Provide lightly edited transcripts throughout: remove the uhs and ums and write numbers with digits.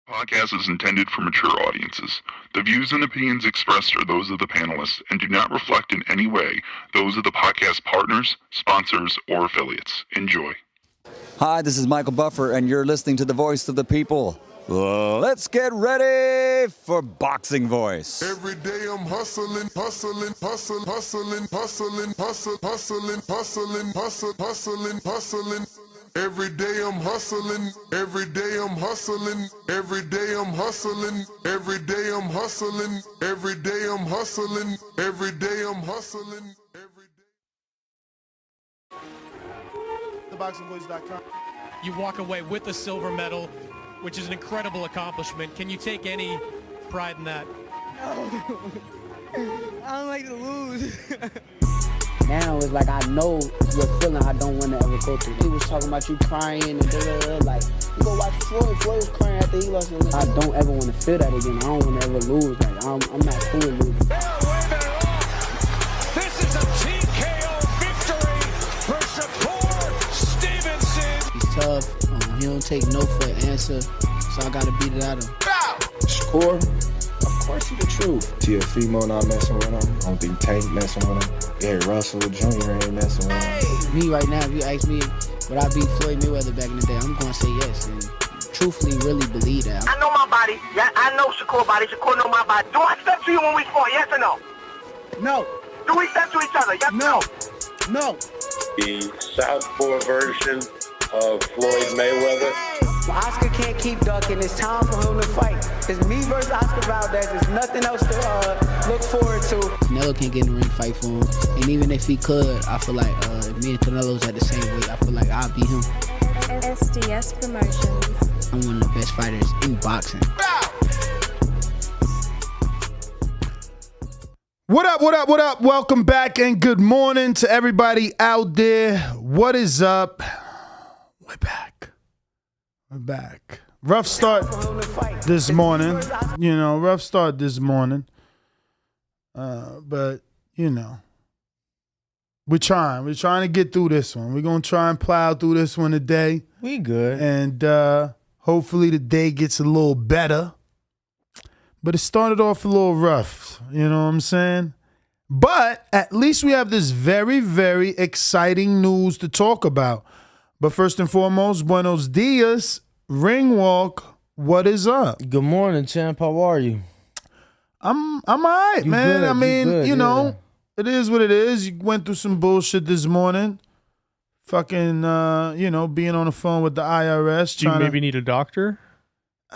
Podcast is intended for mature audiences. The views and opinions expressed are those of the panelists and do not reflect in any way those of the podcast partners, sponsors, or affiliates. Enjoy. Hi, this is Michael Buffer, and you're listening to the Voice of the People. Let's get ready for Boxing Voice. Every day I'm hustling, hustling, hustling, hustling, hustling, hustling, hustling, hustling, hustling, hustling, hustling. Every day I'm hustling, every day I'm hustling, every day I'm hustling, every day I'm hustling, every day I'm hustling, every day I'm hustling, every day. TheBoxingVoice.com. You walk away with a silver medal, which is an incredible accomplishment. Can you take any pride in that? No. I don't like to lose. Now it's like I know your feeling I don't want to ever go through. He was talking about you crying and like, you go watch Floyd. Floyd was crying after he lost his life. I don't ever want to feel that again. I don't want to ever lose. Like, I'm not cool with losing. This is a TKO victory for Shakur Stevenson. He's tough. He don't take no for an answer, so I got to beat it out of him. Shakur, of course he's the truth. Teofimo not messing with him. I don't think Tank messing with him. Gary Russell Jr. ain't messing with him. Me right now, if you ask me, would I beat Floyd Mayweather back in the day, I'm going to say yes. And truthfully, really believe that. I know my body. Yeah, I know Shakur body. Shakur know my body. Do I step to you when we fought? Yes or no? No. Do we step to each other? Yes or no? No. The southpaw version of Floyd Mayweather. Oscar can't keep ducking. It's time for him to fight. It's me versus Oscar Valdez. There's nothing else to look forward to. Canelo can't get in the ring fight for him. And even if he could, I feel like if me and Canelo's at the same weight, I feel like I'll beat him. SDS Promotions. I'm one of the best fighters in boxing. What up, what up, what up? Welcome back and good morning to everybody out there. What is up? We're back. We're back. Rough start this morning. Rough start this morning. But, we're trying. We're trying to get through this one. We're going to try and plow through this one today. We good. And hopefully the day gets a little better. But it started off a little rough. You know what I'm saying? But at least we have this very, very exciting news to talk about. But first and foremost, buenos dias, Ring Walk. What is up? Good morning, champ. How are you? I'm all right, man. Good, I mean, good, it is what it is. You went through some bullshit this morning. Fucking, being on the phone with the IRS. Do you maybe need a doctor?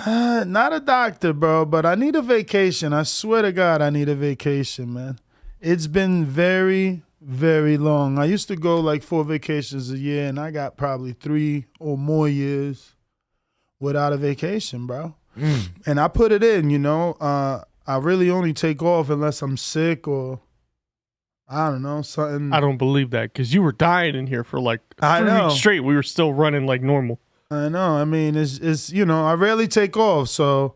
Not a doctor, bro, but I need a vacation. I swear to God, I need a vacation, man. It's been very, very long. I used to go like 4 vacations a year, and I got probably 3 or more years without a vacation, bro. And I put it in, I really only take off unless I'm sick or, I don't know, something. I don't believe that because you were dying in here for like 3 weeks straight. We were still running like normal. I know. I mean, it's I rarely take off, so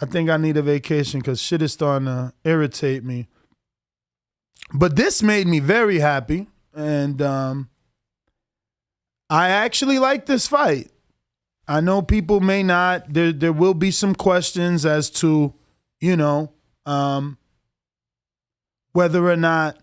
I think I need a vacation because shit is starting to irritate me. But this made me very happy, and I actually like this fight. I know people may not. There will be some questions as to, whether or not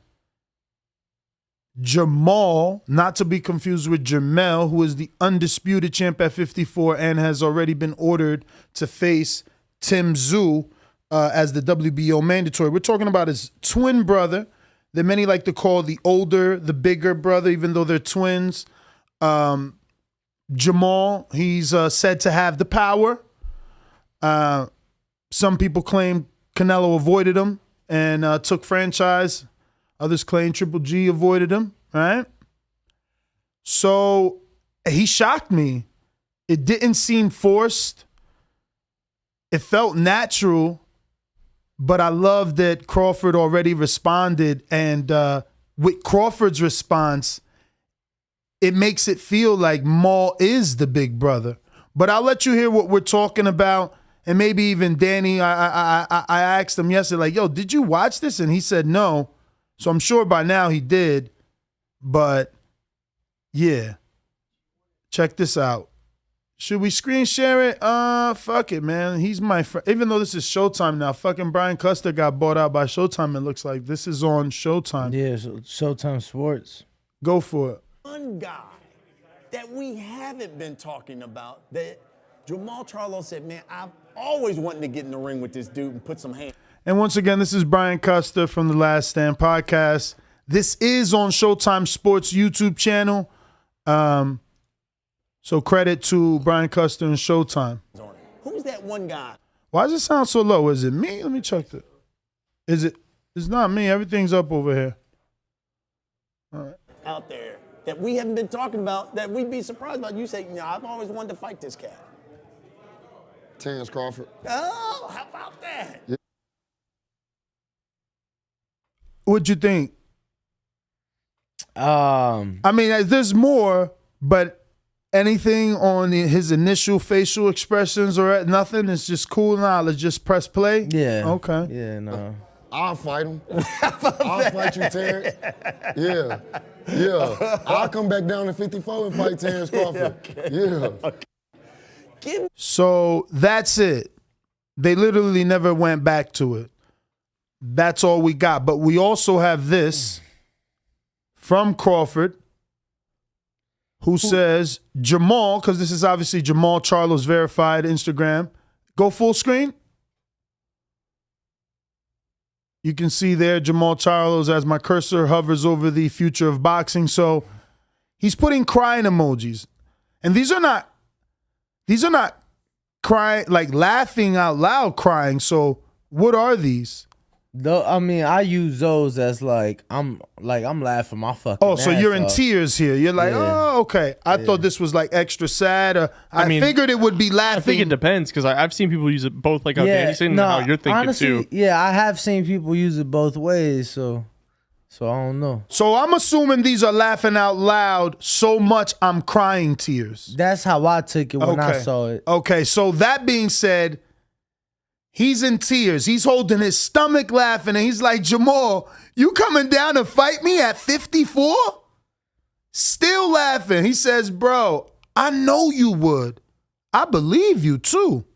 Jermall, not to be confused with Jermell, who is the undisputed champ at 54 and has already been ordered to face Tim Tszyu as the WBO mandatory. We're talking about his twin brother that many like to call the older, the bigger brother, even though they're twins. Jermall, he's said to have the power. Some people claim Canelo avoided him and took franchise. Others claim Triple G avoided him, right? So he shocked me. It didn't seem forced. It felt natural, but I love that Crawford already responded. And with Crawford's response, it makes it feel like Maul is the big brother. But I'll let you hear what we're talking about. And maybe even Danny, I asked him yesterday, like, yo, did you watch this? And he said no. So I'm sure by now he did. But, yeah. Check this out. Should we screen share it? Fuck it, man. He's my friend. Even though this is Showtime now, fucking Brian Custer got bought out by Showtime, it looks like. This is on Showtime. Yeah, so Showtime Sports. Go for it. One guy that we haven't been talking about that Jermall Charlo said, man, I've always wanted to get in the ring with this dude and put some hands. And once again, this is Brian Custer from the Last Stand podcast. This is on Showtime Sports YouTube channel. So credit to Brian Custer and Showtime. Who's that one guy? Why does it sound so low? Is it me? Let me check it. Is it? It's not me. Everything's up over here. All right. Out there that we haven't been talking about that we'd be surprised about. You say, you know, I've always wanted to fight this cat. Terence Crawford. Oh, how about that? Yeah. What'd you think? I mean, there's more, but anything on his initial facial expressions or nothing? It's just cool now. Let's just press play? Yeah. Okay. Yeah, no. I'll fight him. I'll fight you, Terence. Yeah. Yeah. I'll come back down to 54 and fight Terence Crawford. Yeah. So that's it. They literally never went back to it. That's all we got. But we also have this from Crawford, who says, Jermall, because this is obviously Jermall Charlo's verified Instagram. Go full screen. You can see there Jermall Charlo's as my cursor hovers over the future of boxing. So he's putting crying emojis. And these are not crying, like laughing out loud crying. So what are these? I mean, I use those as I'm laughing my fucking Oh, so ass you're in off. tears here. You're like, Yeah. oh, okay. I thought this was like extra sad. Or I mean, figured it would be laughing. I think it depends because I've seen people use it both, like how Danny's saying and how you're thinking honestly, too. Yeah, I have seen people use it both ways, so I don't know. So I'm assuming these are laughing out loud so much I'm crying tears. That's how I took it when I saw it. Okay, so that being said, he's in tears. He's holding his stomach laughing, and he's like, Jermall, you coming down to fight me at 54? Still laughing. He says, bro, I know you would. I believe you too.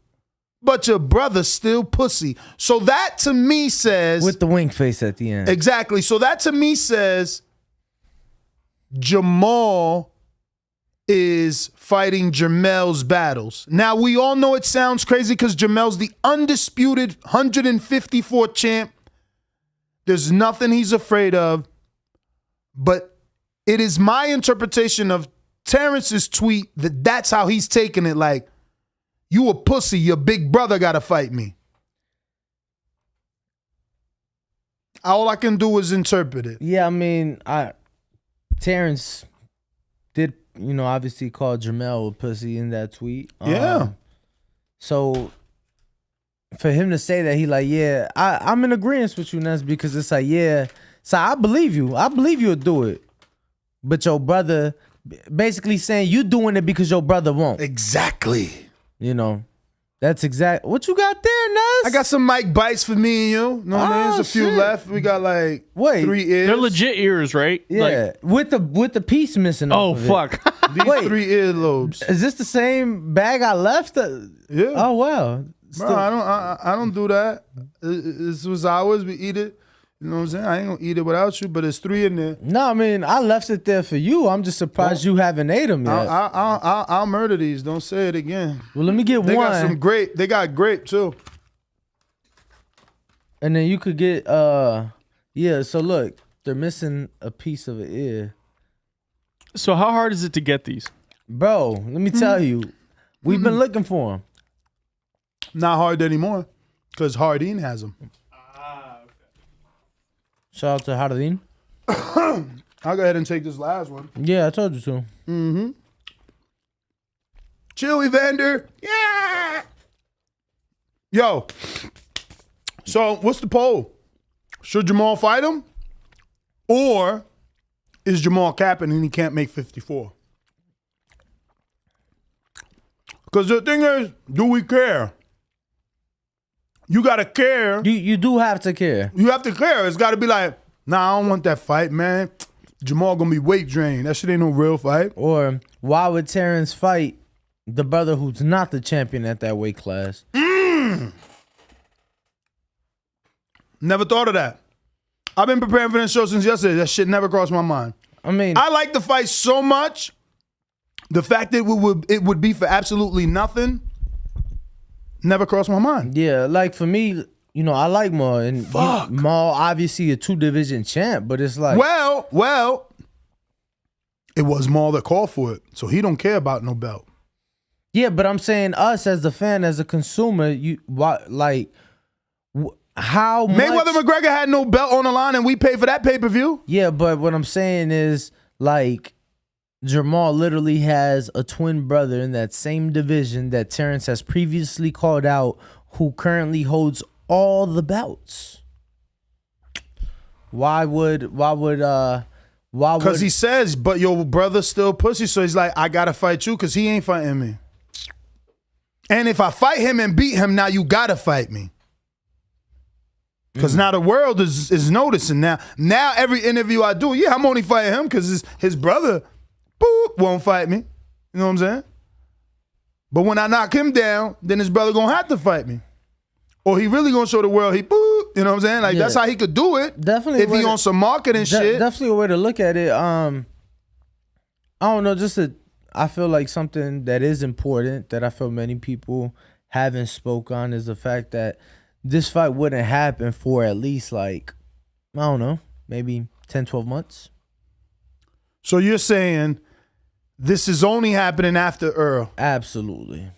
But your brother's still pussy. So that to me says... With the wink face at the end. Exactly. So that to me says Jermall is fighting Jermell's battles. Now, we all know it sounds crazy because Jermell's the undisputed 154 champ. There's nothing he's afraid of. But it is my interpretation of Terrence's tweet that that's how he's taking it. Like, you a pussy, your big brother got to fight me. All I can do is interpret it. Yeah, I mean, Terrence did, obviously call Jermell a pussy in that tweet. Yeah. So for him to say that, he like, yeah, I'm in agreement with you, Ness, because it's like, yeah, so I believe you. I believe you'll do it. But your brother, basically saying you doing it because your brother won't. Exactly. That's exact. What you got there, Ness? I got some mic bites for me and you. No, there's a few left. We got like 3 ears. They're legit ears, right? Yeah, with the piece missing. Oh, off of fuck. It. These 3 earlobes. Is this the same bag I left? Yeah. Oh wow. Bro, I don't do that. This was ours. We eat it. You know what I'm saying? I ain't gonna eat it without you, but there's 3 in there. No, I mean, I left it there for you. I'm just surprised you haven't ate them yet. I'll murder these. Don't say it again. Well, let me get They one. got some grape. They got grape too. And then you could get yeah, so look, they're missing a piece of an ear. So how hard is it to get these? Bro, let me tell you, we've been looking for them. Not hard anymore, because Hardin has them. Shout out to Hardin. I'll go ahead and take this last one. Yeah, I told you to. Mm-hmm. Chill, Evander. Yeah. Yo. So, what's the poll? Should Jermall fight him? Or is Jermall capping and he can't make 54? Because the thing is, do we care? You got to care. You do have to care. You have to care. It's got to be like, nah, I don't want that fight, man. Jermall going to be weight drained. That shit ain't no real fight. Or why would Terrence fight the brother who's not the champion at that weight class. Never thought of that. I've been preparing for this show since yesterday. That shit never crossed my mind. I mean, I like the fight so much. The fact that it would be for absolutely nothing never crossed my mind. Yeah, like for me, you know, I like Maul. And Maul, obviously a 2-division champ, but it's like... Well, it was Maul that called for it, so he don't care about no belt. Yeah, but I'm saying us as the fan, as a consumer, how much... Mayweather McGregor had no belt on the line and we paid for that pay-per-view. Yeah, but what I'm saying is, like, Jermall literally has a twin brother in that same division that Terence has previously called out, who currently holds all the belts. Why would Because he says, but your brother's still pussy, so he's like, I gotta fight you because he ain't fighting me. And if I fight him and beat him, now you gotta fight me. Because now the world is noticing. Now every interview I do, I'm only fighting him because his brother won't fight me. You know what I'm saying? But when I knock him down, then his brother gonna have to fight me. Or he really gonna show the world you know what I'm saying? Like that's how he could do it. Definitely. If he on some marketing shit. Definitely a way to look at it. I don't know, I feel like something that is important that I feel many people haven't spoke on is the fact that this fight wouldn't happen for at least like, I don't know, maybe 10, 12 months. So you're saying this is only happening after Earl? Absolutely.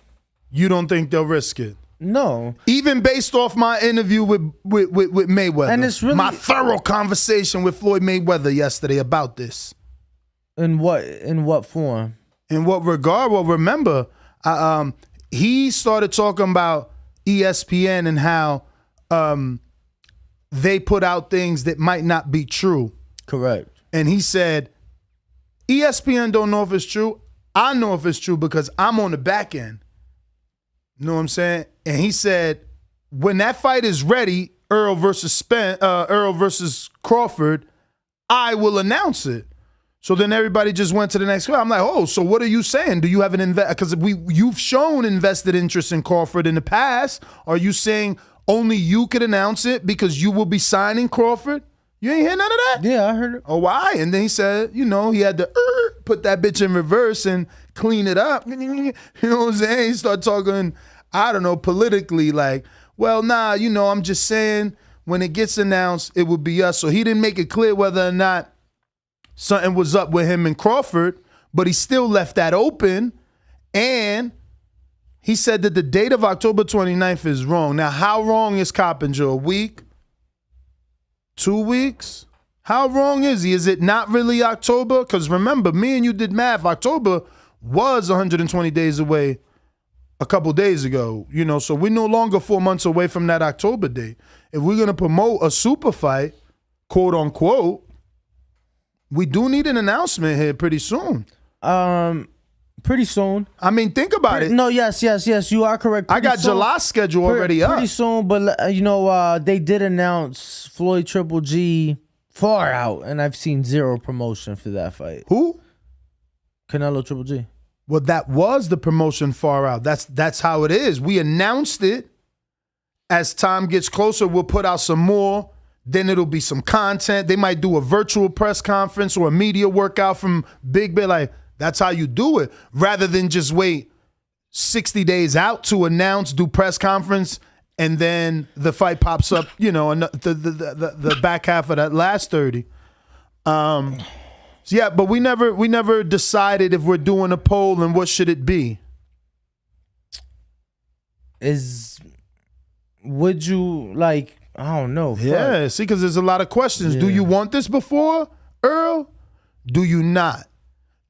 You don't think they'll risk it? No. Even based off my interview with Mayweather. And it's really my thorough conversation with Floyd Mayweather yesterday about this. In what form? In what regard? Well, remember, he started talking about ESPN and how they put out things that might not be true. Correct. And he said, ESPN don't know if it's true. I know if it's true because I'm on the back end. You know what I'm saying? And he said, when that fight is ready, Earl versus Crawford, I will announce it. So then everybody just went to the next fight. I'm like, oh, so what are you saying? Do you have an because you've shown invested interest in Crawford in the past? Are you saying only you could announce it because you will be signing Crawford? You ain't hear none of that? Yeah, I heard it. Oh, why? And then he said, he had to put that bitch in reverse and clean it up. You know what I'm saying? He started talking, I don't know, politically, like, well, nah, I'm just saying when it gets announced, it will be us. So he didn't make it clear whether or not something was up with him and Crawford, but he still left that open. And he said that the date of October 29th is wrong. Now, how wrong is Coppinger? A week? 2 weeks? How wrong is he? Is it not really October? Because remember, me and you did math. October was 120 days away a couple days ago. So we're no longer 4 months away from that October date. If we're going to promote a super fight, quote unquote, we do need an announcement here pretty soon. Pretty soon. I mean, think about it. No, yes, you are correct. I got July's schedule already up. Pretty soon, but they did announce Floyd Triple G far out, and I've seen zero promotion for that fight. Who? Canelo Triple G. Well, that was the promotion far out. That's how it is. We announced it. As time gets closer, we'll put out some more. Then it'll be some content. They might do a virtual press conference or a media workout from Big Ben. Like, that's how you do it. Rather than just wait 60 days out to announce, do press conference, and then the fight pops up, the back half of that last 30. Yeah, but we never decided if we're doing a poll and what should it be. Would you like? I don't know. Yeah, see, because there's a lot of questions. Yeah. Do you want this before Earl? Do you not?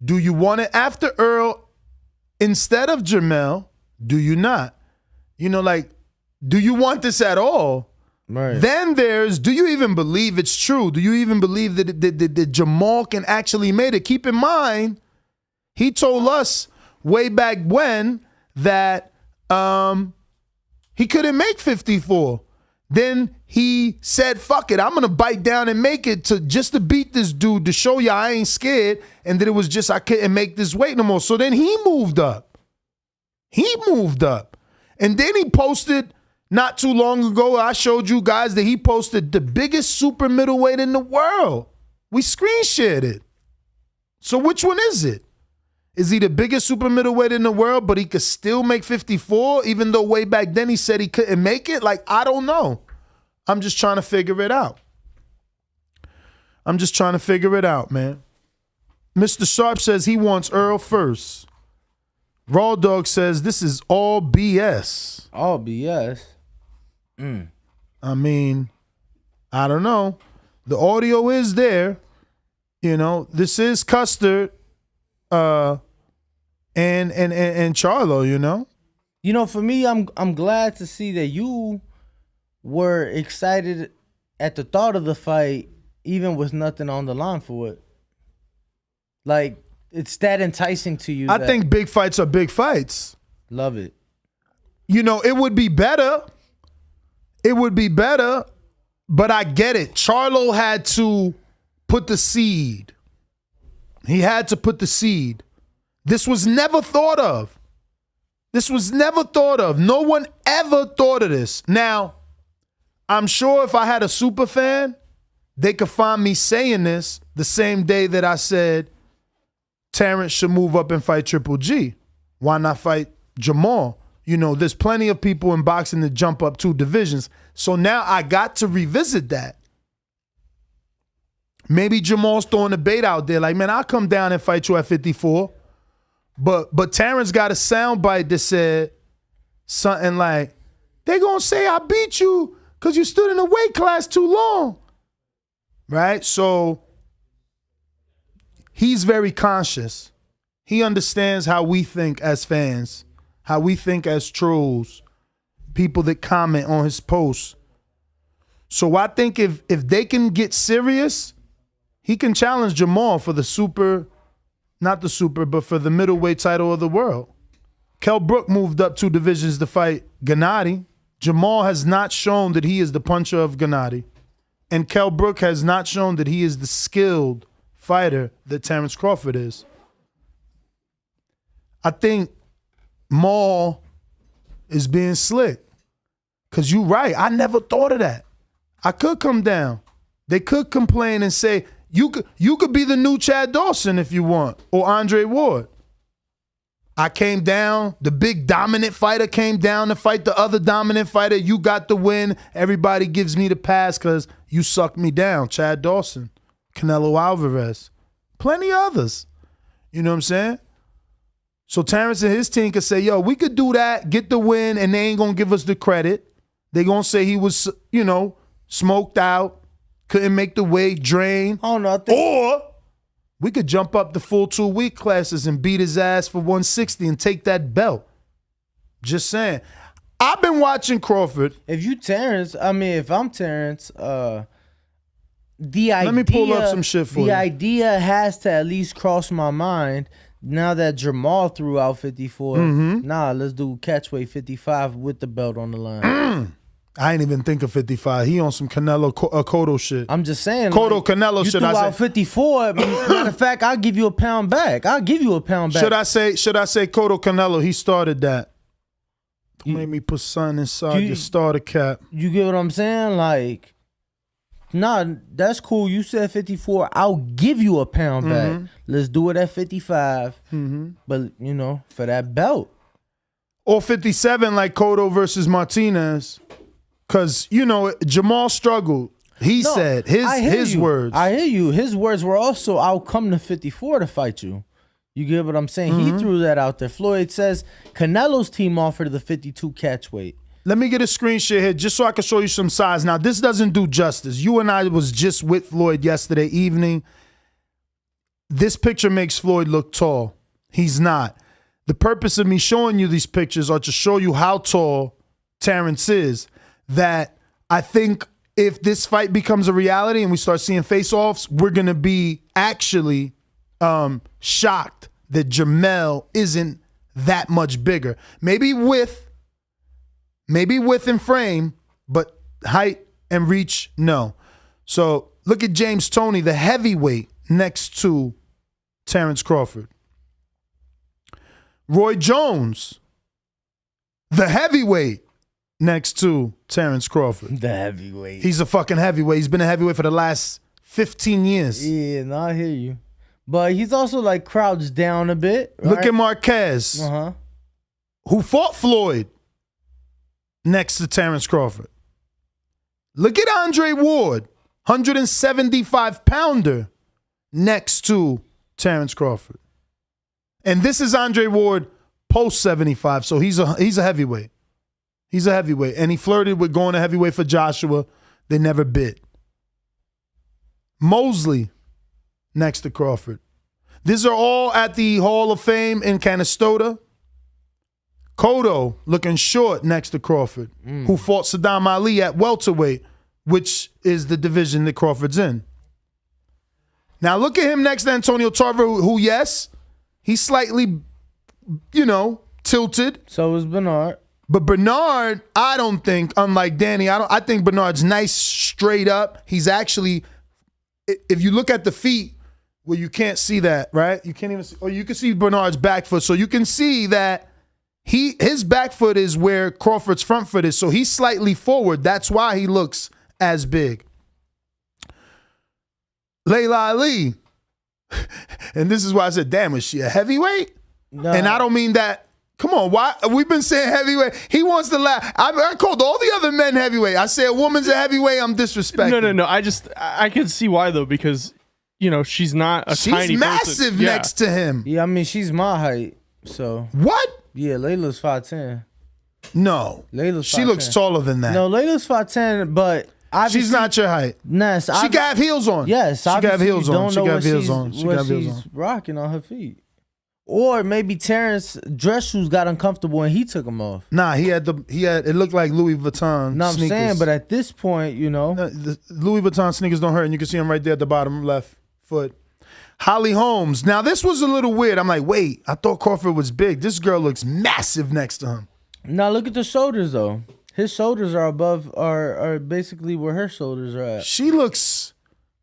Do you want it after Earl instead of Jermall? Do you not? Do you want this at all? Right. Then there's, do you even believe it's true? Do you even believe that Jermall can actually make it? Keep in mind, he told us way back when that he couldn't make 54. Then he said, fuck it, I'm going to bite down and make it just to beat this dude, to show you I ain't scared, and that it was just I couldn't make this weight no more. So then he moved up. He moved up. And then he posted not too long ago, I showed you guys that he posted the biggest super middleweight in the world. We screen shared it. So which one is it? Is he the biggest super middleweight in the world, but he could still make 54, even though way back then he said he couldn't make it? Like, I don't know. I'm just trying to figure it out. Man. Mr. Sharp says he wants Earl first. Raw Dog says this is all BS. All BS? I mean, I don't know. The audio is there. You know, this is Custard and Charlo, you know? You know, for me, I'm glad to see that you were excited at the thought of the fight, even with nothing on the line for it. Like, it's that enticing to you. I think big fights are big fights. Love it. You know, it would be better. But I get it. Charlo had to put the seed. He had to put the seed. This was never thought of. No one ever thought of this. Now, I'm sure if I had a super fan, they could find me saying this the same day that I said Terence should move up and fight Triple G. Why not fight Jermall? You know, there's plenty of people in boxing that jump up 2 divisions. So now I got to revisit that. Maybe Jermall's throwing a bait out there like, man, I'll come down and fight you at 54. But Terence got a soundbite that said something like, they gonna say I beat you because you stood in a weight class too long. Right? So he's very conscious. He understands how we think as fans, how we think as trolls, people that comment on his posts. So I think if they can get serious, he can challenge Jermall for the super, not the super, but for the middleweight title of the world. Kell Brook moved up 2 divisions to fight Gennady. Jermall has not shown that he is the puncher of Gennady. And Kell Brook has not shown that he is the skilled fighter that Terence Crawford is. I think Maul is being slick. Because you're right. I never thought of that. I could come down. They could complain and say, you could be the new Chad Dawson if you want, or Andre Ward. I came down. The big dominant fighter came down to fight the other dominant fighter. You got the win. Everybody gives me the pass because you sucked me down. Chad Dawson, Canelo Alvarez, plenty others. You know what I'm saying? So Terence and his team could say, yo, we could do that, get the win, and they ain't going to give us the credit. They going to say he was, you know, smoked out, couldn't make the weight, drained. Oh, no, or we could jump up the full 2 weight classes and beat his ass for 160 and take that belt. Just saying. I've been watching Crawford. If I'm Terence, the idea. Let me pull up some shit for you. The idea has to at least cross my mind now that Jermall threw out 54. Nah, let's do catchweight 55 with the belt on the line. I ain't even think of 55. He on some Canelo Cotto shit. I'm just saying. Cotto Canelo shit. You threw out 54. Matter of fact, I'll give you a pound back. Should I say Cotto Canelo? He started that. Don't make me put something inside your starter cap. You get what I'm saying? Like, nah, that's cool. You said 54. I'll give you a pound back. Let's do it at 55. But, you know, for that belt. Or 57 like Cotto versus Martinez. Because, you know, Jermall struggled. He said his words. I hear you. His words were also, I'll come to 54 to fight you. You get what I'm saying? He threw that out there. Floyd says Canelo's team offered the 52 catchweight. Let me get a screen share here just so I can show you some size. Now, this doesn't do justice. You and I was just with Floyd yesterday evening. This picture makes Floyd look tall. He's not. The purpose of me showing you these pictures are to show you how tall Terence is. That I think if this fight becomes a reality and we start seeing face-offs, we're going to be actually shocked that Jermall isn't that much bigger. Maybe width in frame, but height and reach, no. So look at James Toney, the heavyweight, next to Terence Crawford. Roy Jones, The heavyweight next to Terence Crawford. The heavyweight. He's a fucking heavyweight. He's been a heavyweight for the last 15 years. Yeah, no, I hear you. But he's also like crouched down a bit. Right? Look at Marquez, who fought Floyd next to Terence Crawford. Look at Andre Ward, 175-pounder next to Terence Crawford. And this is Andre Ward post 75, so he's a heavyweight. He's a heavyweight. And he flirted with going to heavyweight for Joshua. They never bit. Mosley next to Crawford. These are all at the Hall of Fame in Canastota. Cotto looking short next to Crawford, who fought Saddam Ali at welterweight, which is the division that Crawford's in. Now look at him next to Antonio Tarver, who yes, he's slightly, tilted. So is Bernard. But Bernard, I don't think, unlike Danny, I think Bernard's nice straight up. He's actually, if you look at the feet, well, you can't see that, right? You can't even see, or you can see Bernard's back foot. So you can see that his back foot is where Crawford's front foot is. So he's slightly forward. That's why he looks as big. Layla Ali. And this is why I said, damn, is she a heavyweight? No. And I don't mean that. Come on, why? We've been saying heavyweight. He wants to laugh. I called all the other men heavyweight. I say a woman's a heavyweight, I'm disrespecting. No. I can see why, though, because, she's not a tiny person. She's massive next to him. Yeah, I mean, she's my height, so. What? Yeah, Layla's 5'10". No. Layla's 5'10". She looks taller than that. No, Layla's 5'10", but she's not your height. Yes. She got have heels on. Yes. She got have heels on. She got heels on. What she's rocking on her feet. Or maybe Terrence dress shoes got uncomfortable and he took them off. Nah, he had it looked like Louis Vuitton No, I'm sneakers. saying, but at this point, the Louis Vuitton sneakers don't hurt, and you can see them right there at the bottom left foot. Holly Holmes. Now, this was a little weird. I'm like, wait, I thought Crawford was big. This girl looks massive next to him. Now, look at the shoulders, though. His shoulders are are basically where her shoulders are at. She looks,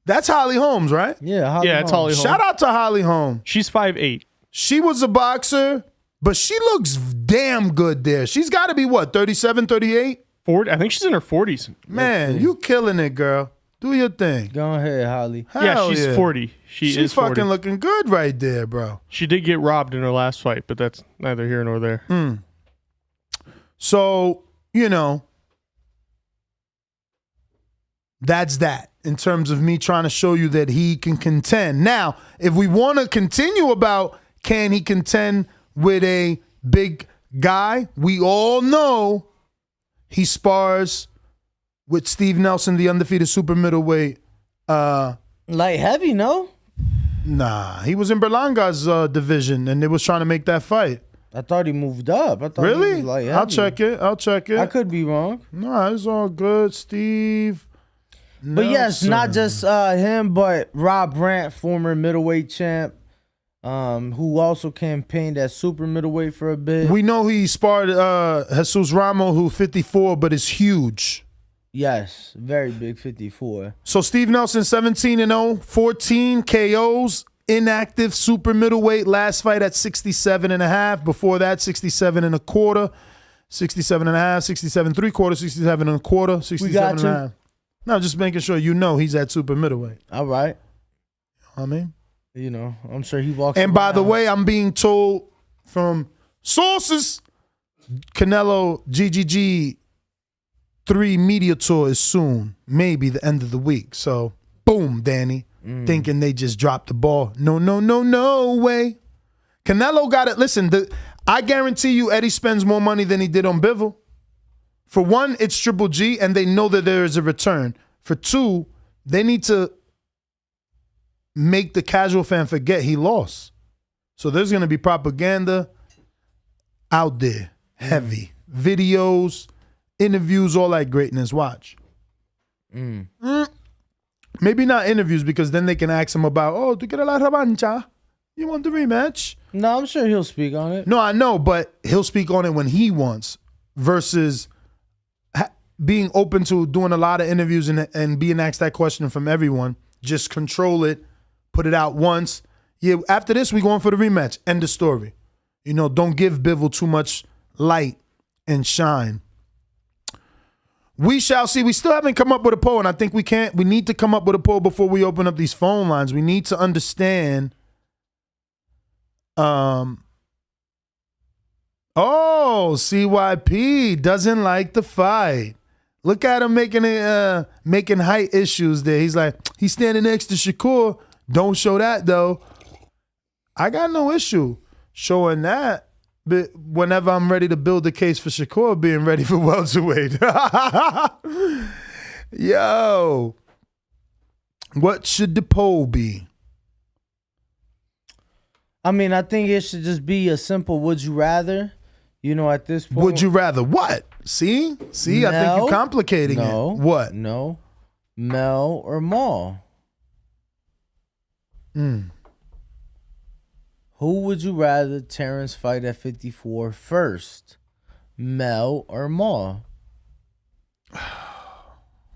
that's Holly Holmes, right? Yeah, Holly Holmes. It's Holly Holmes. Shout out to Holly Holmes. She's 5'8". She was a boxer, but she looks damn good there. She's got to be, what, 37, 38? 40. I think she's in her 40s. Man, you killing it, girl. Do your thing. Go ahead, Holly. Hell she's 40. She's She's 40. fucking looking good right there, bro. She did get robbed in her last fight, but that's neither here nor there. So, that's that in terms of me trying to show you that he can contend. Now, if we want to continue about can he contend with a big guy, we all know he spars with Steve Nelson, the undefeated super middleweight. Light heavy, no? Nah, he was in Berlanga's division, and they was trying to make that fight. I thought he moved up. I thought Really? He was light heavy. I'll check it. I could be wrong. No, it's all good, Steve. But yes, Nelson. not just him, but Rob Brandt, former middleweight champ, who also campaigned at super middleweight for a bit. We know he sparred Jesus Ramos, who's 54, but is huge. Yes, very big 54. So Steve Nelson, 17-0, 14 KOs, inactive super middleweight. Last fight at 67.5. Before that, 67.25, 67.5, 67 3/4, 67 1/4, 67 1/2. No, just making sure he's at super middleweight. All right. I mean, I'm sure he walks. And by the way, I'm being told from sources, Canelo GGG 3 media tour is soon, maybe the end of the week. So, boom, Danny, thinking they just dropped the ball. No way. Canelo got it. Listen, I guarantee you Eddie spends more money than he did on Bivol. For one, it's Triple G, and they know that there is a return. For two, they need to make the casual fan forget he lost. So there's going to be propaganda out there, heavy. Videos, interviews, all that greatness. Watch. Maybe not interviews, because then they can ask him about, tu quieres la revancha? You want the rematch? No, I'm sure he'll speak on it. No, I know, but he'll speak on it when he wants versus being open to doing a lot of interviews and being asked that question from everyone. Just control it, put it out once. Yeah, after this, we going for the rematch. End of story. Don't give Bivol too much light and shine. We shall see. We still haven't come up with a poll, and I think we need to come up with a poll before we open up these phone lines. We need to understand. CYP doesn't like the fight. Look at him making height issues there. He's like, he's standing next to Shakur. Don't show that, though. I got no issue showing that. But whenever I'm ready to build a case for Shakur being ready for welterweight. Yo. What should the poll be? I mean, I think it should just be a simple would you rather. You know, at this point. Would you rather what? See? No, I think you're complicating it. What? No. Mel or Maul? Who would you rather Terence fight at 54 first? Mel or Maul?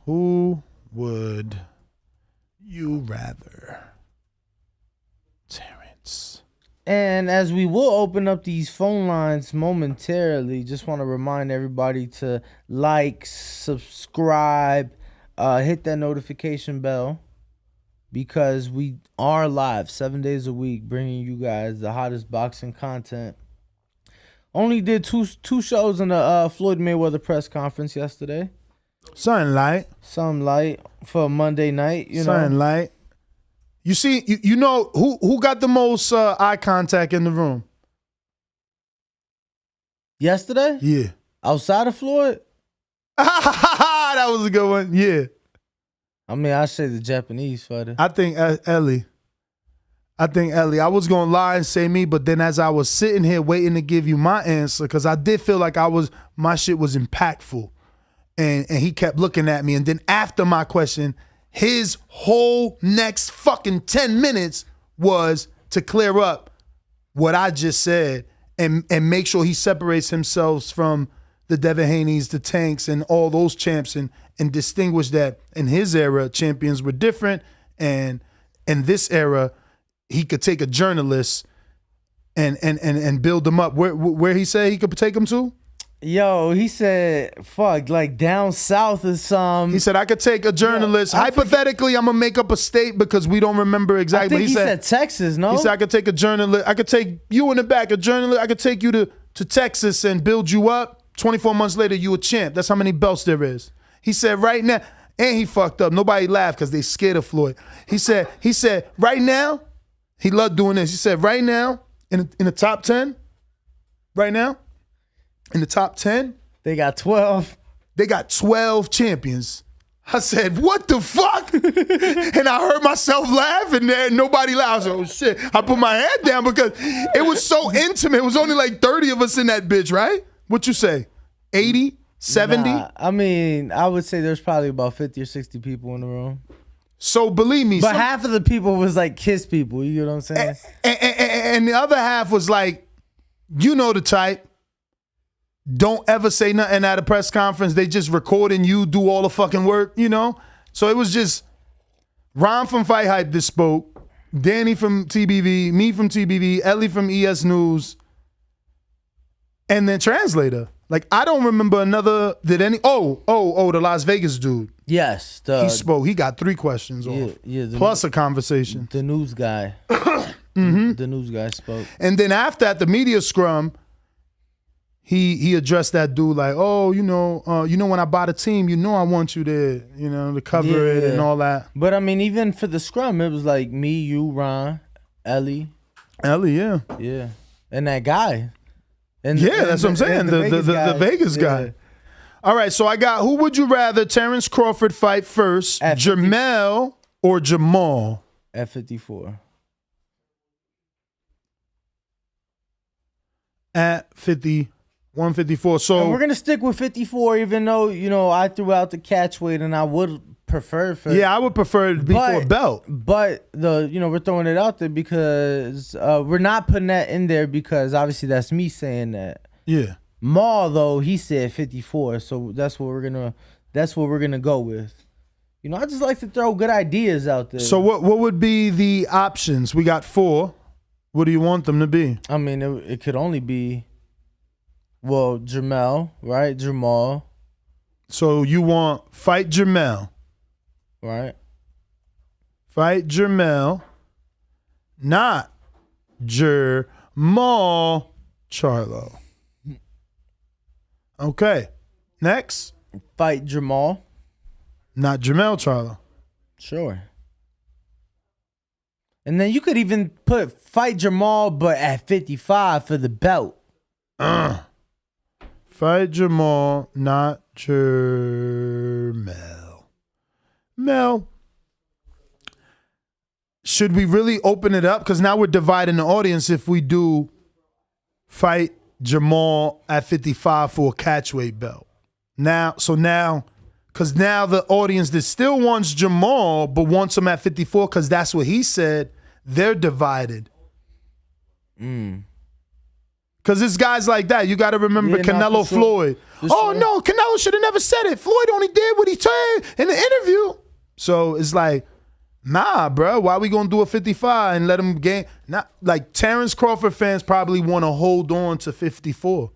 Who would you rather? Terence. And as we will open up these phone lines momentarily, just want to remind everybody to like, subscribe, hit that notification bell, because we are live 7 days a week bringing you guys the hottest boxing content. Only did two shows in the Floyd Mayweather press conference yesterday. Something light for Monday night. Something light. You see, you know who got the most eye contact in the room? Yesterday? Yeah. Outside of Floyd? That was a good one. Yeah. I mean, I say the Japanese fighter. I think Ellie. I was going to lie and say me, but then as I was sitting here waiting to give you my answer, because I did feel like my shit was impactful. And he kept looking at me. And then after my question, his whole next fucking 10 minutes was to clear up what I just said and make sure he separates himself from the Devin Haney's, the Tanks, and all those champs and distinguish that in his era, champions were different. And in this era, he could take a journalist and build them up. Where he said he could take them to? Yo, he said, fuck, like down south or some. He said, I could take a journalist. Hypothetically, I'm going to make up a state because we don't remember exactly. I think he said Texas, no? He said, I could take a journalist. I could take you in the back, a journalist. I could take you to Texas and build you up. 24 months later, you a champ. That's how many belts there is. He said, right now, and he fucked up. Nobody laughed because they scared of Floyd. He said, right now, he loved doing this. He said, right now, in the top 10, right now, in the top 10, they got 12. They got 12 champions. I said, what the fuck? And I heard myself laugh, and then nobody laughed. I said, oh shit. I put my head down because it was so intimate. It was only like 30 of us in that bitch, right? What you say? 80? 70? Nah, I mean, I would say there's probably about 50 or 60 people in the room. So believe me. But half of the people was like Kiss people. You know what I'm saying? And the other half was like, you know the type. Don't ever say nothing at a press conference. They just recording you do all the fucking work, you know? So it was just Ron from Fight Hype that spoke, Danny from TBV, me from TBV, Ellie from ES News, and then translator. Like, I don't remember another, the Las Vegas dude. Yes. He spoke. He got 3 questions off. Plus a conversation. The news guy. The news guy spoke. And then after at the media scrum, he addressed that dude like, oh, you know when I buy the team, I want you there, to cover it and all that. But I mean, even for the scrum, it was like me, you, Ron, Ellie, yeah, and that guy. That's what I'm saying. The Vegas guy. All right, so I got who would you rather Terence Crawford fight first, Jermall or Jermall? At 54. At 50. 154. So and we're gonna stick with 54, even though I threw out the catch weight, and I would prefer for. Yeah, I would prefer it to be for a belt. But we're throwing it out there because we're not putting that in there because obviously that's me saying that. Yeah. Maul though, he said 54, so that's what we're gonna go with. I just like to throw good ideas out there. So what would be the options? We got 4. What do you want them to be? I mean, it could only be Well, Jermall, right? Jermall. So you want fight Jermall. Right. Fight Jermall, not Jermall Charlo. Okay. Next. Fight Jermall. Not Jermall Charlo. Sure. And then you could even put fight Jermall, but at 55 for the belt. Fight Jermall, not Jermall. Mel, should we really open it up? Because now we're dividing the audience if we do fight Jermall at 55 for a catchweight belt. Because now the audience that still wants Jermall but wants him at 54 because that's what he said, they're divided. Because it's guys like that. You got to remember Canelo Floyd. No, Canelo should have never said it. Floyd only did what he said in the interview. So it's like, nah, bro. Why we going to do a 55 and let him gain? Not like Terence Crawford fans probably want to hold on to 54.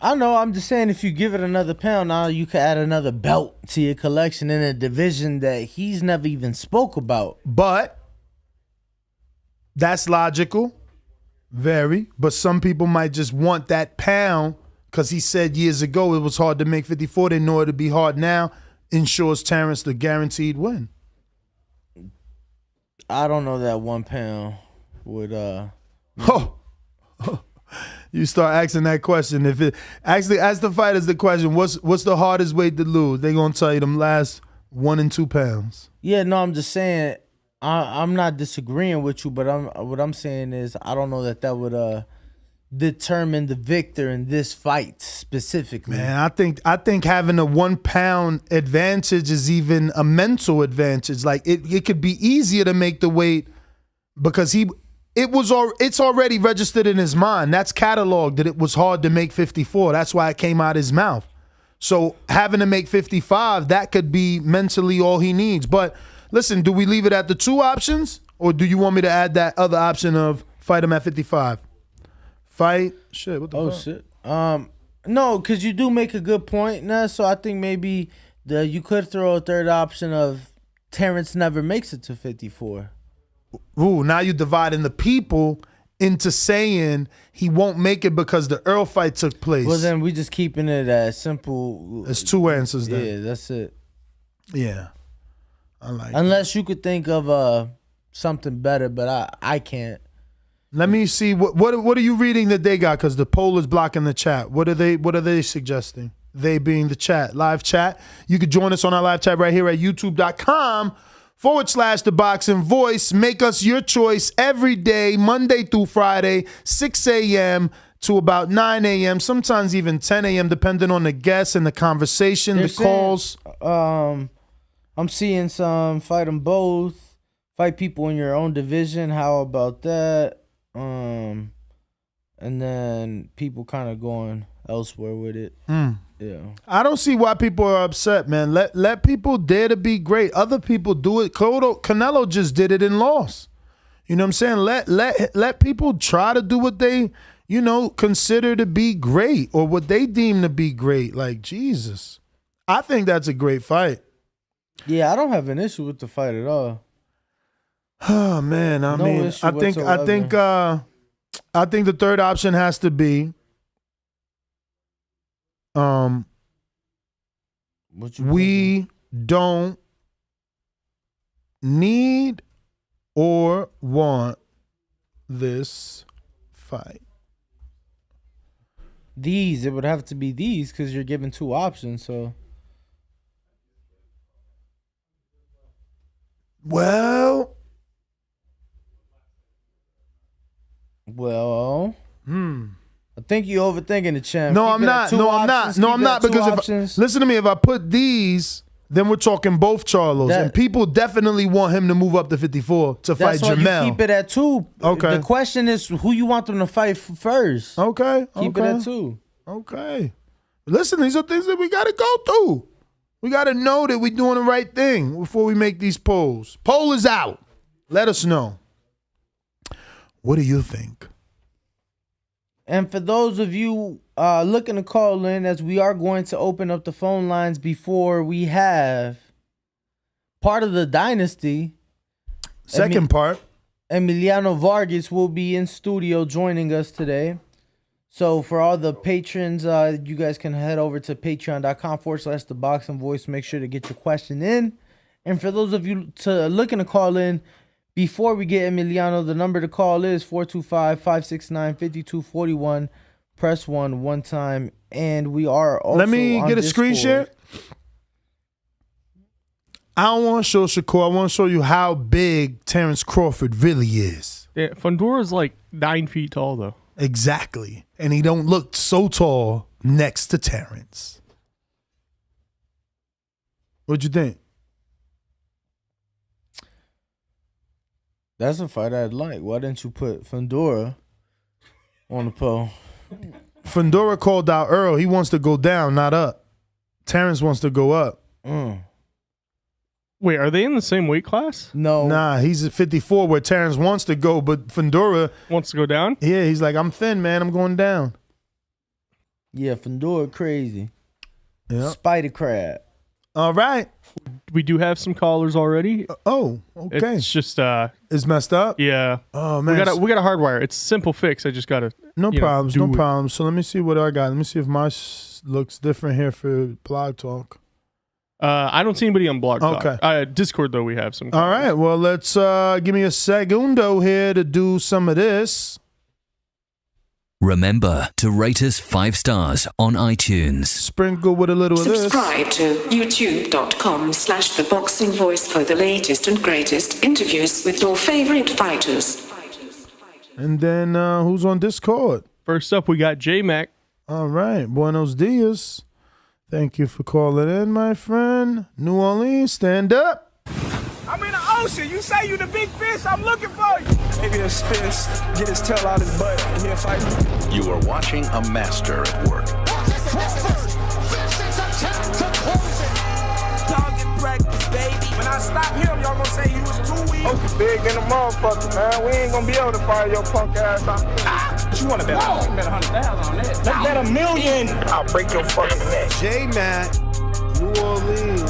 I know. I'm just saying if you give it another pound, now you could add another belt to your collection in a division that he's never even spoke about. But that's logical. Very. But some people might just want that pound because he said years ago it was hard to make 54. They know it'd be hard now. Ensures Terrence the guaranteed win. I don't know that 1 pound would You start asking that question. If it actually ask the fighters the question, what's the hardest weight to lose? They're gonna tell you them last 1 and 2 pounds. Yeah, no, I'm just saying I'm not disagreeing with you, but what I'm saying is I don't know that would determine the victor in this fight specifically. Man, I think having a 1 pound advantage is even a mental advantage. Like it could be easier to make the weight because it's already registered in his mind. That's cataloged that it was hard to make 54. That's why it came out his mouth. So having to make 55, that could be mentally all he needs. But listen, do we leave it at the 2 options, or do you want me to add that other option of fight him at 55? Fight shit. What the fuck? Shit. No, because you do make a good point, Ness. So I think maybe you could throw a third option of Terrence never makes it to 54. Ooh, now you're dividing the people into saying he won't make it because the Earl fight took place. Well, then we just keeping it as simple. There's 2 answers then. Yeah, that's it. Yeah. I like Unless you could think of something better, but I can't. Let me see what are you reading that they got, because the poll is blocking the chat. What are they suggesting? They being the chat, live chat. You could join us on our live chat right here at youtube.com/The Boxing Voice. Make us your choice every day, Monday through Friday, 6 a.m. to about 9 a.m., sometimes even 10 a.m., depending on the guests and the conversation, the calls. I'm seeing some fight them both, fight people in your own division. How about that? And then people kind of going elsewhere with it. Yeah. I don't see why people are upset, man. Let people dare to be great. Other people do it. Canelo just did it and lost. You know what I'm saying? Let people try to do what they, consider to be great or what they deem to be great. Like, Jesus. I think that's a great fight. Yeah, I don't have an issue with the fight at all. Oh man, I think the third option has to be we don't need or want this fight. It would have to be these because you're given 2 options, so. Well, I think you're overthinking the champ. No, I'm not. Because listen to me. If I put these, then we're talking both Charlos, and people definitely want him to move up to 54 to fight Jermall. That's why you keep it at 2. Okay. The question is who you want them to fight first. Okay. Keep it at 2. Okay. Listen, these are things that we got to go through. We got to know that we're doing the right thing before we make these polls. Poll is out. Let us know. What do you think? And for those of you looking to call in, as we are going to open up the phone lines before we have part of the dynasty. Second part. Emiliano Vargas will be in studio joining us today. So for all the patrons, you guys can head over to patreon.com/The Boxing Voice. Make sure to get your question in. And for those of you looking to call in, before we get Emiliano, the number to call is 425-569-5241. Press 1 time. And we are also Let me get a screen share. I don't want to show Shakur. I want to show you how big Terence Crawford really is. Yeah, Fundura's like 9 feet tall, though. Exactly. And he don't look so tall next to Terence. What'd you think? That's a fight I'd like. Why didn't you put Fundura on the pole? Fundura called out Earl. He wants to go down, not up. Terence wants to go up. Wait, are they in the same weight class? No. Nah, he's at 54 where Terence wants to go, but Fundura wants to go down? Yeah, he's like, I'm thin, man. I'm going down. Yeah, Fundura crazy. Yeah. Spider crab. All right. We do have some callers already. Oh, okay. It's just it's messed up? Yeah. Oh man. We got a hardwire. It's a simple fix. I just gotta No problems. So let me see what I got. Let me see if mine looks different here for Blog Talk. I don't see anybody on Blog Talk. Okay. Discord though we have some. All right. Well, let's give me a segundo here to do some of this. Remember to rate us 5 stars on iTunes. Sprinkle with a little of this. Subscribe to youtube.com/The Boxing Voice for the latest and greatest interviews with your favorite fighters. And then who's on Discord? First up, we got J-Mac. All right. Buenos dias. Thank you for calling in, my friend. New Orleans, stand up. I'm in the ocean. You say you the big fish. I'm looking for you. Maybe a Spence get his tail out his butt and he'll fight me. You are watching a master at work. Target practice, baby. When I stop him, y'all gonna say he was too weak. Oh, big in the motherfucker, man. We ain't gonna be able to fire your punk ass out. What you wanna bet? You can bet 100,000 on that. Let's bet $1 million. I'll break your fucking neck. J-Mac, New Orleans.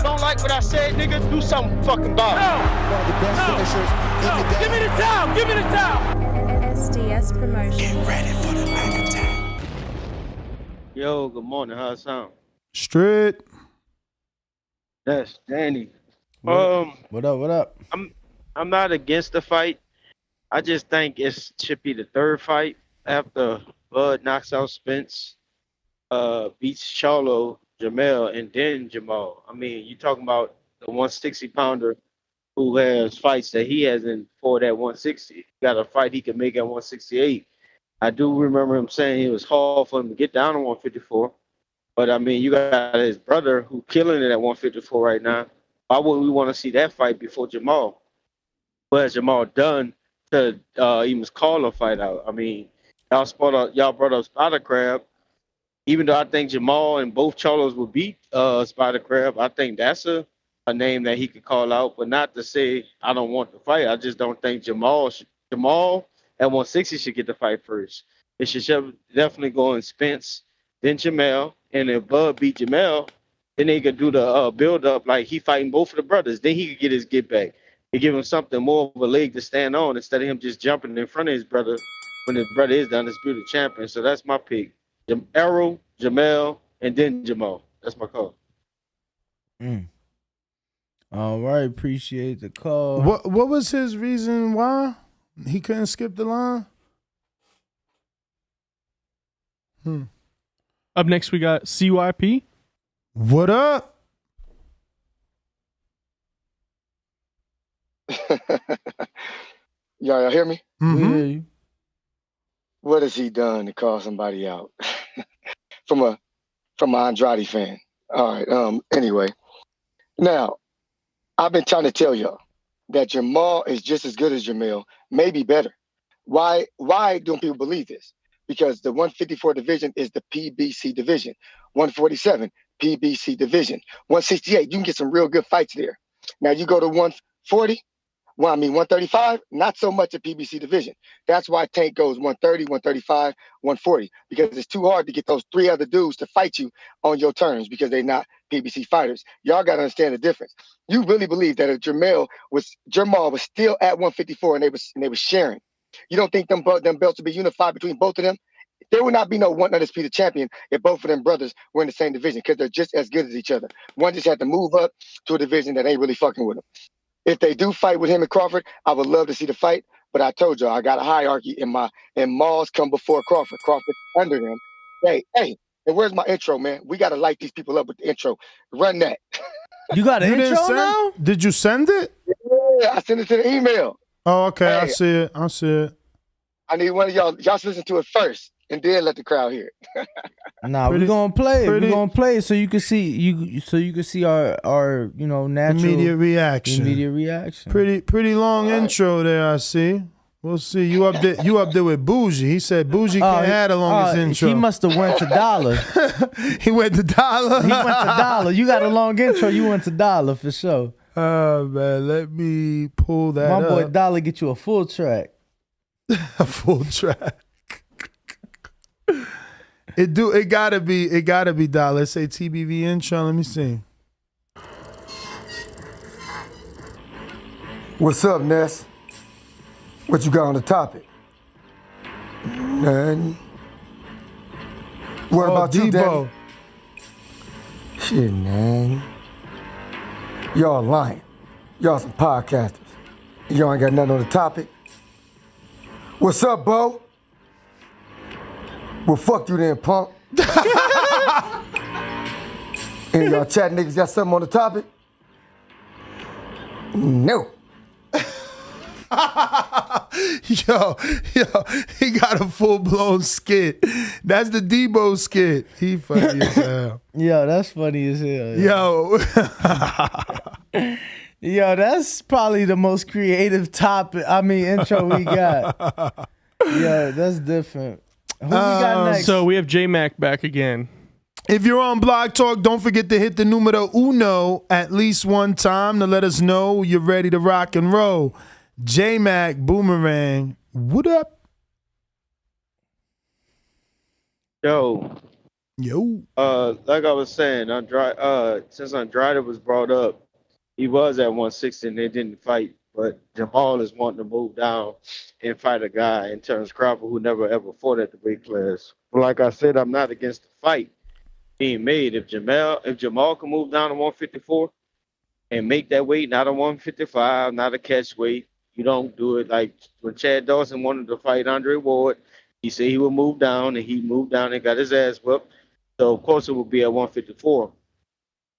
Don't like what I said, nigga? Do something fucking about it. One of the best finishers in the game. Give me the towel. Give me the towel. SDS Promotion. Get ready for the back attack. Yo, good morning. How it sound? Straight. That's Danny. What up? I'm not against the fight. I just think it should be the third fight after Bud knocks out Spence, beats Charlo, Jermall, and then Jermall. I mean, you talking about the 160-pounder who has fights that he hasn't fought at 160. He got a fight he can make at 168. I do remember him saying it was hard for him to get down to 154. But, I mean, you got his brother who killing it at 154 right now. Why wouldn't we want to see that fight before Jermall? What has Jermall done to even call a fight out? I mean, y'all brought up Spider Crab. Even though I think Jermall and both Charlos will beat Spider Crab, I think that's a name that he could call out, but not to say I don't want the fight. I just don't think Jermall at 160 should get the fight first. It should definitely go in Spence, then Jermall, and if Bud beat Jermall, then they could do the build up like he fighting both of the brothers. Then he could get his get back. They give him something more of a leg to stand on instead of him just jumping in front of his brother when his brother is the undisputed champion. So that's my pick. Errol, Jermall, and then Jermall. That's my call. All right, appreciate the call. What was his reason why he couldn't skip the line? Up next, we got CYP. What up? Y'all hear me? Mm-hmm. What has he done to call somebody out? from an Andrade fan. All right. Anyway, now I've been trying to tell y'all that Jermall is just as good as Jermall, maybe better. Why don't people believe this? Because the 154 division is the PBC division. 147 PBC division. 168, you can get some real good fights there. Now you go to 140, 135, not so much a PBC division. That's why Tank goes 130, 135, 140, because it's too hard to get those 3 other dudes to fight you on your terms because they're not PBC fighters. Y'all got to understand the difference. You really believe that if Jermall was still at 154 and they was sharing, you don't think them belts would be unified between both of them? There would not be no one undisputed champion if both of them brothers were in the same division because they're just as good as each other. One just had to move up to a division that ain't really fucking with them. If they do fight with him and Crawford, I would love to see the fight. But I told y'all, I got a hierarchy and Malls come before Crawford. Crawford under him. Hey, and where's my intro, man? We got to light these people up with the intro. Run that. You got an intro now? Did you send it? Yeah, I sent it to the email. Oh, okay. Hey, I see it. I need one of y'all. Y'all should listen to it first and then let the crowd hear it. Nah, we're gonna play it. We're gonna play it so you can see our natural immediate reaction. Pretty long intro there. I see. We'll see. You up there with Bougie. He said Bougie can't have the longest intro. He must have went to Dollar. He went to Dollar. He went to Dollar. You got a long intro. You went to Dollar for sure. Oh man, let me pull that up. My boy Dollar get you a full track. A full track. It gotta be Dollar. Let's say TBV intro. Let me see. What's up, Ness? What you got on the topic? None. What about you, Danny? Shit, man. Y'all lying. Y'all some podcasters. Y'all ain't got nothing on the topic. What's up, Bo? Well, fuck you then, punk. And y'all chat niggas got something on the topic? No. Yo, he got a full-blown skit. That's the Debo skit. He funny as hell. Yo, that's funny as hell. Yo, that's probably the most creative intro we got. Yeah, that's different. Who we got next? So we have J-Mac back again. If you're on Blog Talk, don't forget to hit the numero uno at least one time to let us know you're ready to rock and roll. J-Mac, Boomerang, what up? Yo. Like I was saying, since Andrade was brought up, he was at 160 and they didn't fight. But Jermall is wanting to move down and fight a guy in Terence Crawford who never ever fought at the weight class. But like I said, I'm not against the fight being made. If Jermall can move down to 154 and make that weight, not a 155, not a catch weight, you don't do it. Like when Chad Dawson wanted to fight Andre Ward, he said he would move down, and he moved down and got his ass whipped. So of course it would be at 154.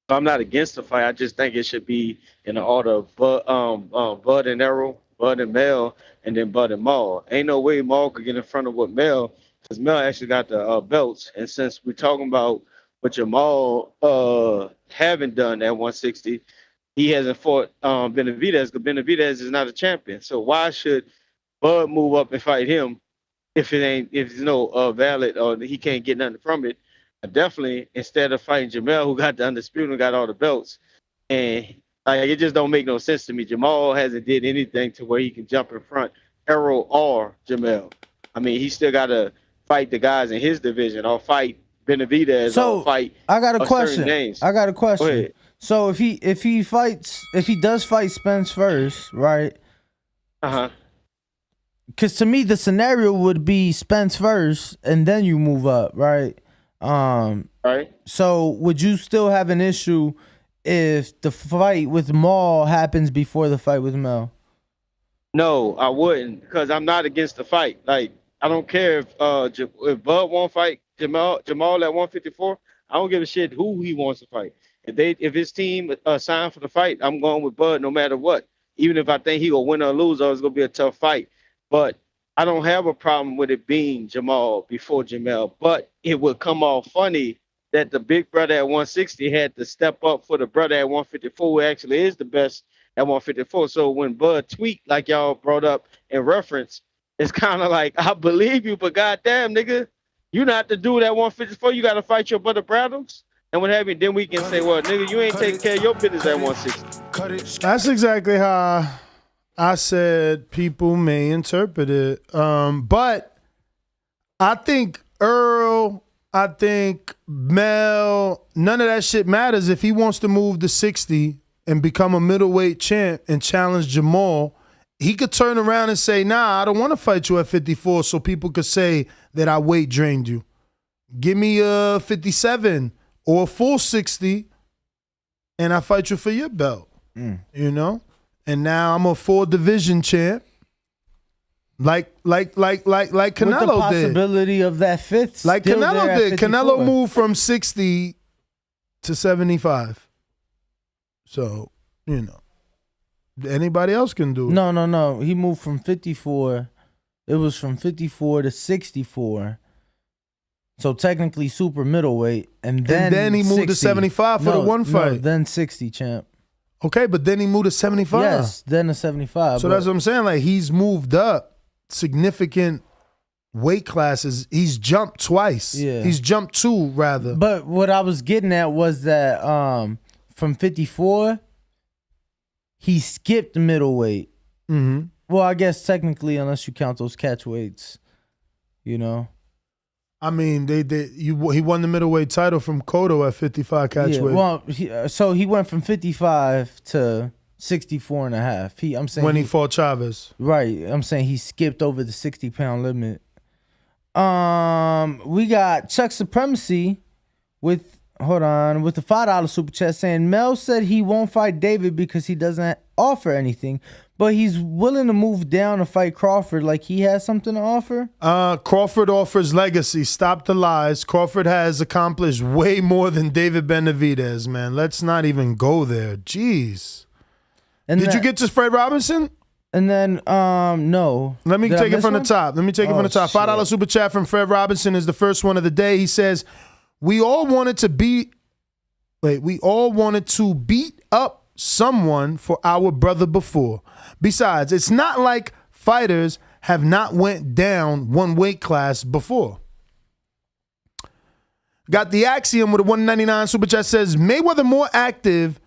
So I'm not against the fight. I just think it should be in the order of Bud and Errol, Bud and Mel, and then Bud and Maul. Ain't no way Maul could get in front of what Mel, because Mel actually got the belts. And since we're talking about what Jermall haven't done at 160, he hasn't fought Benavidez, because Benavidez is not a champion. So why should Bud move up and fight him if it's no valid or he can't get nothing from it? Definitely, instead of fighting Jermall, who got the undisputed and got all the belts, and it just don't make no sense to me. Jermall hasn't did anything to where he can jump in front Errol or Jermall. I mean, he still got to fight the guys in his division or fight Benavidez or fight. I got a question. Names. I got a question. Go ahead. So if he does fight Spence first, right? Because to me the scenario would be Spence first and then you move up, right? Right. So would you still have an issue if the fight with Maul happens before the fight with Mel? No, I wouldn't, because I'm not against the fight. Like, I don't care if Bud won't fight Jermall at 154. I don't give a shit who he wants to fight. If his team signed for the fight, I'm going with Bud no matter what. Even if I think he will win or lose, or it's gonna be a tough fight. But I don't have a problem with it being Jermall before Jermall, but it would come off funny that the big brother at 160 had to step up for the brother at 154, who actually is the best at 154. So when Bud tweaked, like y'all brought up in reference, it's kind of like, I believe you, but goddamn, nigga, you not the dude at 154. You got to fight your brother Braddles. And what have you, then we can say, well, nigga, you ain't taking care of your business at 160. That's exactly how I said people may interpret it. But I think Earl, I think Mel, none of that shit matters if he wants to move to 60 and become a middleweight champ and challenge Jermall. He could turn around and say, nah, I don't want to fight you at 54 so people could say that I weight drained you. Give me a 57 or a full 60 and I fight you for your belt. You know? And now I'm a 4-division champ. Like Canelo did. With the possibility of that fifth. Like still Canelo there at did. 54. Canelo moved from 60 to 75. So, you know. Anybody else can do it. No. He moved from 54. It was from 54 to 64. So technically super middleweight. And then he moved to 75 for the one fight. No, then 60, champ. Okay, but then he moved to 75. Yes, then to 75. So that's what I'm saying. Like, he's moved up significant weight classes. He's jumped twice. Yeah. He's jumped 2, rather. But what I was getting at was that from 54, he skipped middleweight. Mm-hmm. Well, I guess technically, unless you count those catch weights, you know. I mean, he won the middleweight title from Cotto at 55 catch weight. Well, so he went from 55 to 64 and a half. I'm saying when he fought Chavez. Right. I'm saying he skipped over the 60-pound limit. We got Chuck Supremacy with the $5 super chat saying Mel said he won't fight David because he doesn't offer anything, but he's willing to move down to fight Crawford like he has something to offer. Crawford offers legacy. Stop the lies. Crawford has accomplished way more than David Benavidez, man. Let's not even go there. Jeez. Did you get to Fred Robinson? And then, no. Let me take it from the top. $5 super chat from Fred Robinson is the first one of the day. He says, we all wanted to beat up someone for our brother before. Besides, it's not like fighters have not went down one weight class before. Got the Axiom with a $1.99 super chat says, Mayweather more active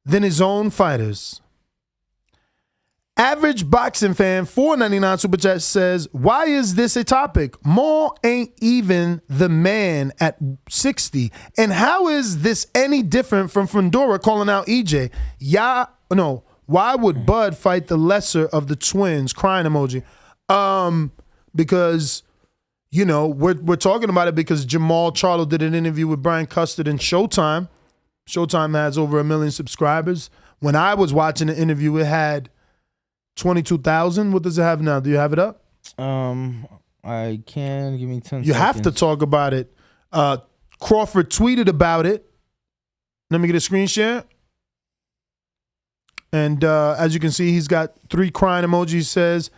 than his own fighters. Average boxing fan, $4.99 super chat says, why is this a topic? Maul ain't even the man at 60. And how is this any different from Fundora calling out EJ? Why would Bud fight the lesser of the twins? Crying emoji. Because, we're talking about it because Jermall Charlo did an interview with Brian Custard in Showtime. Showtime has over 1 million subscribers. When I was watching the interview, it had 22,000. What does it have now? Do you have it up? I can. Give me 10 seconds. You have to talk about it. Crawford tweeted about it. Let me get a screen share. And as you can see, he's got 3 crying emojis. Says,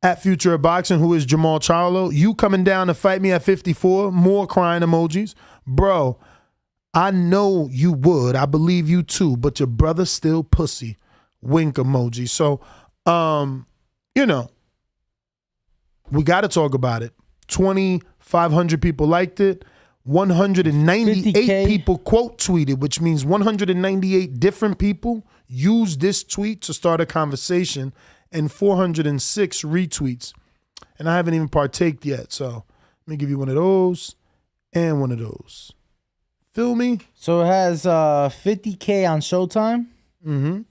at Future of Boxing, who is Jermall Charlo. You coming down to fight me at 54. More crying emojis. Bro, I know you would. I believe you too. But your brother's still pussy. Wink emoji. So, we got to talk about it. 2,500 people liked it. 198 50K. people quote tweeted, which means 198 different people used this tweet to start a conversation, and 406 retweets. And I haven't even partaked yet, so let me give you one of those and one of those. Feel me? So it has 50K on Showtime. Mm-hmm.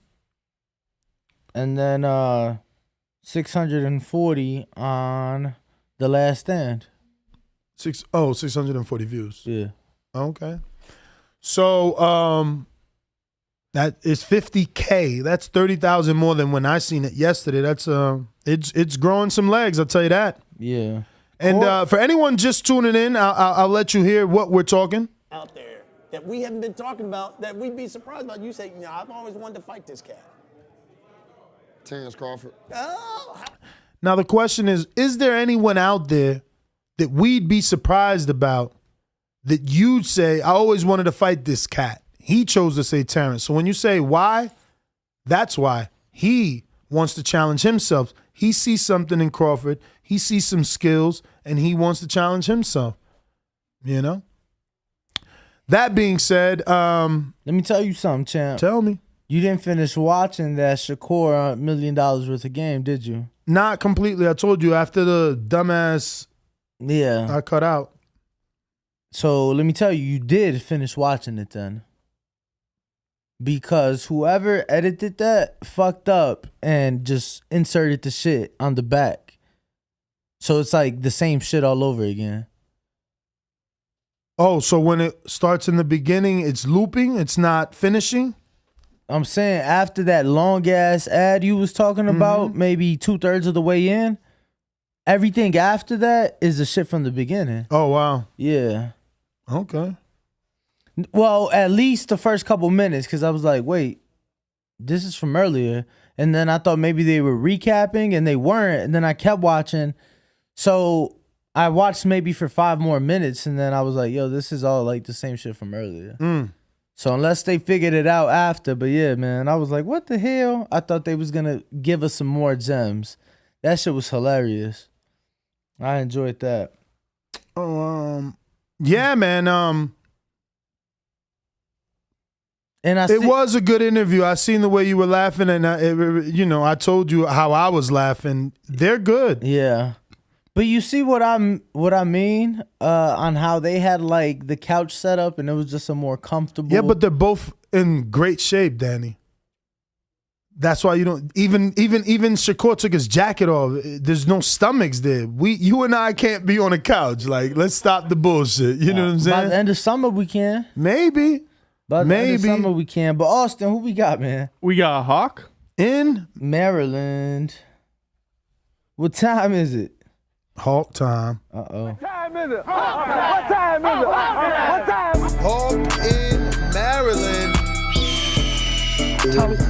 And then 640 on The Last Stand. 640 views. Yeah. Okay. So that is 50K. That's 30,000 more than when I seen it yesterday. That's it's growing some legs, I'll tell you that. Yeah. And for anyone just tuning in, I'll let you hear what we're talking. Out there that we haven't been talking about, that we'd be surprised about. You say, I've always wanted to fight this cat. Terence Crawford. Oh. Now the question is there anyone out there that we'd be surprised about that you'd say, I always wanted to fight this cat? He chose to say Terence. So when you say why, that's why. He wants to challenge himself. He sees something in Crawford. He sees some skills, and he wants to challenge himself. That being said, let me tell you something, champ. Tell me. You didn't finish watching that Shakur $1 million worth of game, did you? Not completely. I told you after the dumbass. Yeah. I cut out. So let me tell you, you did finish watching it then. Because whoever edited that fucked up and just inserted the shit on the back. So it's like the same shit all over again. Oh, so when it starts in the beginning, it's looping? It's not finishing? I'm saying after that long ass ad you was talking about, maybe 2/3 of the way in, everything after that is the shit from the beginning. Oh, wow. Yeah. Okay. Well, at least the first couple minutes, because I was like, wait, this is from earlier. And then I thought maybe they were recapping, and they weren't. And then I kept watching. So I watched maybe for 5 more minutes, and then I was like, yo, this is all like the same shit from earlier. So unless they figured it out after, but yeah, man, I was like, what the hell? I thought they was going to give us some more gems. That shit was hilarious. I enjoyed that. Yeah, man. And it was a good interview. I seen the way you were laughing, and I told you how I was laughing. They're good. Yeah. But you see what I mean on how they had like the couch set up and it was just a more comfortable. Yeah, but they're both in great shape, Danny. That's why you don't even Shakur took his jacket off. There's no stomachs there. You and I can't be on a couch. Like, let's stop the bullshit. You know what I'm saying? By the end of summer we can. Maybe. By the end of summer we can. But Austin, who we got, man? We got Hawk in Maryland. What time is it? Hawk time. Uh-oh. What time is it? What time is it? What time? Hawk in Maryland. Tommy, I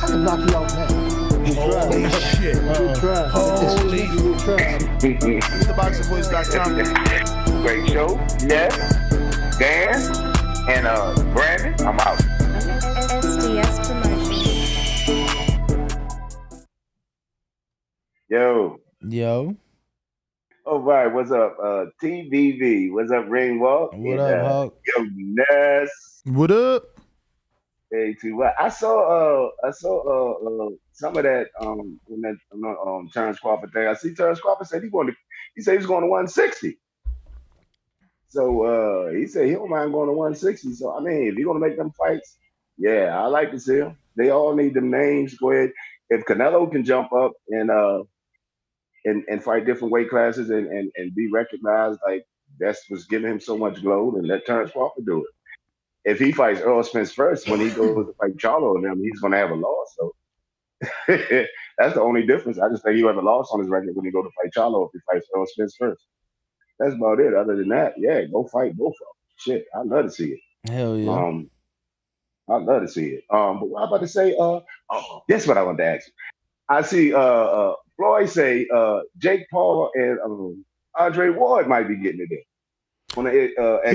can knock you out now. Holy shit. Holy TheBoxingVoice.com. Great show. Yes. Dan and Brandon. I'm out. SDS Promotion. Yo. All right, what's up? TVV. What's up, Ringwalk? What up, Hawk? Yo, Ness. What up? Hey, too. Well, I saw some of that Terence Crawford thing. I see Terence Crawford said he said he's going to 160. So he said he don't mind going to 160. So I mean, if you're gonna make them fights, yeah, I like to see them. They all need them names. Go ahead. If Canelo can jump up and fight different weight classes and be recognized, like that's what's giving him so much glow, then let Terence Crawford do it. If he fights Earl Spence first, when he goes to fight Charlo and them, he's gonna have a loss. So that's the only difference. I just think he'll have a loss on his record when he go to fight Charlo if he fights Earl Spence first. That's about it. Other than that, yeah, go fight both of them. Shit, I'd love to see it. Hell yeah. I'd love to see it. But what I'm about to say, that's what I wanted to ask you. I see Floyd say Jake Paul and Andre Ward might be getting it in.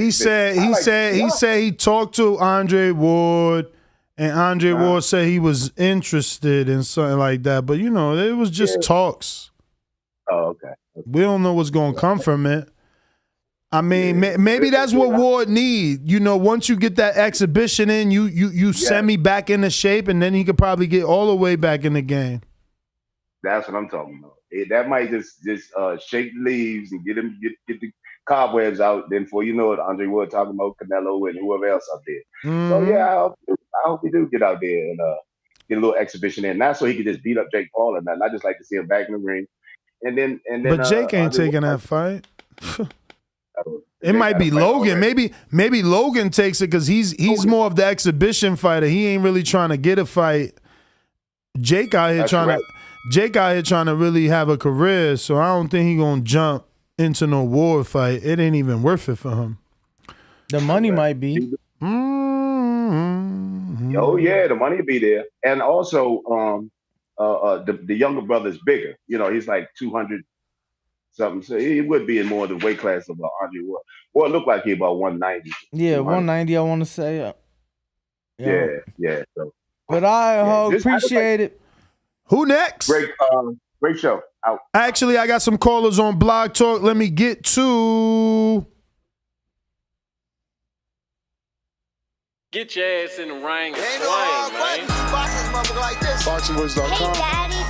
He said he talked to Andre Ward, and Andre Ward said he was interested in something like that. But it was just talks. Oh, okay. We don't know what's going to come from it. I mean, maybe that's what Ward need. Once you get that exhibition in, you send me back into shape, and then he could probably get all the way back in the game. That's what I'm talking about. That might just shake the leaves and get the cobwebs out. Then before you know it, Andre Ward talking about Canelo and whoever else out there. So yeah, I hope he do get out there and get a little exhibition in. Not so he could just beat up Jake Paul or nothing. I just like to see him back in the ring. And then but Jake ain't taking that fight. It might be Logan. Maybe Logan takes it because he's more of the exhibition fighter. He ain't really trying to get a fight. Jake out here trying to really have a career. So I don't think he gonna jump into no war fight. It ain't even worth it for him. The money might be. Oh yeah, the money will be there. And also, the younger brother's bigger. He's like 200 something. So he would be in more of the weight class of Andre Ward. Well, it looked like he about 190. Yeah, 190. I want to say. Yeah. So, but I appreciate it. Who next? Great show. Out. Actually, I got some callers on Blog Talk. Let me get to. Get your ass in the ring and Ain't no swing, hard man. button. Boxing motherfucker like this. BoxingVoice.com. Hey, Daddy.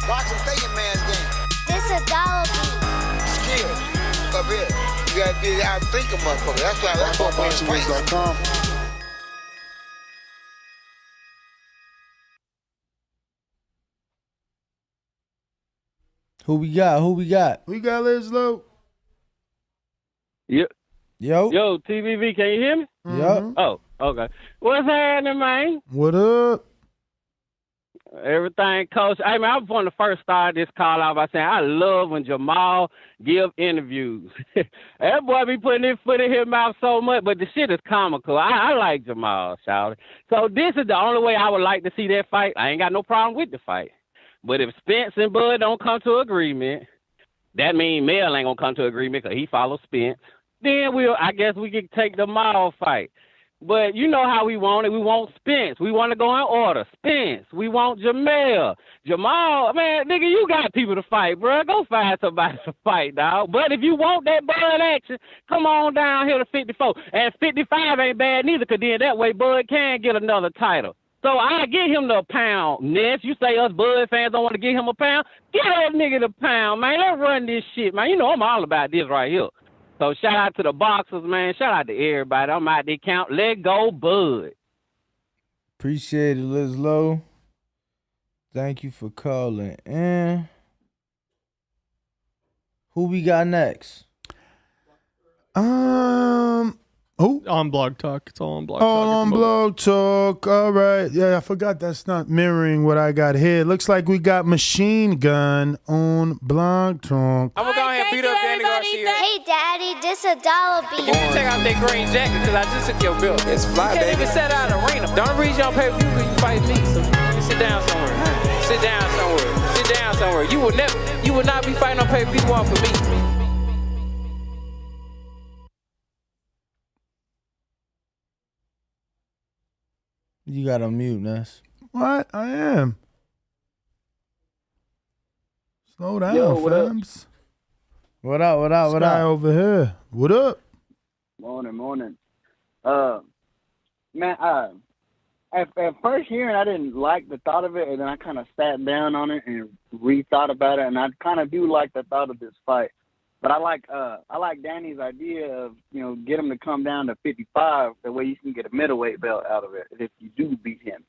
Boxing thinking man's game. This $1 bill. Skill. Up here. You gotta be out think a motherfucker. That's what we're fighting. BoxingVoice.com. Who we got? We got Liz Low. Yo, Yo, TVV, can you hear me? Yup. Oh, okay. What's happening, man? What up? Everything, Coach. Hey, man, I was one of the first start this call out by saying I love when Jermall give interviews. That boy be putting his foot in his mouth so much, but the shit is comical. I like Jermall, shout it. So this is the only way I would like to see that fight. I ain't got no problem with the fight. But if Spence and Bud don't come to agreement, that means Mel ain't gonna come to agreement because he follows Spence. Then I guess we can take the Mall fight. But you know how we want it. We want Spence. We want to go in order. Spence. We want Jermall. Jermall, man, nigga, you got people to fight, bro. Go find somebody to fight, dog. But if you want that Bud action, come on down here to 54. And 55 ain't bad neither, because then that way Bud can get another title. So I get him the pound. Ness, you say us Bud fans don't want to give him a pound? Get that nigga the pound, man. Let's run this shit, man. You know I'm all about this right here. So shout out to the boxers, man. Shout out to everybody. I'm out there count. Let go, Bud. Appreciate it, Liz Low. Thank you for calling in. Who we got next? Who? On Blog Talk. It's all on Blog Oh, Talk. on Blog Talk. All right. Yeah, I forgot that's not mirroring what I got here. Looks like we got Machine Gun on Blog Talk. I'm gonna go ahead and beat up Danny Garcia. Hey, Daddy, this $1 bill. You can take out that green jacket because I just took your bill. It's fly, you can't even set out an arena. The only reason you don't pay per view because you fight me. So you can sit down somewhere. Sit down somewhere. Sit down somewhere. You will not be fighting on pay per view off for me. You got on mute, Ness. What? I am. Slow down, Yo, what up? fams. What up? This guy over here. What up? Morning. Man, at first hearing, I didn't like the thought of it, and then I kind of sat down on it and rethought about it, and I kind of do like the thought of this fight. But I like Danny's idea of, get him to come down to 55, that way you can get a middleweight belt out of it if you do beat him.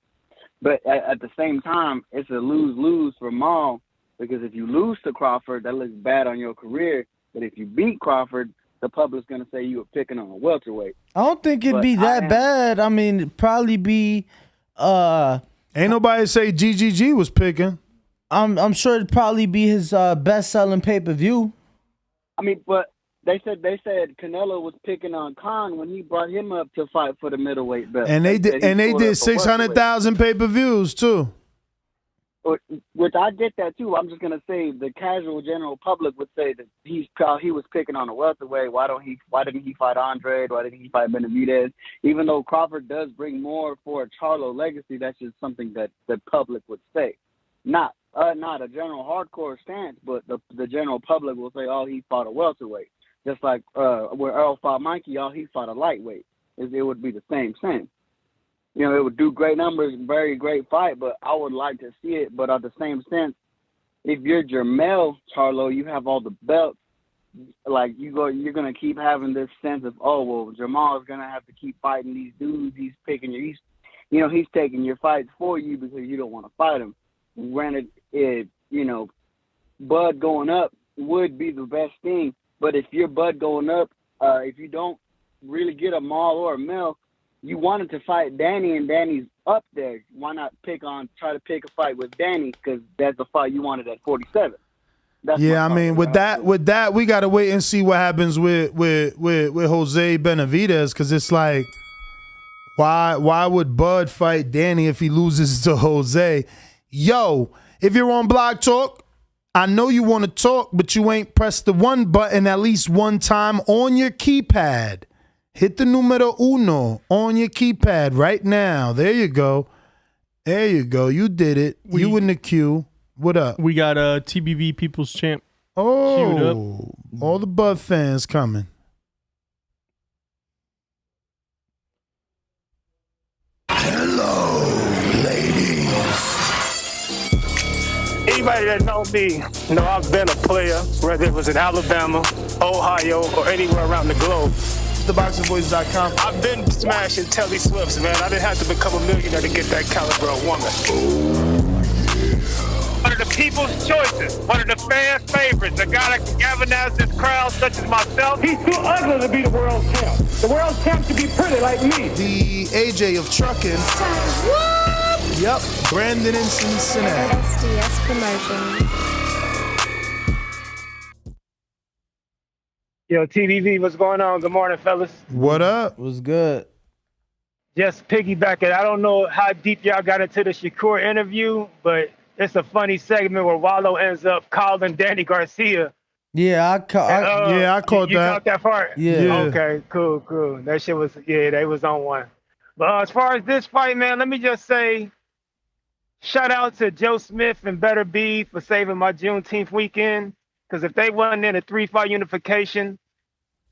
But at the same time, it's a lose-lose for Maul, because if you lose to Crawford, that looks bad on your career. But if you beat Crawford, the public's going to say you were picking on a welterweight. I don't think it'd be that bad. I mean, it'd probably be Ain't nobody say GGG was picking. I'm sure it'd probably be his best-selling pay-per-view. I mean, but they said Canelo was picking on Khan when he brought him up to fight for the middleweight belt. And they did 600,000 pay-per-views too. Which I get that too. I'm just gonna say the casual general public would say that he was picking on a welterweight. Why didn't he fight Andre? Why didn't he fight Benavidez? Even though Crawford does bring more for a Charlo legacy, that's just something that the public would say. Not a general hardcore stance, but the general public will say, oh, he fought a welterweight. Just like where Earl fought Mikey, oh, he fought a lightweight. It would be the same. It would do great numbers, very great fight, but I would like to see it. But at the same sense, if you're Jermall Charlo, you have all the belts. Like you're gonna keep having this sense of, oh well, Jermall is gonna have to keep fighting these dudes. He's taking your fights for you because you don't want to fight him. Granted, Bud going up would be the best thing, but if you're Bud going up, if you don't really get a Maul or a Mel, you wanted to fight Danny, and Danny's up there. Why not try to pick a fight with Danny, because that's the fight you wanted at 47. Yeah, I mean, with that, we got to wait and see what happens with Jose Benavidez, because it's like, why would Bud fight Danny if he loses to Jose? Yo, if you're on Blog Talk, I know you want to talk, but you ain't pressed the one button at least one time on your keypad. Hit the numero uno on your keypad right now. There you go. You did it. You in the queue. What up? We got a TBV People's Champ. Oh, all the Bud fans coming. Anybody that knows me know I've been a player, whether it was in Alabama, Ohio, or anywhere around the globe. TheBoxingVoice.com. I've been smashing Telly Swifts, man. I didn't have to become a millionaire to get that caliber of woman. One of the people's choices, one of the fans' favorites, a guy that can galvanize this crowd such as myself. He's too ugly to be the world champ. The world champ should be pretty like me. The AJ of trucking. Yep, Brandon in Cincinnati. SDS Promotions. Yo, TDV, what's going on? Good morning, fellas. What up? What's good? Just piggybacking. I don't know how deep y'all got into the Shakur interview, but it's a funny segment where Wallow ends up calling Danny Garcia. Yeah, I caught you that. caught that part? Yeah. Okay, cool. That shit was, they was on one. But as far as this fight, man, let me just say, shout out to Joe Smith and Better B for saving my Juneteenth weekend. Because if they wasn't in a 3-fight unification,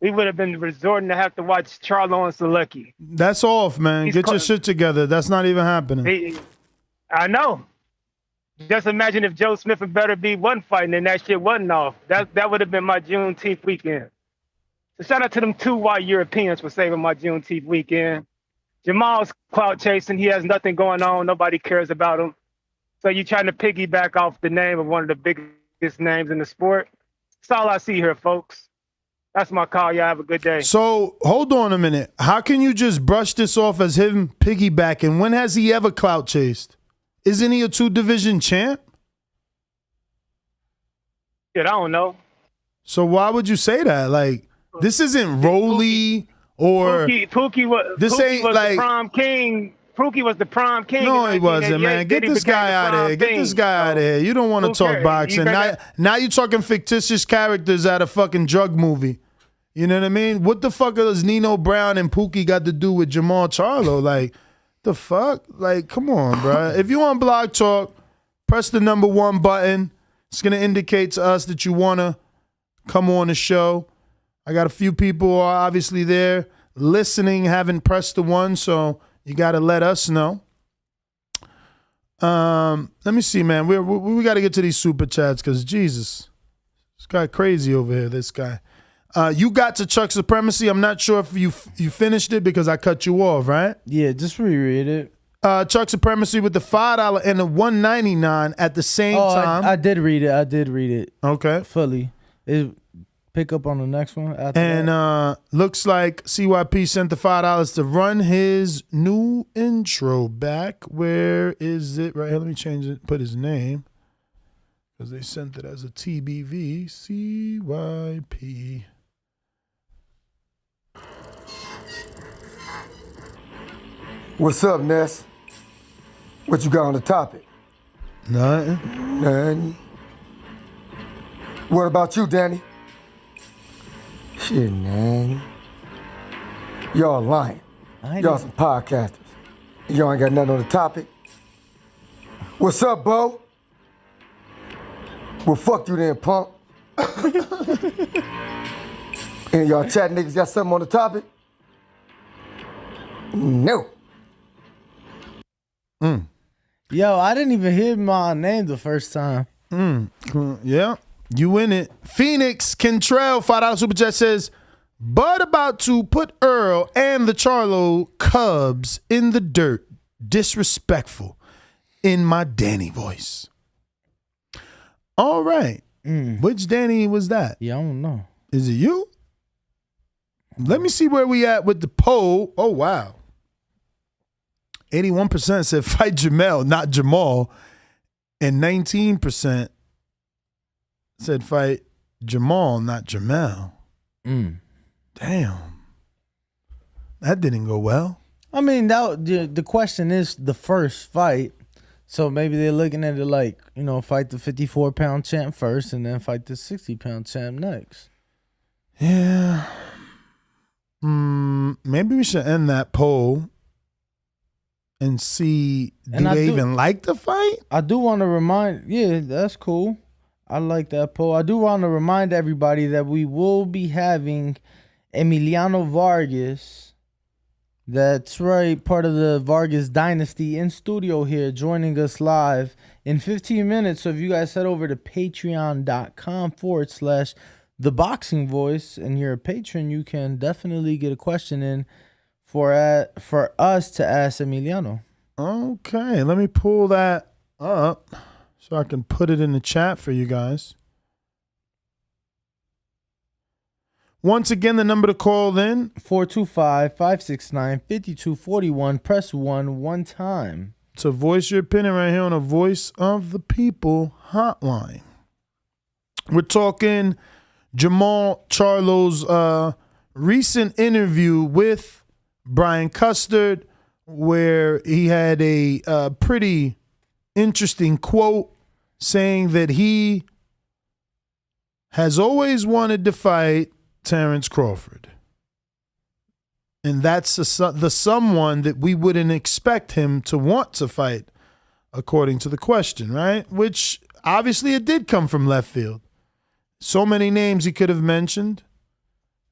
we would have been resorting to have to watch Charlo and Selecki. That's off, man. Get your shit together. That's not even happening. I know. Just imagine if Joe Smith and Better B wasn't fighting and that shit wasn't off. That would have been my Juneteenth weekend. So shout out to them 2 white Europeans for saving my Juneteenth weekend. Jermall's clout chasing. He has nothing going on. Nobody cares about him. So you're trying to piggyback off the name of one of the biggest names in the sport. That's all I see here, folks. That's my call. Y'all have a good day. So hold on a minute. How can you just brush this off as him piggybacking? When has he ever clout chased? Isn't he a 2-division champ? Shit, I don't know. So why would you say that? Like, this isn't Rolly or Pookie was the prime king. Pookie was the prime king. No, he wasn't, man. Get this guy out of here. Get this guy out of here. You don't want to talk boxing. Now you're talking fictitious characters at a fucking drug movie. You know what I mean? What the fuck does Nino Brown and Pookie got to do with Jermall Charlo? Like, the fuck? Like, come on, bro. If you want Blog Talk, press the number 1 button. It's going to indicate to us that you want to come on the show. I got a few people who are obviously there listening, haven't pressed the 1, so you got to let us know. Let me see, man. We got to get to these super chats because, Jesus, this guy crazy over here, this guy. You got to Chuck Supremacy. I'm not sure if you finished it because I cut you off, right? Yeah, just reread it. Chuck Supremacy with the $5 and the $1.99 at the same time. I did read it. Okay. Fully. Pick up on the next one after and that. Looks like CYP sent the $5 to run his new intro back. Where is it? Right here, let me change it. Put his name. Because they sent it as a TBV. CYP. What's up, Ness? What you got on the topic? Nothing. What about you, Danny? Shit, man. Y'all lying. Y'all some podcasters. Y'all ain't got nothing on the topic. What's up, Bo? Well, fuck you then, punk. And y'all chat niggas got something on the topic? No. Yo, I didn't even hear my name the first time. Yeah, you in it. Phoenix Kentrell, $5 super chat says, Bud about to put Earl and the Charlo Cubs in the dirt. Disrespectful. In my Danny voice. All right. Which Danny was that? Yeah, I don't know. Is it you? Let me see where we at with the poll. Oh, wow. 81% said fight Jamel, not Jermall. And 19% said fight Jermall, not Jermell. Damn. That didn't go well. I mean, the question is the first fight. So maybe they're looking at it like, fight the 54-pound champ first and then fight the 60-pound champ next. Yeah. Maybe we should end that poll and see, do they even like the fight? I do want to remind, that's cool. I like that poll. I do want to remind everybody that we will be having Emiliano Vargas That's right, part of the Vargas dynasty in studio here, joining us live in 15 minutes. So if you guys head over to patreon.com/The Boxing Voice and you're a patron, you can definitely get a question in for us to ask Emiliano. Okay, let me pull that up so I can put it in the chat for you guys. Once again, the number to call in, 425-569-5241. Press 1 time. To voice your opinion right here on a Voice of the People hotline. We're talking Jermall Charlo's recent interview with Brian Custard, where he had a pretty interesting quote saying that he has always wanted to fight Terence Crawford. And that's the someone that we wouldn't expect him to want to fight, according to the question, right? Which obviously it did come from left field. So many names he could have mentioned,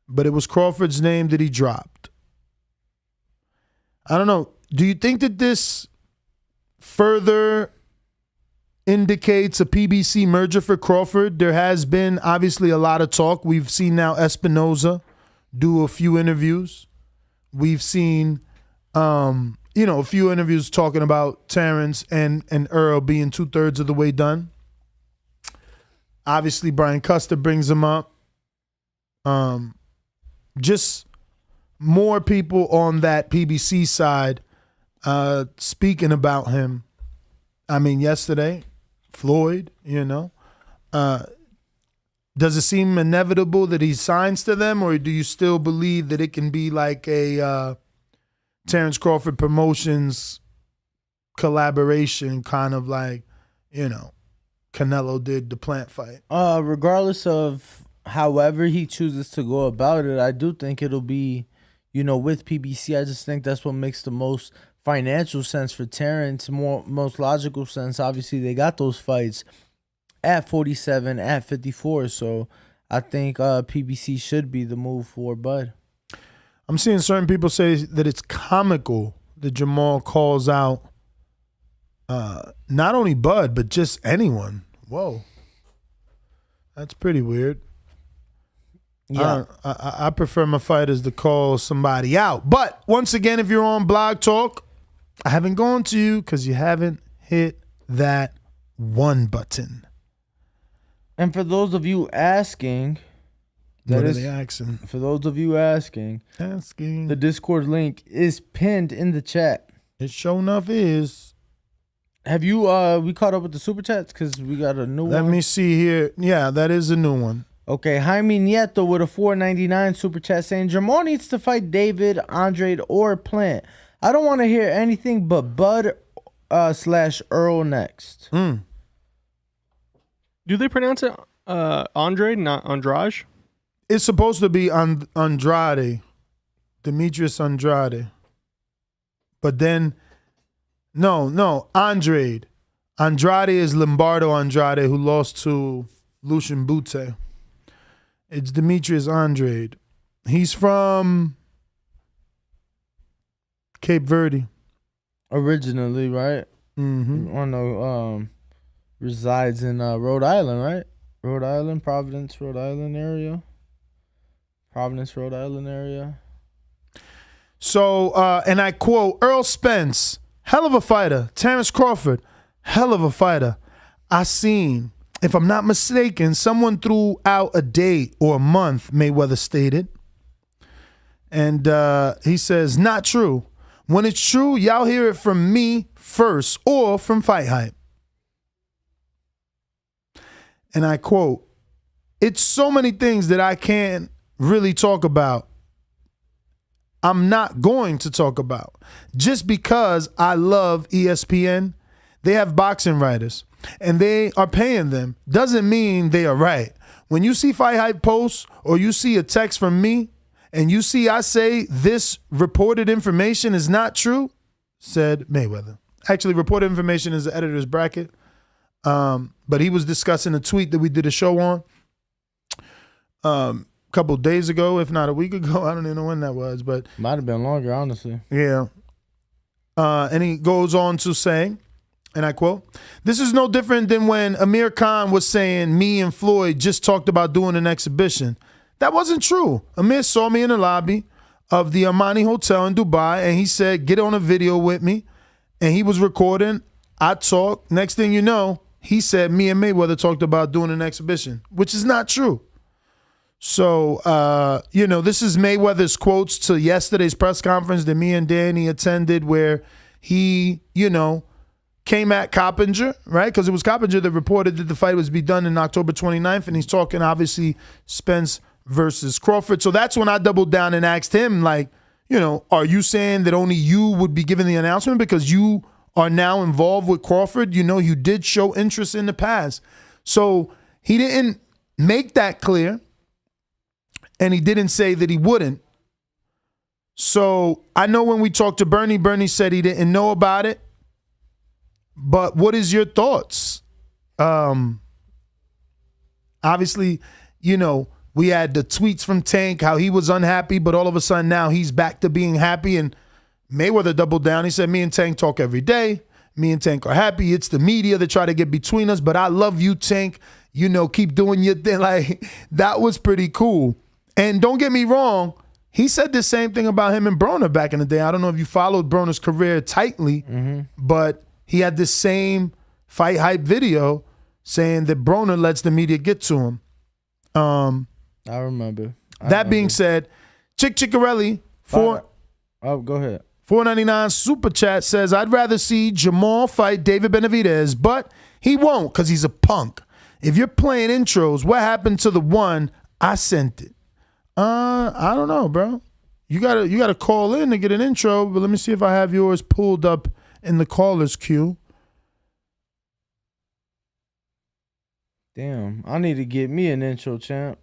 but it was Crawford's name that he dropped. I don't know. Do you think that this further indicates a PBC merger for Crawford? There has been obviously a lot of talk. We've seen now Espinoza do a few interviews. We've seen, a few interviews talking about Terence and Earl being 2/3 of the way done. Obviously, Brian Custer brings him up. Just more people on that PBC side speaking about him. I mean, yesterday, Floyd, does it seem inevitable that he signs to them, or do you still believe that it can be like a Terence Crawford Promotions collaboration, kind of like, Canelo did the Plant fight? Regardless of however he chooses to go about it, I do think it'll be, with PBC. I just think that's what makes the most financial sense for Terence, most logical sense. Obviously, they got those fights at 47, at 54, so I think PBC should be the move for Bud. I'm seeing certain people say that it's comical that Jermall calls out not only Bud, but just anyone. Whoa. That's pretty weird. Yeah. I prefer my fighters to call somebody out. But once again, if you're on Blog Talk, I haven't gone to you because you haven't hit that one button. And for those of you asking, what are they asking? For those of you asking, the Discord link is pinned in the chat. It sure enough is. Have you, we caught up with the super chats? Because we got a new one. Let me see here. Yeah, that is a new one. Okay, Jaime Nieto with a $4.99 super chat saying, Jermall needs to fight David, Andrade, or Plant. I don't want to hear anything but Bud / Earl next. Do they pronounce it Andrade, not Andrade? It's supposed to be Andrade, Demetrius Andrade. But then, no, Andrade. Andrade is Lombardo Andrade, who lost to Lucian Bute. It's Demetrius Andrade. He's from Cape Verde. Originally, right? Mm-hmm. I know, resides in Rhode Island, right? Rhode Island, Providence, Rhode Island area. So, and I quote, Earl Spence, hell of a fighter. Terence Crawford, hell of a fighter. I seen, if I'm not mistaken, someone threw out a date or a month, Mayweather stated. And he says, not true. When it's true, y'all hear it from me first or from Fight Hype. And I quote, it's so many things that I can't really talk about. I'm not going to talk about. Just because I love ESPN, they have boxing writers and they are paying them doesn't mean they are right. When you see Fight Hype posts or you see a text from me and you see I say this reported information is not true, said Mayweather. Actually, reported information is the editor's bracket. But he was discussing a tweet that we did a show on. couple days ago, if not a week ago. I don't even know when that was, but might have been longer, honestly. Yeah. And he goes on to say, and I quote, "This is no different than when Amir Khan was saying me and Floyd just talked about doing an exhibition. That wasn't true. Amir saw me in the lobby of the Armani Hotel in Dubai, and he said, get on a video with me. And he was recording. I talked. Next thing you know, he said me and Mayweather talked about doing an exhibition, which is not true. So, this is Mayweather's quotes to yesterday's press conference that me and Danny attended where he, came at Coppinger, right? Because it was Coppinger that reported that the fight was to be done in October 29th, and he's talking, obviously, Spence versus Crawford. So that's when I doubled down and asked him, like, are you saying that only you would be giving the announcement because you are now involved with Crawford? You did show interest in the past. So he didn't make that clear, and he didn't say that he wouldn't. So I know when we talked to Bernie, Bernie said he didn't know about it. But what is your thoughts? Obviously, we had the tweets from Tank, how he was unhappy, but all of a sudden now he's back to being happy. And Mayweather doubled down. He said, me and Tank talk every day. Me and Tank are happy. It's the media that try to get between us, but I love you, Tank. Keep doing your thing. Like, that was pretty cool. And don't get me wrong, he said the same thing about him and Broner back in the day. I don't know if you followed Broner's career tightly, but he had this same fight hype video saying that Broner lets the media get to him. I remember. That being said, Chick Chickarelli, go ahead. $4.99 super chat says, I'd rather see Jermall fight David Benavidez, but he won't because he's a punk. If you're playing intros, what happened to the one I sent it? I don't know, bro. You gotta call in to get an intro, but let me see if I have yours pulled up in the caller's queue. Damn, I need to get me an intro, champ.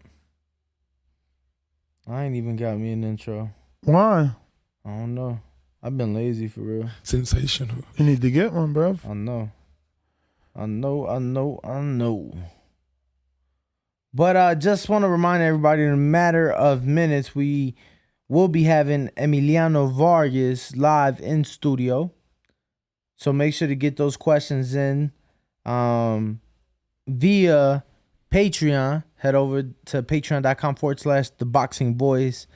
I ain't even got me an intro. Why? I don't know. I've been lazy for real. Sensational. You need to get one, bro. I know. But I just want to remind everybody, in a matter of minutes, we will be having Emiliano Vargas live in studio. So make sure to get those questions in via Patreon. Head over to patreon.com/theboxingboys.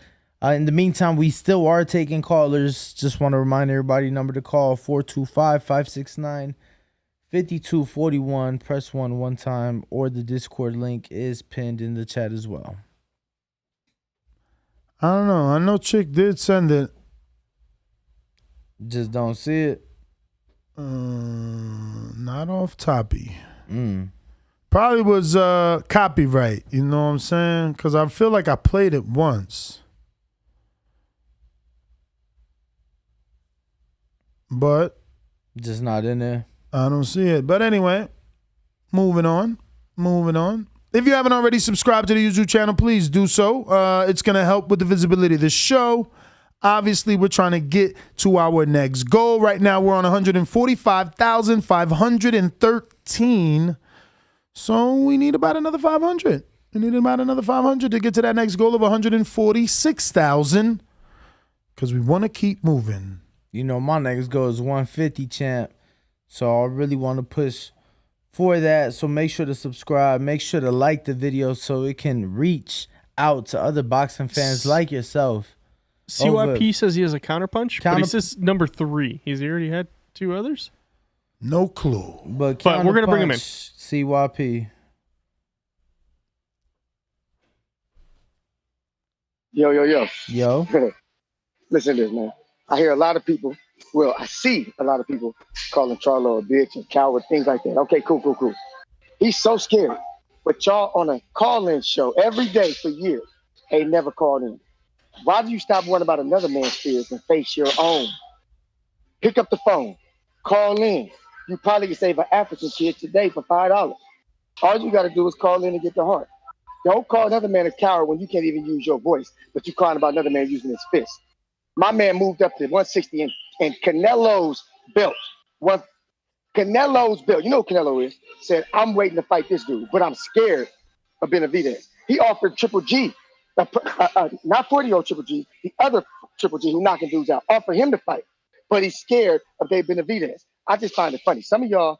In the meantime, we still are taking callers. Just want to remind everybody, number to call, 425-569-5241. Press 1 time, or the Discord link is pinned in the chat as well. I don't know. I know Chick did send it. Just don't see it. Not off toppy. Probably was copyright. You know what I'm saying? Because I feel like I played it once. But just not in there. I don't see it. But anyway, moving on. If you haven't already subscribed to the YouTube channel, please do so. It's going to help with the visibility of the show. Obviously, we're trying to get to our next goal. Right now, we're on 145,513. So we need about another 500. We need about another 500 to get to that next goal of 146,000. Because we want to keep moving. My next goal is 150, champ. So I really want to push for that. So make sure to subscribe. Make sure to like the video so it can reach out to other boxing fans like yourself. CYP says he has a counterpunch, but he says number 3. He's already had 2 others? No clue. But we're going to bring him in. CYP. Yo. Listen to this, man. I hear a lot of people, I see a lot of people calling Charlo a bitch and coward, things like that. Okay, cool. He's so scared. But y'all on a call-in show every day for years ain't never called in. Why do you stop worrying about another man's fears and face your own? Pick up the phone. Call in. You probably can save an African kid today for $5. All you got to do is call in and get the heart. Don't call another man a coward when you can't even use your voice, but you're crying about another man using his fist. My man moved up to 160 and Canelo's belt. Canelo's belt, you know what Canelo is, said, I'm waiting to fight this dude, but I'm scared of Benavidez. He offered Triple G not 40-year-old Triple G, the other Triple G who knocking dudes out, offer him to fight, but he's scared of Dave Benavidez. I just find it funny. Some of y'all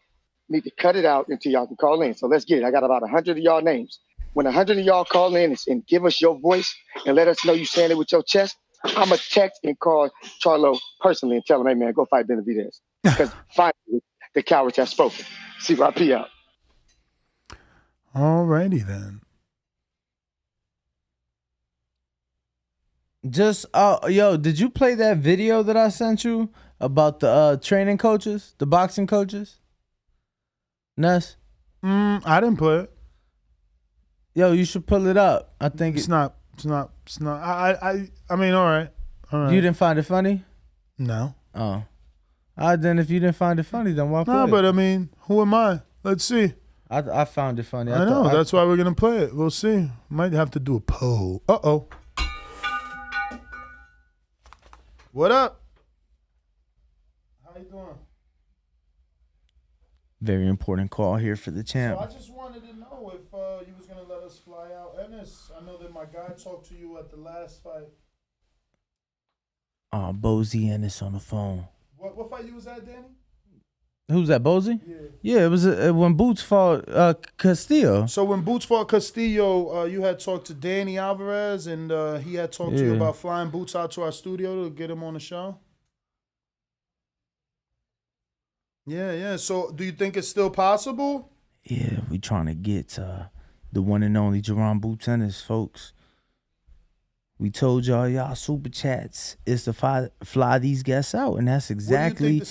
need to cut it out until y'all can call in. So let's get it. I got about 100 of y'all names. When 100 of y'all call in and give us your voice and let us know you saying it with your chest, I'm going to text and call Charlo personally and tell him, hey, man, go fight Benavidez. Because finally, the cowards have spoken. CYP out. All righty then. Just yo, did you play that video that I sent you about the training coaches, the boxing coaches? Ness? I didn't play it. Yo, you should pull it up. I think it's not. I mean, all right. You didn't find it funny? No. Oh. All right, then if you didn't find it funny, then why play it? No, but I mean, who am I? Let's see. I found it funny. I know. That's why we're gonna play it. We'll see. Might have to do a poll. Uh-oh. What up? How you doing? Very important call here for the champ. So I just wanted to know if you was gonna let us fly out. Ennis, I know that my guy talked to you at the last fight. Bozy Ennis on the phone. What fight you was at, Danny? Who's that, Bozy? Yeah, it was when Boots fought Castillo. So when Boots fought Castillo, you had talked to Danny Alvarez, and he had talked to you about flying Boots out to our studio to get him on the show? Yeah. So do you think it's still possible? Yeah, we trying to get the one and only Jermall Boots Ennis, folks. We told y'all super chats is to fly these guests out, and that's exactly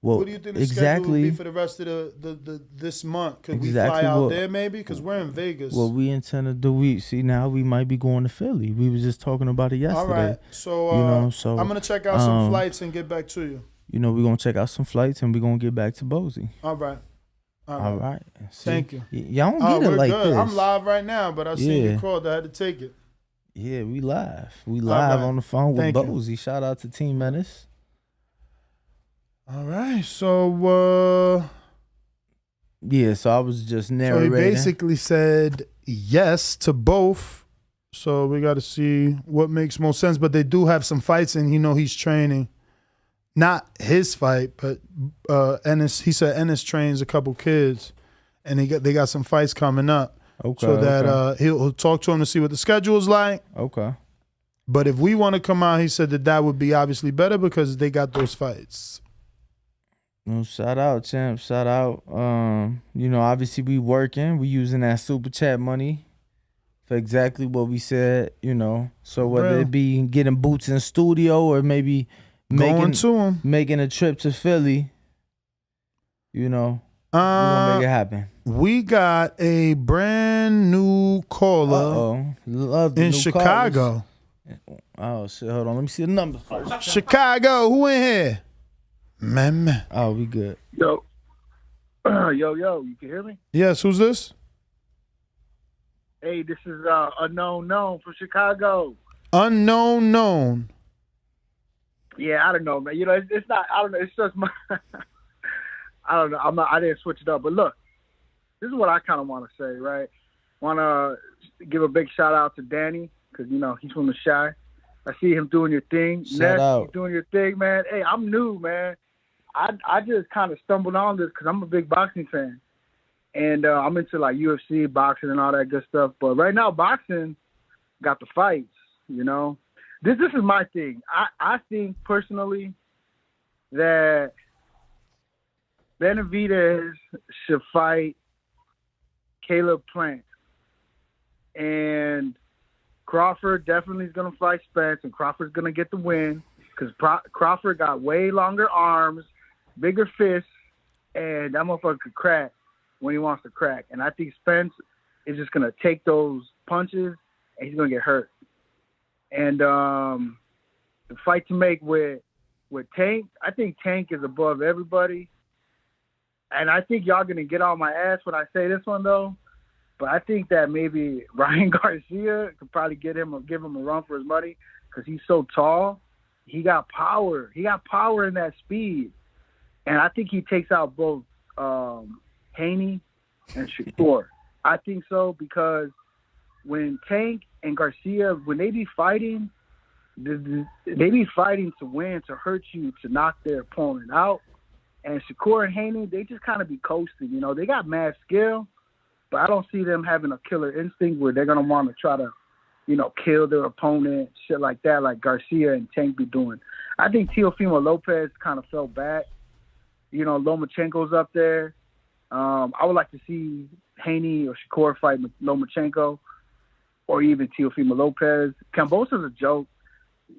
what do you think the schedule will be for the rest of the this month? Could we fly out there maybe? Because we're in Vegas. Well, we intend to do. See, now we might be going to Philly. We was just talking about it yesterday. All right. So, I'm going to check out some flights and get back to you. We're going to check out some flights and we're going to get back to Bozy. All right. See, thank you. Y'all don't get it like good. this. I'm live right now, but I seen you called. I had to take it. Yeah, we live. We live on the phone with Bozy. Shout out to Team Menace. All right, so so I was just narrating. So he basically said yes to both. So we got to see what makes most sense. But they do have some fights, and he's training. Not his fight, but Ennis. He said Ennis trains a couple kids, and they got some fights coming up. Okay. So that he'll talk to him to see what the schedule is like. Okay. But if we want to come out, he said that would be obviously better because they got those fights. Well, shout out, champ. Shout out. Obviously we working. We using that super chat money for exactly what we said, So whether it be getting Boots in studio or maybe making a trip to Philly, we're gonna make it happen. We got a brand new caller in Chicago. Oh shit, hold on. Let me see the number first. Chicago, who in here? Man. Oh, we good. Yo, you can hear me? Yes, who's this? Hey, this is Unknown Known from Chicago. Unknown Known. Yeah, I don't know, man. It's not, I don't know, it's just my, I don't know, I didn't switch it up. But look, this is what I kind of want to say, right? Want to give a big shout out to Danny, because, he's from the Chi. I see him doing your thing. Shout out. You doing your thing, man. Hey, I'm new, man. I just kind of stumbled on this because I'm a big boxing fan. And I'm into like UFC, boxing, and all that good stuff. But right now, boxing got the fights, This is my thing. I think personally that Benavidez should fight Caleb Plant. And Crawford definitely is going to fight Spence, and Crawford's going to get the win because Crawford got way longer arms, bigger fists, and that motherfucker could crack when he wants to crack. And I think Spence is just going to take those punches, and he's going to get hurt. And the fight to make with Tank, I think Tank is above everybody. And I think y'all going to get on my ass when I say this one, though. But I think that maybe Ryan Garcia could probably give him a run for his money because he's so tall. He got power. He got power in that speed. And I think he takes out both Haney and Shakur. I think so because when Tank and Garcia, when they be fighting, they be fighting to win, to hurt you, to knock their opponent out. And Shakur and Haney, they just kind of be coasting. You know, they got mad skill, but I don't see them having a killer instinct where they're going to want to try to, you know, kill their opponent, shit like that, like Garcia and Tank be doing. I think Teofimo Lopez kind of fell back. You know, Lomachenko's up there. I would like to see Haney or Shakur fight Lomachenko or even Teofimo Lopez. Cambosa's a joke.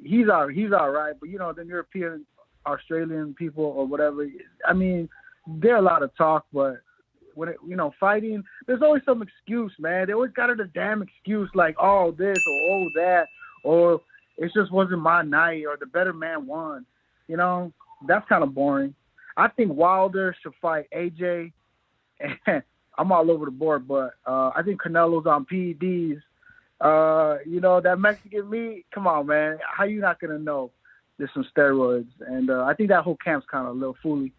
He's all right, but, you know, the European, Australian people or whatever, I mean, they're a lot of talk, but when it, you know, fighting, there's always some excuse, man. They always got a damn excuse like, oh, this or oh, that, or it just wasn't my night or the better man won. You know, that's kind of boring. I think Wilder should fight AJ, and I'm all over the board, but I think Canelo's on PEDs. You know, that Mexican meat, come on, man. How you not going to know there's some steroids? And I think that whole camp's kind of a little fooly.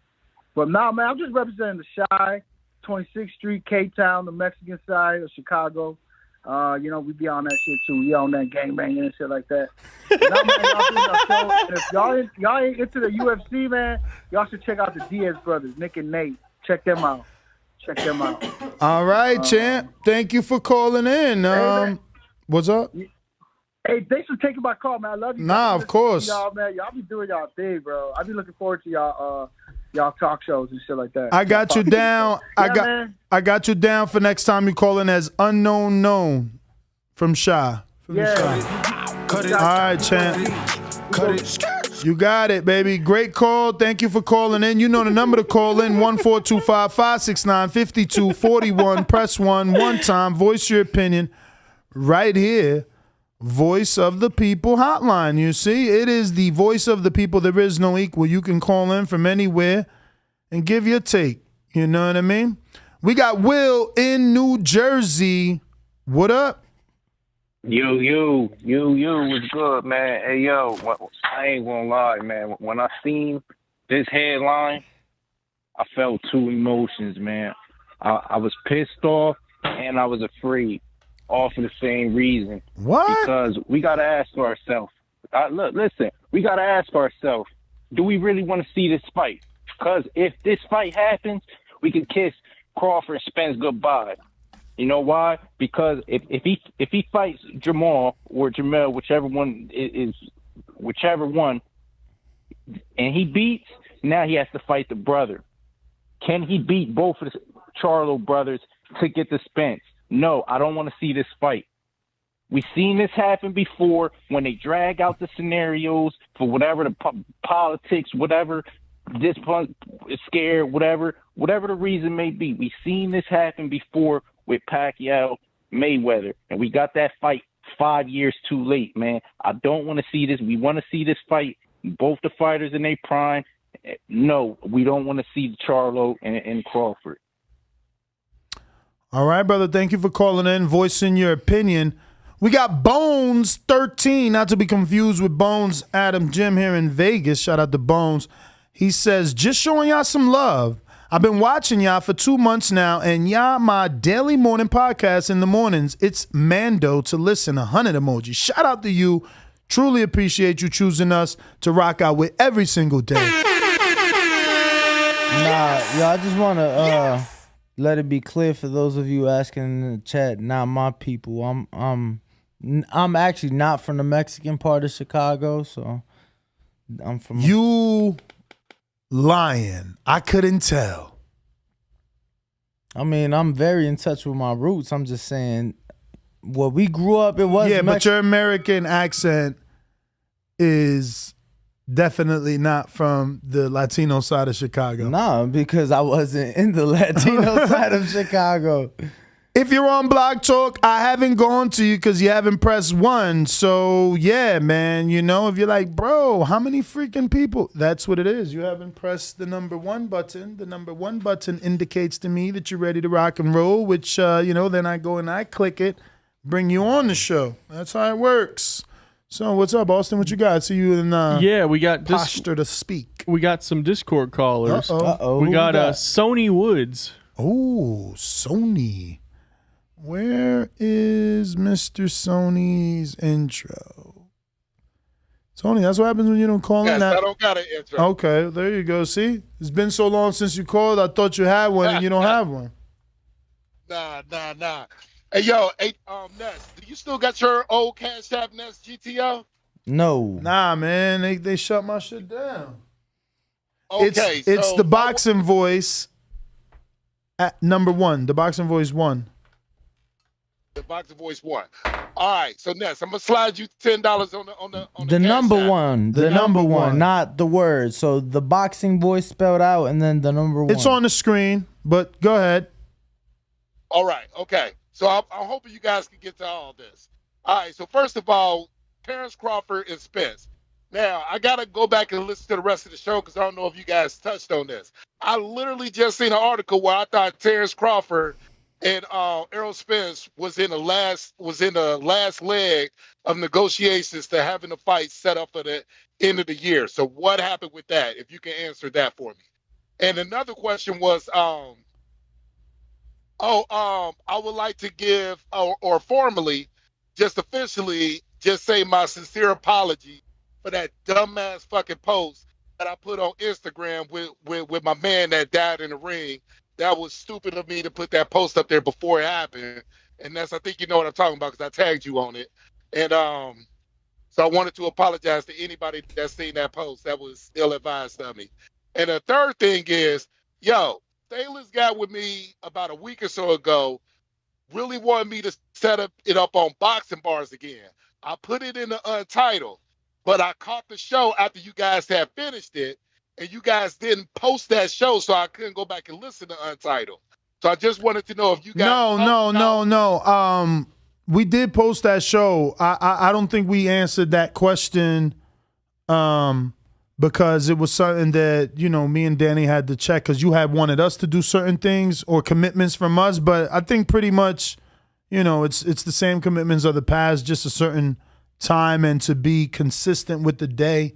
But nah, man, I'm just representing the Chi, 26th Street, K-Town, the Mexican side of Chicago. You know, we be on that shit too. We on that gangbanging and shit like that. Nah, man, y'all do your show. And if y'all ain't into the UFC, man, y'all should check out the Diaz brothers, Nick and Nate. Check them out. All right, champ. Thank you for calling in. What's up? Hey, thanks for taking my call, man. I love you. Nah, of course. Y'all, man, y'all be doing y'all thing, bro. I be looking forward to y'all talk shows and shit like that. I got you down. Man. I got you down for next time you call in as Unknown Known from Shy. Cut it. All right, champ. Cut it. You got it, baby. Great call. Thank you for calling in. You know the number to call in, 1-425-569-5241. Press 1 one time. Voice your opinion right here. Voice of the People hotline. You see, it is the voice of the people. There is no equal. You can call in from anywhere and give your take. You know what I mean? We got Will in New Jersey. What up? Yo, what's good, man? Hey, yo, I ain't gonna lie, man. When I seen this headline, I felt two emotions, man. I was pissed off and I was afraid, all for the same reason. What? Because we gotta ask ourselves. Listen, we gotta ask ourselves, do we really want to see this fight? Because if this fight happens, we can kiss Crawford Spence goodbye. You know why? Because if he fights Jermall or Jermell, whichever one, and he beats, now he has to fight the brother. Can he beat both of the Charlo brothers to get the Spence? No, I don't want to see this fight. We've seen this happen before when they drag out the scenarios for whatever the politics, whatever, this is scared, whatever the reason may be. We've seen this happen before with Pacquiao, Mayweather, and we got that fight 5 years too late, man. I don't want to see this. We want to see this fight, both the fighters in their prime. No, we don't want to see Charlo and Crawford. All right, brother. Thank you for calling in, voicing your opinion. We got Bones 13, not to be confused with Bones Adam Jim here in Vegas. Shout out to Bones. He says, just showing y'all some love. I've been watching y'all for 2 months now, and y'all my daily morning podcast in the mornings. It's Mando to listen, 100 emojis. Shout out to you. Truly appreciate you choosing us to rock out with every single day. Nah, yo, I just want to let it be clear for those of you asking in the chat, not my people. I'm actually not from the Mexican part of Chicago, so I'm from... You lying. I couldn't tell. I mean, I'm very in touch with my roots. I'm just saying, where we grew up, it was... Yeah, but your American accent is definitely not from the Latino side of Chicago. No, because I wasn't in the Latino side of Chicago. If you're on Blog Talk, I haven't gone to you because you haven't pressed 1. So, yeah, man, you know, if you're like, bro, how many freaking people? That's what it is. You haven't pressed the number 1 button. The number 1 button indicates to me that you're ready to rock and roll, which, you know, then I go and I click it, bring you on the show. That's how it works. So, what's up, Austin? What you got? See you in we got posture to speak. We got some Discord callers. Uh-oh. We got Sony Woods. Oh, Sony. Where is Mr. Sony's intro? Tony, that's what happens when you don't call in. I don't got an intro. Okay, there you go. See? It's been so long since you called. I thought you had one and you don't have one. Nah. Hey, yo, Ness, do you still got your old Cash App Ness GTO? No. Nah, man. They shut my shit down. Okay, it's the boxing voice at number 1. The boxing voice 1. The boxing voice 1. All right, so Ness, I'm gonna slide you $10 on the number Cash App. one. The number one, not the word. So the boxing voice spelled out and then the number 1. It's on the screen, but go ahead. All right, okay. So I'm hoping you guys can get to all this. All right, so first of all, Terence Crawford and Spence. Now, I got to go back and listen to the rest of the show because I don't know if you guys touched on this. I literally just seen an article where I thought Terence Crawford and Errol Spence was in the last leg of negotiations to having the fight set up for the end of the year. So what happened with that? If you can answer that for me. And another question was, I would like to give or formally, just officially, just say my sincere apology for that dumbass fucking post that I put on Instagram with my man that died in the ring. That was stupid of me to put that post up there before it happened. And I think you know what I'm talking about because I tagged you on it. And so I wanted to apologize to anybody that's seen that post. That was ill-advised of me. And the third thing is, Thaler's got with me about a week or so ago, really wanted me to set it up on boxing bars again. I put it in the Untitled, but I caught the show after you guys had finished it, and you guys didn't post that show, so I couldn't go back and listen to Untitled. So I just wanted to know if you guys... No. We did post that show. I don't think we answered that question because it was something that, me and Danny had to check because you had wanted us to do certain things or commitments from us. But I think pretty much, it's the same commitments of the past, just a certain time and to be consistent with the day.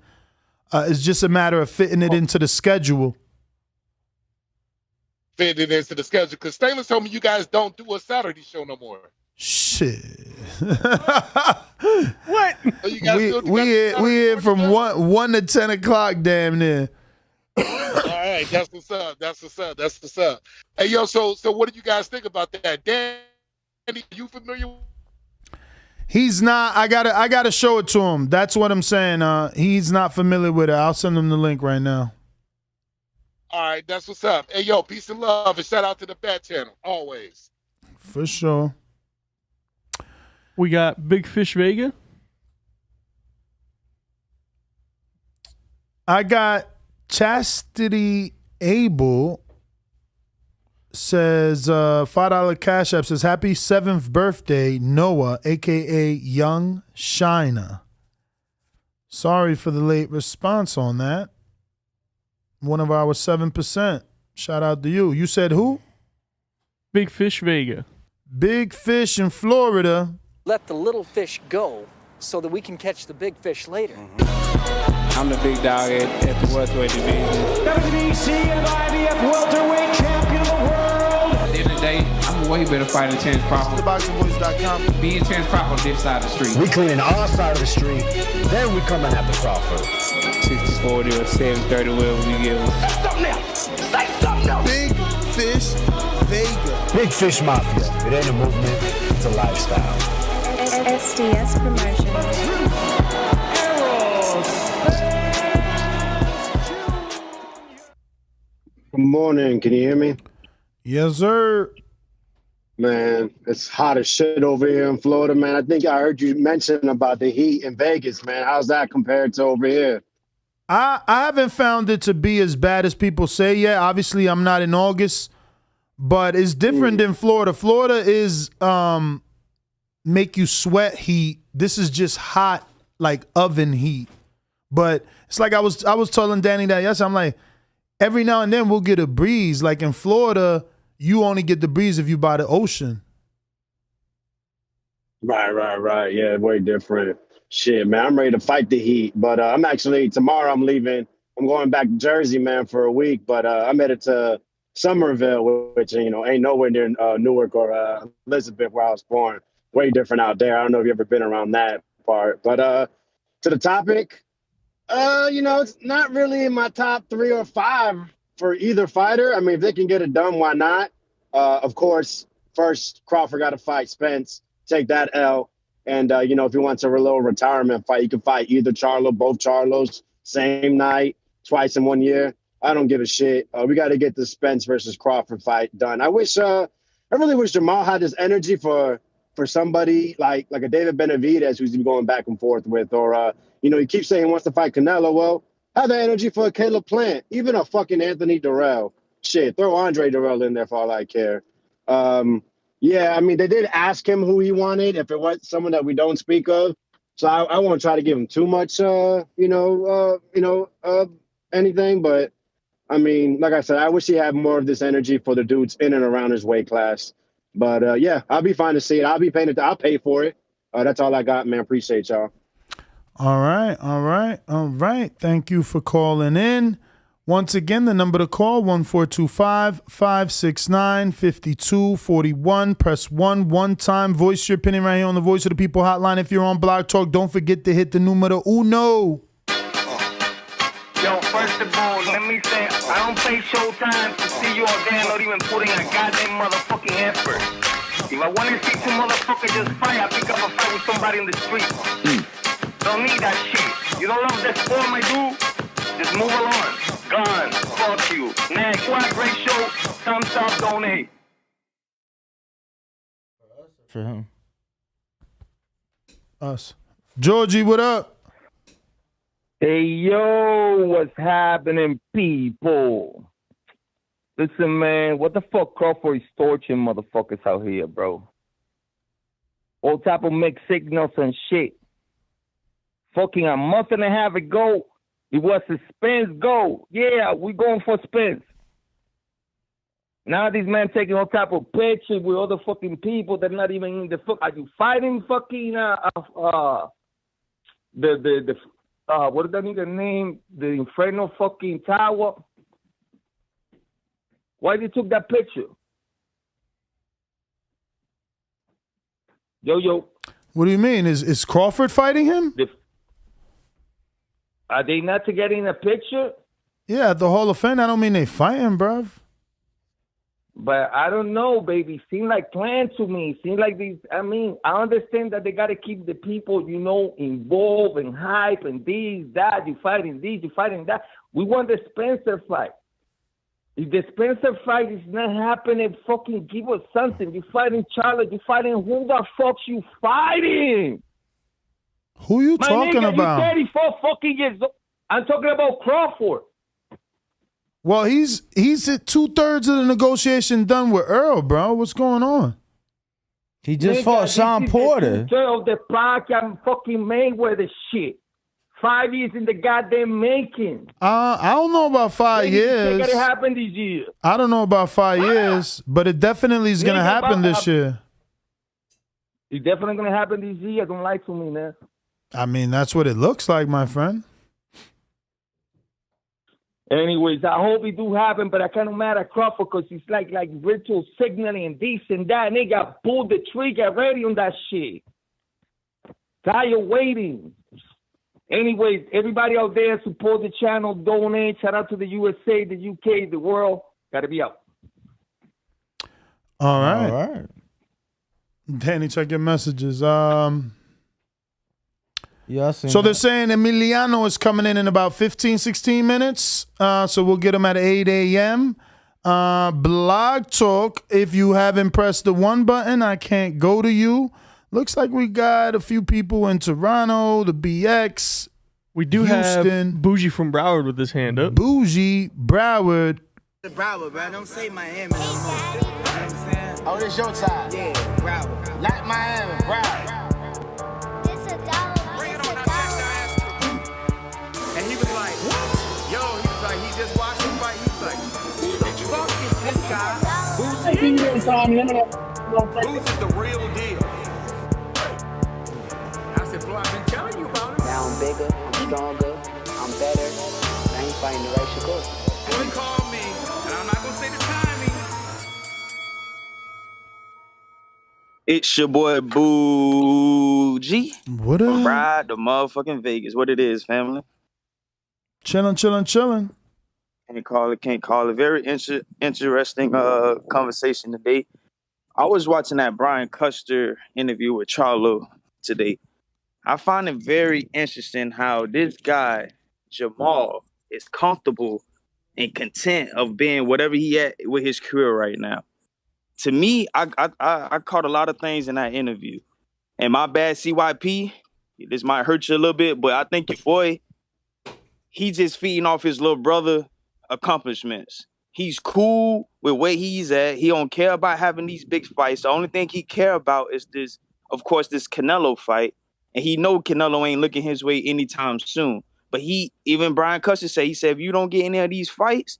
It's just a matter of fitting it into the schedule. Fitting it into the schedule. Because Taylor told me you guys don't do a Saturday show no more. Shit. What? So we here from 1 to 10 o'clock, damn near. All right, that's what's up. Hey, yo, so what do you guys think about that? Danny, you familiar with? He's not. I gotta show it to him. That's what I'm saying. He's not familiar with it. I'll send him the link right now. All right, that's what's up. Hey, yo, peace and love, and shout out to the Bat Channel, always. For sure. We got Big Fish Vega. I got Chastity Abel says $5 Cash App says happy 7th birthday Noah aka Young Shina. Sorry for the late response on that. One of our 7%. Shout out to you. You said who? Big Fish Vega. Big Fish in Florida. Let the little fish go so that we can catch the big fish later. I'm the big dog at the welterweight division. WBC and IBF welterweight champion of the world. At the end of the day, I'm a way better fighter than Terence Crawford. TheBoxingVoice.com. Me and Terence Crawford on this side of the street. We clean our side of the street, then we come and have the Crawford. 60-40 or 7-30, whatever we give them. Say something else. Say something else. Big Fish Vega. Big Fish Mafia. It ain't a movement, it's a lifestyle. SDS Promotions. Good morning. Can you hear me? Yes, sir. Man, it's hot as shit over here in Florida, man. I think I heard you mention about the heat in Vegas, man. How's that compared to over here? I haven't found it to be as bad as people say yet. Obviously, I'm not in August, but it's different than Florida. Florida is make you sweat heat. This is just hot, like oven heat. But it's like I was telling Danny that yesterday. I'm like, every now and then we'll get a breeze. Like in Florida, you only get the breeze if you by the ocean. Right. Yeah, way different. Shit, man, I'm ready to fight the heat. But tomorrow I'm leaving. I'm going back to Jersey, man, for a week. But I'm headed to Somerville, which, you know, ain't nowhere near Newark or Elizabeth, where I was born. Way different out there. I don't know if you've ever been around that part. But to the topic, you know, it's not really in my top 3 or 5 for either fighter. I mean, if they can get it done, why not? Of course, first Crawford got to fight Spence, take that L. And, you know, if he wants a little retirement fight, you can fight either Charlo, both Charlos, same night, twice in 1 year. I don't give a shit. We got to get the Spence versus Crawford fight done. I really wish Jermall had this energy for somebody like a David Benavidez who's been going back and forth with, or, you know, he keeps saying he wants to fight Canelo. Well, have the energy for a Caleb Plant, even a fucking Anthony Durrell. Shit, throw Andre Durrell in there for all I care. Yeah, I mean, they did ask him who he wanted, if it was someone that we don't speak of. So I won't try to give him too much, anything. But, I mean, like I said, I wish he had more of this energy for the dudes in and around his weight class. But, yeah, I'll be fine to see it. I'll be paying it. I'll pay for it. That's all I got, man. Appreciate y'all. All right. Thank you for calling in. Once again, the number to call, 1-425-569-5241. Press 1 one time. Voice your opinion right here on the Voice of the People hotline. If you're on Blog Talk, don't forget to hit the numero uno. Yo, first of all, let me say, I don't pay showtime to see you all there, not even putting a goddamn motherfucking effort. If I want to see two motherfuckers just fight, I pick up a fight with somebody in the street. Don't need that shit. You don't love that sport, my dude? Just move along. Gone. Fuck you. Next, what a great show. Thumbs up, donate. For him. Us. Georgie, what up? Hey, yo, what's happening, people? Listen, man, what the fuck Crawford is torching motherfuckers out here, bro? All type of mixed signals and shit. Fucking a month and a half ago, it was a Spence go. Yeah, we going for Spence. Now these men taking all type of pictures with other fucking people that not even in the fuck. Are you fighting fucking what is that nigga name? The Inferno fucking Tower. Why they took that picture? Yo. What do you mean? Is Crawford fighting him? Are they not together in a picture? Yeah, at the Hall of Fame. I don't mean they fighting, bruv. But I don't know, baby. Seem like planned to me. Seem like these. I mean, I understand that they got to keep the people, you know, involved and hype and this, that. You fighting this, you fighting that. We want the Spencer fight. If the Spencer fight is not happening, fucking give us something. You fighting Charlo. You fighting who the fuck you fighting? Who you My talking nigga, about? You 34 fucking years old. I'm talking about Crawford. Well, he's at 2/3 of the negotiation done with Earl, bro. What's going on? He just fought Sean Porter. Of the podcast fucking Mayweather shit. 5 years in the goddamn making. I don't know about 5 years. It's gonna happen this year. I don't know about 5 years, but it definitely is gonna happen this year. It's definitely gonna happen this year. Don't lie to me, man. I mean, that's what it looks like, my friend. Anyways, I hope it do happen, but I kind of mad at Crawford because it's like virtual signaling and this and that. And they got pulled the trigger already on that shit. Tired waiting. Anyways, everybody out there, support the channel, donate. Shout out to the USA, the UK, the world. Got to be out. All right. Danny, check your messages. Yeah, so they're saying Emiliano is coming in about 15, 16 minutes. So we'll get him at 8 a.m. Blog Talk, if you haven't pressed the 1 button, I can't go to you. Looks like we got a few people in Toronto, the BX. We do Houston. have Bougie from Broward with his hand up. Bougie, Broward. Broward, bro. Don't say Miami. Oh, this your time. Yeah, Broward. Not Miami, Broward. And he was like, yo, he was like, he just watched him fight. He was like, who the fuck is this guy? Boosie is the real deal. I said, Floyd, I've been telling you about it. Now I'm bigger, I'm stronger, I'm better. I ain't fighting the right Shakur. Floyd called me, and I'm not going to say the time. It's your boy Boo G. What up? Ride the motherfucking Vegas. What it is, family. Chillin'. Can't call it. Very interesting conversation today. I was watching that Brian Custer interview with Charlo today. I find it very interesting how this guy, Jermall, is comfortable and content of being whatever he at with his career right now. To me, I caught a lot of things in that interview. And my bad, CYP, this might hurt you a little bit, but I think your boy, he's just feeding off his little brother accomplishments. He's cool with where he's at. He don't care about having these big fights. The only thing he care about is this, of course, this Canelo fight. And he know Canelo ain't looking his way anytime soon. But even Brian Custer said, if you don't get any of these fights,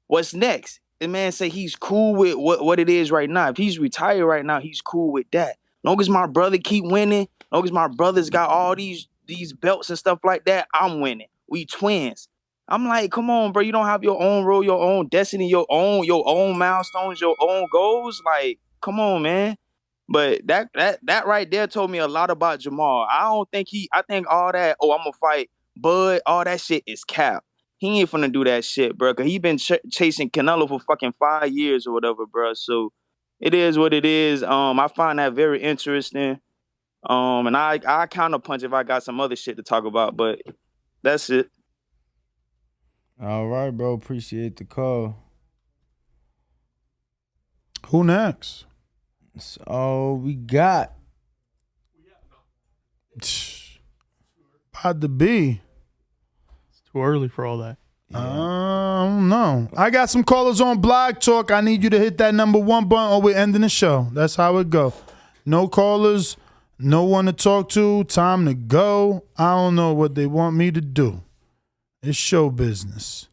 what's next? The man say he's cool with what it is right now. If he's retired right now, he's cool with that. Long as my brother keep winning, long as my brother's got all these belts and stuff like that, I'm winning. We twins. I'm like, come on, bro. You don't have your own role, your own destiny, your own milestones, your own goals. Like, come on, man. But that right there told me a lot about Jermall. I think all that, I'm gonna fight Bud, all that shit is cap. He ain't finna do that shit, bro. Cause he been chasing Canelo for fucking 5 years or whatever, bro. So it is what it is. I find that very interesting. And I counterpunch if I got some other shit to talk about, but that's it. All right, bro. Appreciate the call. Who next? So we got about to be. It's too early for all that. I don't know. I got some callers on Blog Talk. I need you to hit that number 1 button or we're ending the show. That's how it go. No callers, no one to talk to, time to go. I don't know what they want me to do. It's show business.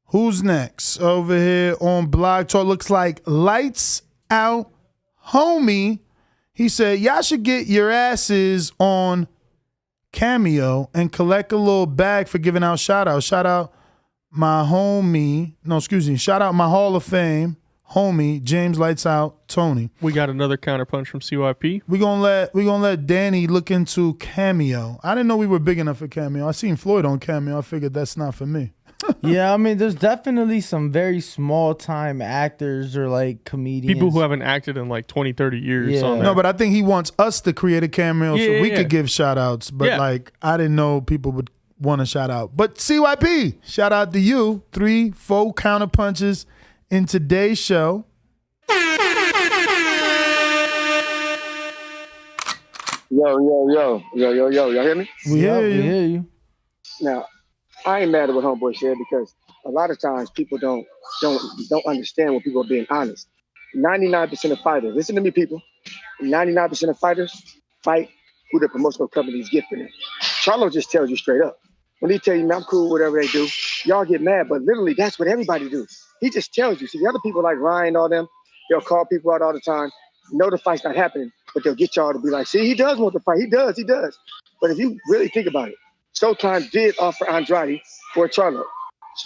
Who's next? Over here on Blog Talk. Looks like Lights Out Homie. He said, y'all should get your asses on Cameo and collect a little bag for giving out shout-outs. Shout out my homie. No, excuse me. Shout out my Hall of Fame homie, James Lights Out Tony. We got another counterpunch from CYP. We gonna let Danny look into Cameo. I didn't know we were big enough for Cameo. I seen Floyd on Cameo. I figured that's not for me. Yeah, I mean, there's definitely some very small-time actors or, like, comedians. People who haven't acted in, like, 20, 30 years. Yeah. No, but I think he wants us to create a cameo so we could give shout-outs. But, like, I didn't know people would want to shout out. But CYP, shout out to you. 3-4 counterpunches in today's show. Yo. Y'all hear me? We hear you. Now, I ain't mad at what homeboy said because a lot of times people don't understand when people are being honest. 99% of fighters, listen to me, people. 99% of fighters fight who the promotional companies give for them. Charlo just tells you straight up. When he tell you, man, I'm cool, whatever they do, y'all get mad, but literally that's what everybody do. He just tells you. See, the other people like Ryan, all them, they'll call people out all the time, know the fight's not happening, but they'll get y'all to be like, see, he does want the fight. He does. But if you really think about it, Showtime did offer Andrade for Charlo.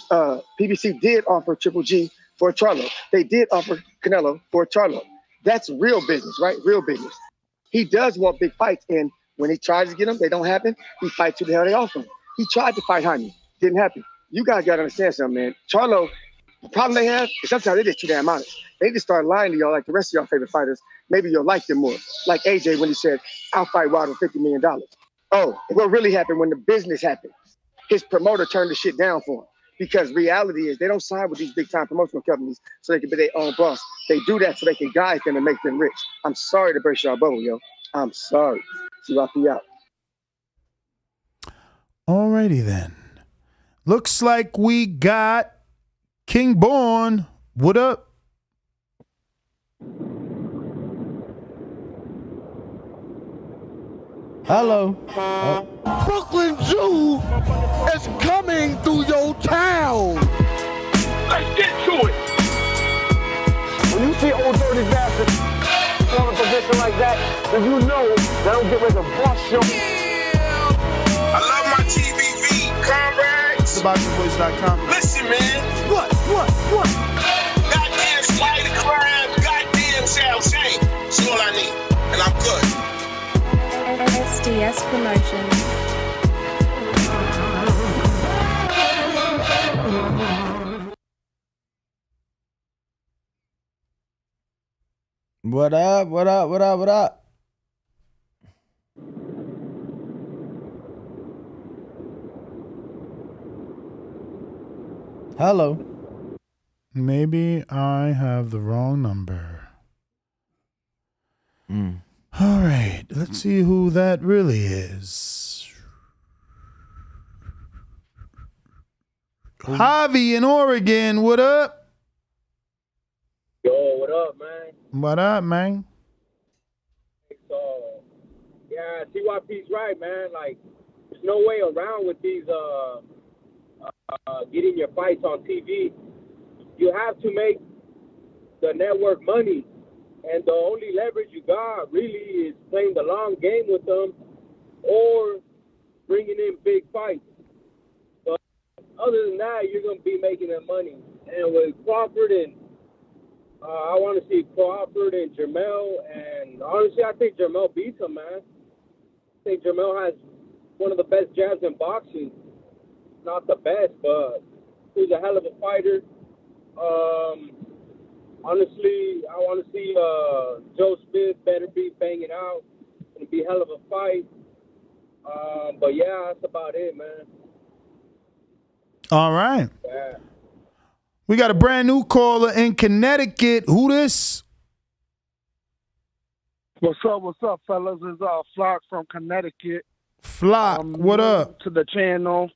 PBC did offer Triple G for Charlo. They did offer Canelo for Charlo. That's real business, right? Real business. He does want big fights, and when he tries to get them, they don't happen. He fights who the hell they offer him. He tried to fight Jaime. Didn't happen. You guys got to understand something, man. Charlo, the problem they have is sometimes they're just too damn honest. They just start lying to y'all like the rest of y'all favorite fighters. Maybe you'll like them more. Like AJ when he said, I'll fight Wilder for $50 million. Oh, what really happened when the business happened? His promoter turned the shit down for him. Because reality is they don't sign with these big-time promotional companies so they can be their own boss. They do that so they can guide them and make them rich. I'm sorry to burst y'all bubble, yo. I'm sorry. CYP out. Alrighty then. Looks like we got King Born. What up? Hello. Brooklyn Jew is coming through your town. Let's get to it. When you see old dirty bastards in a position like that, then you know they don't get ready to bust you. I love my TVV, comrades. TheBoxingVoice.com. Listen, man. What? Goddamn Spider Crab, goddamn Shao Shane. That's all I need. SDS Promotions. What up? What up? What up? What up? Hello. Maybe I have the wrong number. All right, let's see who that really is. Javi in Oregon, what up? Yo, what up, man? What up, man? So, yeah, CYP's right, man. Like, there's no way around with these getting your fights on TV. You have to make the network money, and the only leverage you got really is playing the long game with them or bringing in big fights. But other than that, you're going to be making that money. And with Crawford and I want to see Crawford and Jermall, and honestly, I think Jermall beats him, man. I think Jermall has one of the best jabs in boxing. Not the best, but he's a hell of a fighter. Honestly, I want to see Joe Smith better be banging out. It'll be a hell of a fight. But yeah, that's about it, man. All right. Yeah. We got a brand new caller in Connecticut. Who this? What's up, fellas? It's Flock from Connecticut. Flock, what up? To the channel.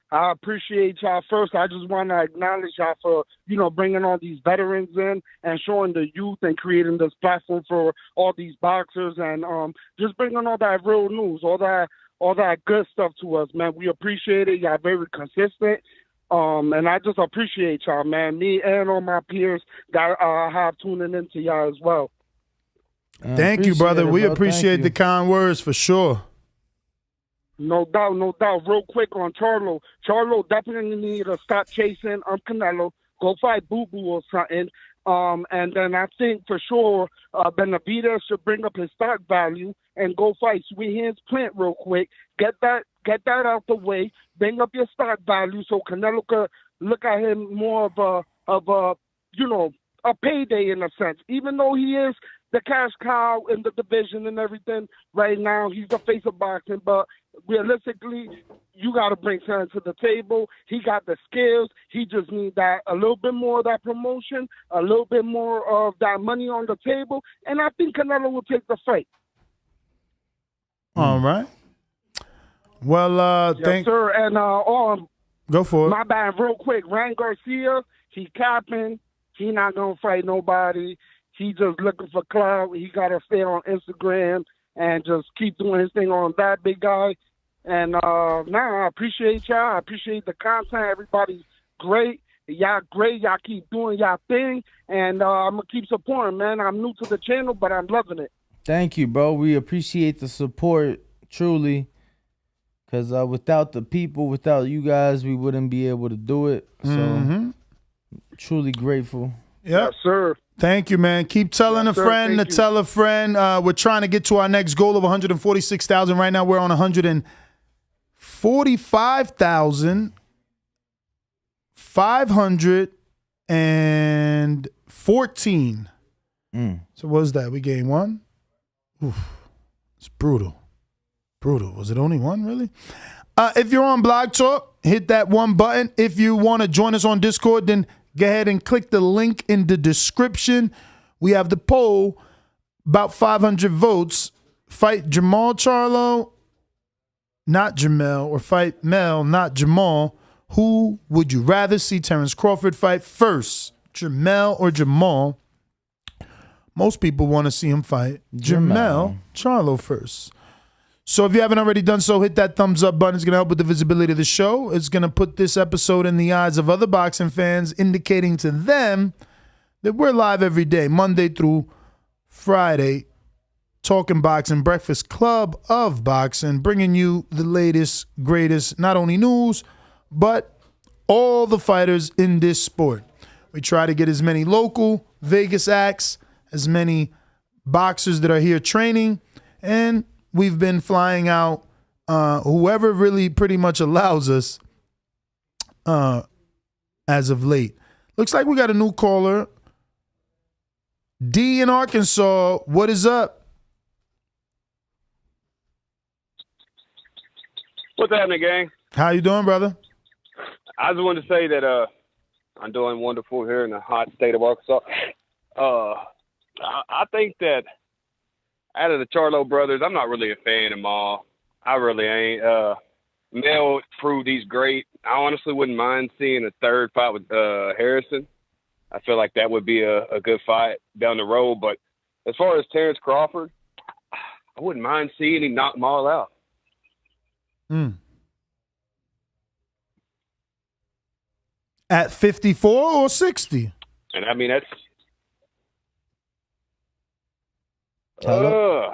I appreciate y'all. First, I just want to acknowledge y'all for, bringing all these veterans in and showing the youth and creating this platform for all these boxers and just bringing all that real news, all that good stuff to us, man. We appreciate it. Y'all very consistent. And I just appreciate y'all, man. Me and all my peers that have tuning into y'all as well. Thank you, brother. We appreciate the kind words for sure. No doubt, no doubt. Real quick on Charlo. Charlo definitely need to stop chasing Canelo. Go fight Boo Boo or something. And then I think for sure Benavidez should bring up his stock value and go fight Sweet Hands Plant real quick. Get that out the way. Bring up your stock value so Canelo could look at him more of a payday in a sense. Even though he is the cash cow in the division and everything right now, he's the face of boxing, but realistically, you got to bring something to the table. He got the skills. He just needs that a little bit more of that promotion, a little bit more of that money on the table, and I think Canelo will take the fight. All right. Well, yes, sir. And go for it. My bad, real quick. Ryan Garcia, he capping. He not gonna fight nobody. He just looking for clout. He gotta stay on Instagram and just keep doing his thing on that big guy. And I appreciate y'all. I appreciate the content. Everybody's great. Y'all great. Y'all keep doing y'all thing. And I'm going to keep supporting, man. I'm new to the channel, but I'm loving it. Thank you, bro. We appreciate the support, truly. Because without the people, without you guys, we wouldn't be able to do it. So, truly grateful. Yep. Yes, sir. Thank you, man. Keep telling a friend to tell a friend. We're trying to get to our next goal of 146,000. Right now, we're on 145,514. So what was that? We gained one? Oof. It's brutal. Brutal. Was it only one, really? If you're on Blog Talk, hit that one button. If you want to join us on Discord, then go ahead and click the link in the description. We have the poll, about 500 votes. Fight Jermall Charlo, not Jermell, or fight Mel, not Jermall. Who would you rather see Terence Crawford fight first, Jermell or Jermall? Most people want to see him fight Jermall Charlo first. So if you haven't already done so, hit that thumbs up button. It's going to help with the visibility of the show. It's going to put this episode in the eyes of other boxing fans, indicating to them that we're live every day, Monday through Friday, Talking Boxing, Breakfast Club of Boxing, bringing you the latest, greatest, not only news, but all the fighters in this sport. We try to get as many local Vegas acts, as many boxers that are here training, and we've been flying out whoever really pretty much allows us as of late. Looks like we got a new caller. D in Arkansas, what is up? What's happening, gang? How you doing, brother? I just wanted to say that I'm doing wonderful here in the hot state of Arkansas. I think that out of the Charlo brothers, I'm not really a fan of them all. I really ain't. Mel proved he's great. I honestly wouldn't mind seeing a third fight with Harrison. I feel like that would be a good fight down the road. But as far as Terence Crawford, I wouldn't mind seeing him knock them all out. At 54 or 60? And I mean, that's Charlo?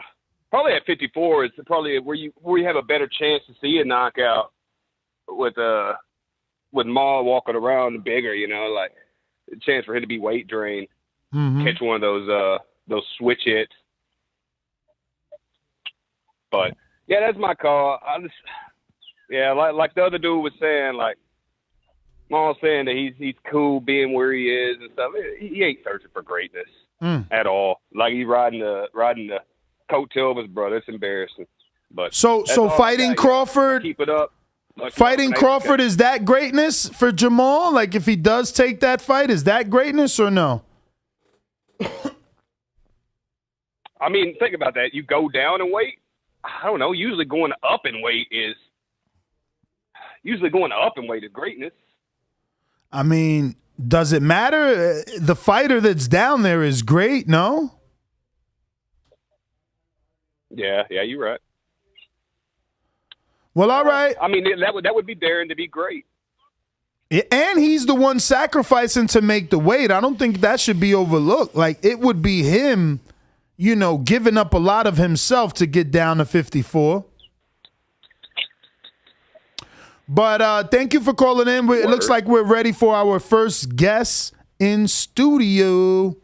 Probably at 54 is probably where you have a better chance to see a knockout with Maul walking around bigger, like a chance for him to be weight drained, catch one of those switch hits. But yeah, that's my call. Like the other dude was saying, like Maul saying that he's cool being where he is and stuff. He ain't searching for greatness at all. Like he's riding the coattail of his brother. It's embarrassing. But so fighting Crawford, keep it up. Fighting Crawford, is that greatness for Jermall? Like if he does take that fight, is that greatness or no? I mean, think about that. You go down in weight. I don't know. Usually going up in weight is greatness. I mean, does it matter? The fighter that's down there is great, no? Yeah, you're right. Well, all right. I mean, that would be daring to be great. And he's the one sacrificing to make the weight. I don't think that should be overlooked. Like, it would be him, giving up a lot of himself to get down to 54. But thank you for calling in. It looks like we're ready for our first guest in studio.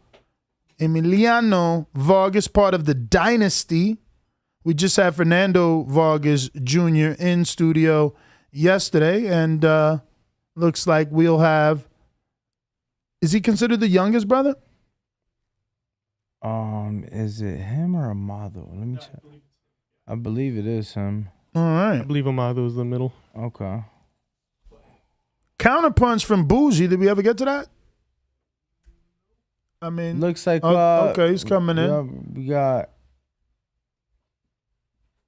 Emiliano Vargas, part of the Dynasty. We just had Fernando Vargas Jr. in studio yesterday, and looks like we'll have. Is he considered the youngest brother? Is it him or Amado? Let me check. I believe it is him. All right. I believe Amado is the middle. Okay. Counterpunch from Bougie. Did we ever get to that? I mean, looks like. Okay, he's coming in. Yeah, we got.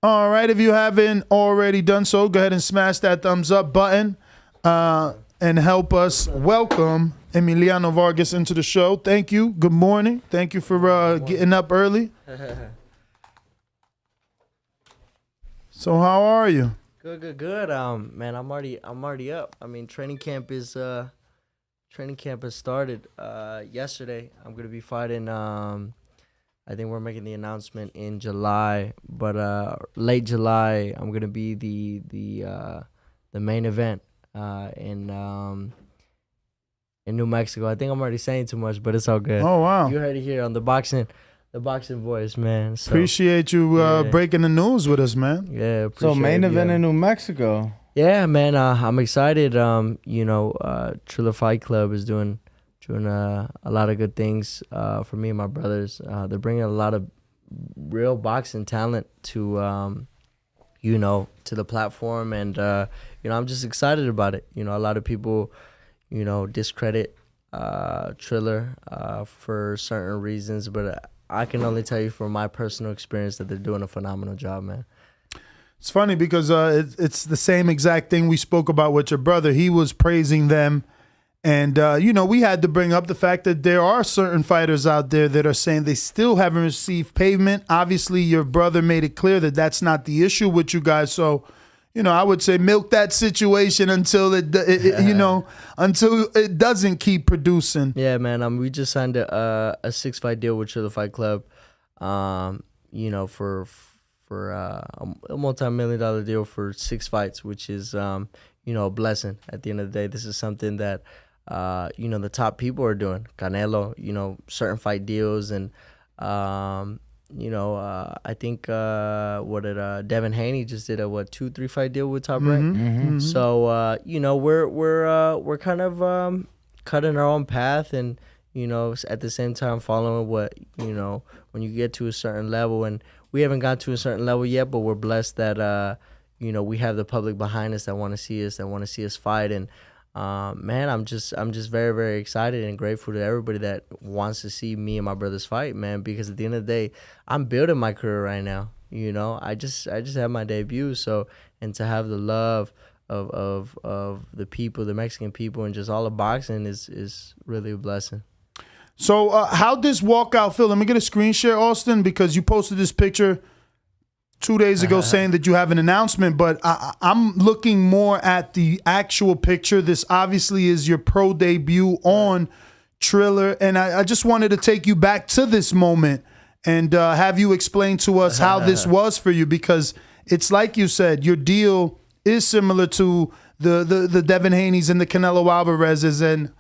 All right, if you haven't already done so, go ahead and smash that thumbs up button and help us welcome Emiliano Vargas into the show. Thank you. Good morning. Thank you for getting up early. So how are you? Good. Man, I'm already up. I mean, training camp has started yesterday. I'm gonna be fighting. I think we're making the announcement in July, but late July I'm gonna be the main event in New Mexico. I think I'm already saying too much, but it's all good. Oh wow! You heard it here on the boxing voice, man. So, appreciate you breaking the news with us, man. Yeah. So main event in New Mexico. Yeah, man. I'm excited. Triller Fight Club is doing a lot of good things for me and my brothers. They're bringing a lot of real boxing talent to the platform, and I'm just excited about it. A lot of people, discredit Triller for certain reasons, but I can only tell you from my personal experience that they're doing a phenomenal job, man. It's funny because it's the same exact thing we spoke about with your brother. He was praising them. And, we had to bring up the fact that there are certain fighters out there that are saying they still haven't received payment. Obviously, your brother made it clear that that's not the issue with you guys. So, I would say milk that situation until until it doesn't keep producing. Yeah, man. We just signed a 6-fight deal with Triller Fight Club, for a multi-million-dollar deal for 6 fights, which is, a blessing at the end of the day. This is something that, the top people are doing. Canelo, certain fight deals and, I think what did Devin Haney just did a 2-3 fight deal with Top Rank. Mm-hmm. So we're kind of cutting our own path, and at the same time following what when you get to a certain level, and we haven't got to a certain level yet, but we're blessed that we have the public behind us that want to see us fight. And man, I'm just very, very excited and grateful to everybody that wants to see me and my brothers fight, man, because at the end of the day, I'm building my career right now. I just had my debut, so, and to have the love of the people, the Mexican people, and just all of boxing is really a blessing. So how'd this walkout feel? Let me get a screen share, Austin, because you posted this picture 2 days ago saying that you have an announcement, but I'm looking more at the actual picture. This obviously is your pro debut on Triller, and I just wanted to take you back to this moment and have you explain to us how this was for you, because it's like you said, your deal is similar to the Devin Haney's and the Canelo Alvarez's, and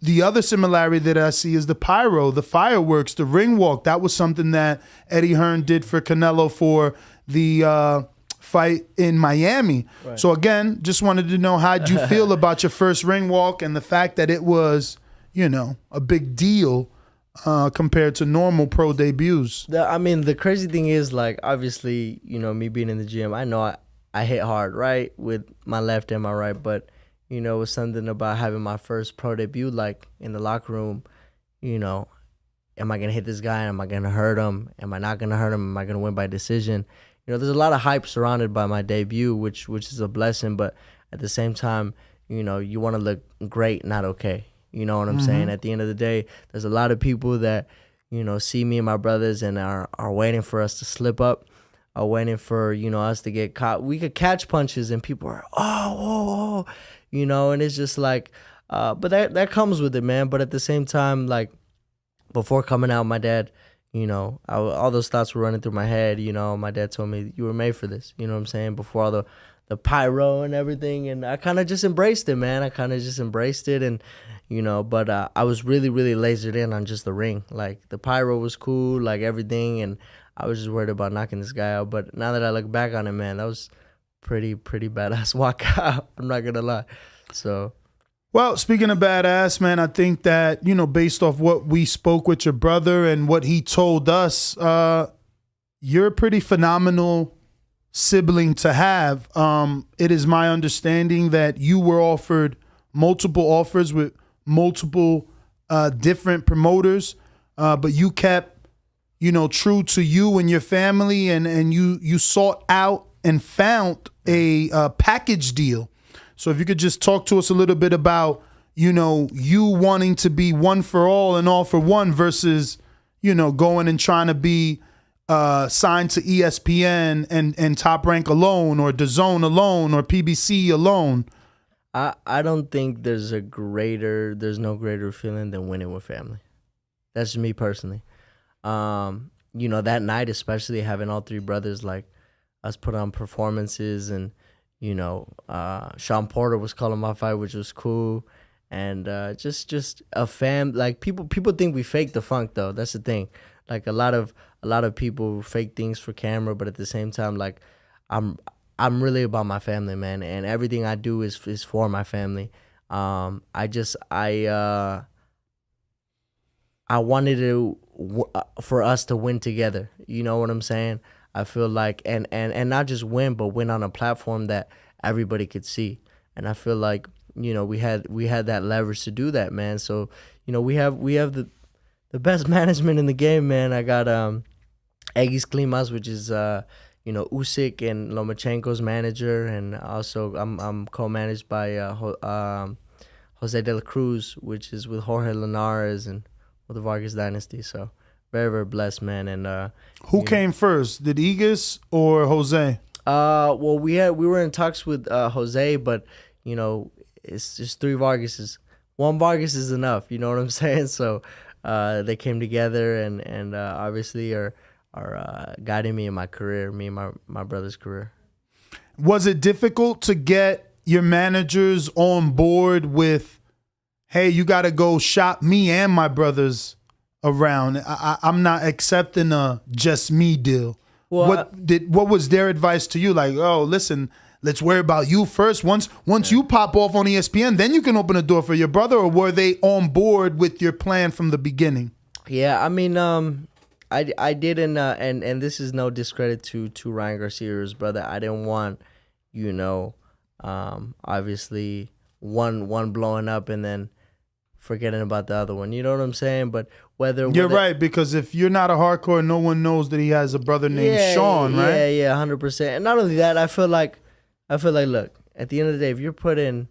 the other similarity that I see is the pyro, the fireworks, the ring walk. That was something that Eddie Hearn did for Canelo for the fight in Miami. Right. So again, just wanted to know, how'd you feel about your first ring walk and the fact that it was, a big deal compared to normal pro debuts? The crazy thing is, like, obviously, me being in the gym, I know I hit hard, right, with my left and my right, but it was something about having my first pro debut, like, in the locker room, am I going to hit this guy? Am I going to hurt him? Am I not going to hurt him? Am I going to win by decision? There's a lot of hype surrounded by my debut, which is a blessing, but at the same time, you want to look great, not okay. You know what I'm saying? At the end of the day, there's a lot of people that, see me and my brothers and are waiting for us to slip up, are waiting for, us to get caught. We could catch punches and people are, oh, and it's just like, but that comes with it, man. But at the same time, like, before coming out, my dad, all those thoughts were running through my head. My dad told me, you were made for this. You know what I'm saying? Before all the pyro and everything. And I kind of just embraced it, man. I kind of just embraced it. And, but I was really, really lasered in on just the ring. Like, the pyro was cool, like, everything. And I was just worried about knocking this guy out. But now that I look back on it, man, that was pretty badass walkout. I'm not going to lie. So... Well, speaking of badass, man, I think that, based off what we spoke with your brother and what he told us, you're a pretty phenomenal sibling to have. It is my understanding that you were offered multiple offers with multiple different promoters, but you kept, true to you and your family, and you sought out and found a package deal. So if you could just talk to us a little bit about, you wanting to be one for all and all for one versus, going and trying to be signed to ESPN and Top Rank alone, or DAZN alone, or PBC alone. I don't think there's no greater feeling than winning with family. That's just me personally. That night, especially having all three brothers, like, us put on performances, and Sean Porter was calling my fight, which was cool, and just a like, people think we fake the funk, though. That's the thing. Like, a lot of people fake things for camera, but at the same time, like, I'm really about my family, man, and everything I do is for my family. I wanted for us to win together. You know what I'm saying? I feel like, and not just win, but win on a platform that everybody could see. And I feel like, we had that leverage to do that, man. So, we have the best management in the game, man. I got Egis Klimas, which is Usyk and Lomachenko's manager, and also I'm co-managed by Jose de la Cruz, which is with Jorge Linares and with the Vargas dynasty. So very, very blessed, man. And who came first? Did Egis or Jose? Well, we were in talks with Jose, but it's just three Vargases. One Vargas is enough. You know what I'm saying? So they came together and obviously are guiding me in my career, me and my brother's career. Was it difficult to get your managers on board with, hey, you got to go shop me and my brothers around. I'm not accepting a just me deal. Well, what was their advice to you? Like, oh, listen, let's worry about you first. Once you pop off on ESPN, then you can open a door for your brother. Or were they on board with your plan from the beginning? Yeah, I mean, I didn't, and this is no discredit to Ryan Garcia or his brother. I didn't want, obviously one blowing up and then forgetting about the other one. You know what I'm saying? But you're right, because if you're not a hardcore, no one knows that he has a brother named Sean, right? Yeah, 100%. And not only that, I feel like, look, at the end of the day, if you're putting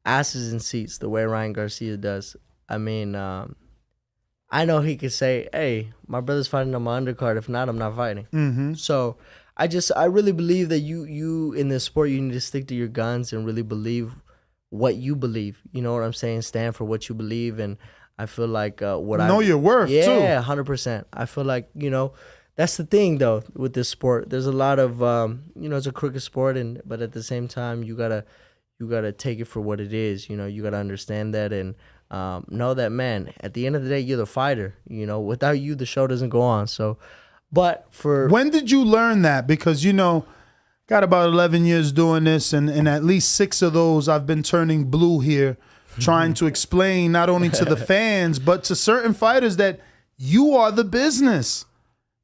asses in seats the way Ryan Garcia does, I mean, I know he could say, hey, my brother's fighting on my undercard. If not, I'm not fighting. Mm-hmm. So I really believe that you in this sport, you need to stick to your guns and really believe what you believe. You know what I'm saying? Stand for what you believe. And I feel like know your worth, too. Yeah, 100%. I feel like, that's the thing, though, with this sport. There's a lot of, it's a crooked sport, but at the same time, you gotta take it for what it is. You gotta understand that and know that, man, at the end of the day, you're the fighter. Without you, the show doesn't go on. So, when did you learn that? Because, got about 11 years doing this, and at least 6 of those I've been turning blue here, trying to explain not only to the fans, but to certain fighters that you are the business.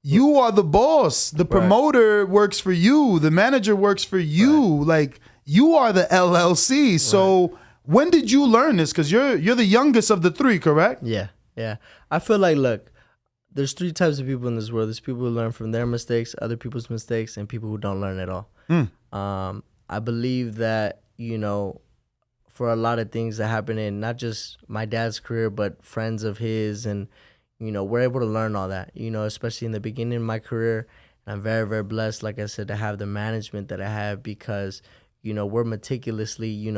You are the boss. The promoter works for you. The manager works for you. Right. Like, you are the LLC. So when did you learn this? Because you're the youngest of the 3, correct? Yeah. I feel like, look, there's 3 types of people in this world. There's people who learn from their mistakes, other people's mistakes, and people who don't learn at all. I believe that, for a lot of things that happen in not just my dad's career, but friends of his, and, we're able to learn all that, especially in the beginning of my career. And I'm very, very blessed, like I said, to have the management that I have because, we're meticulously,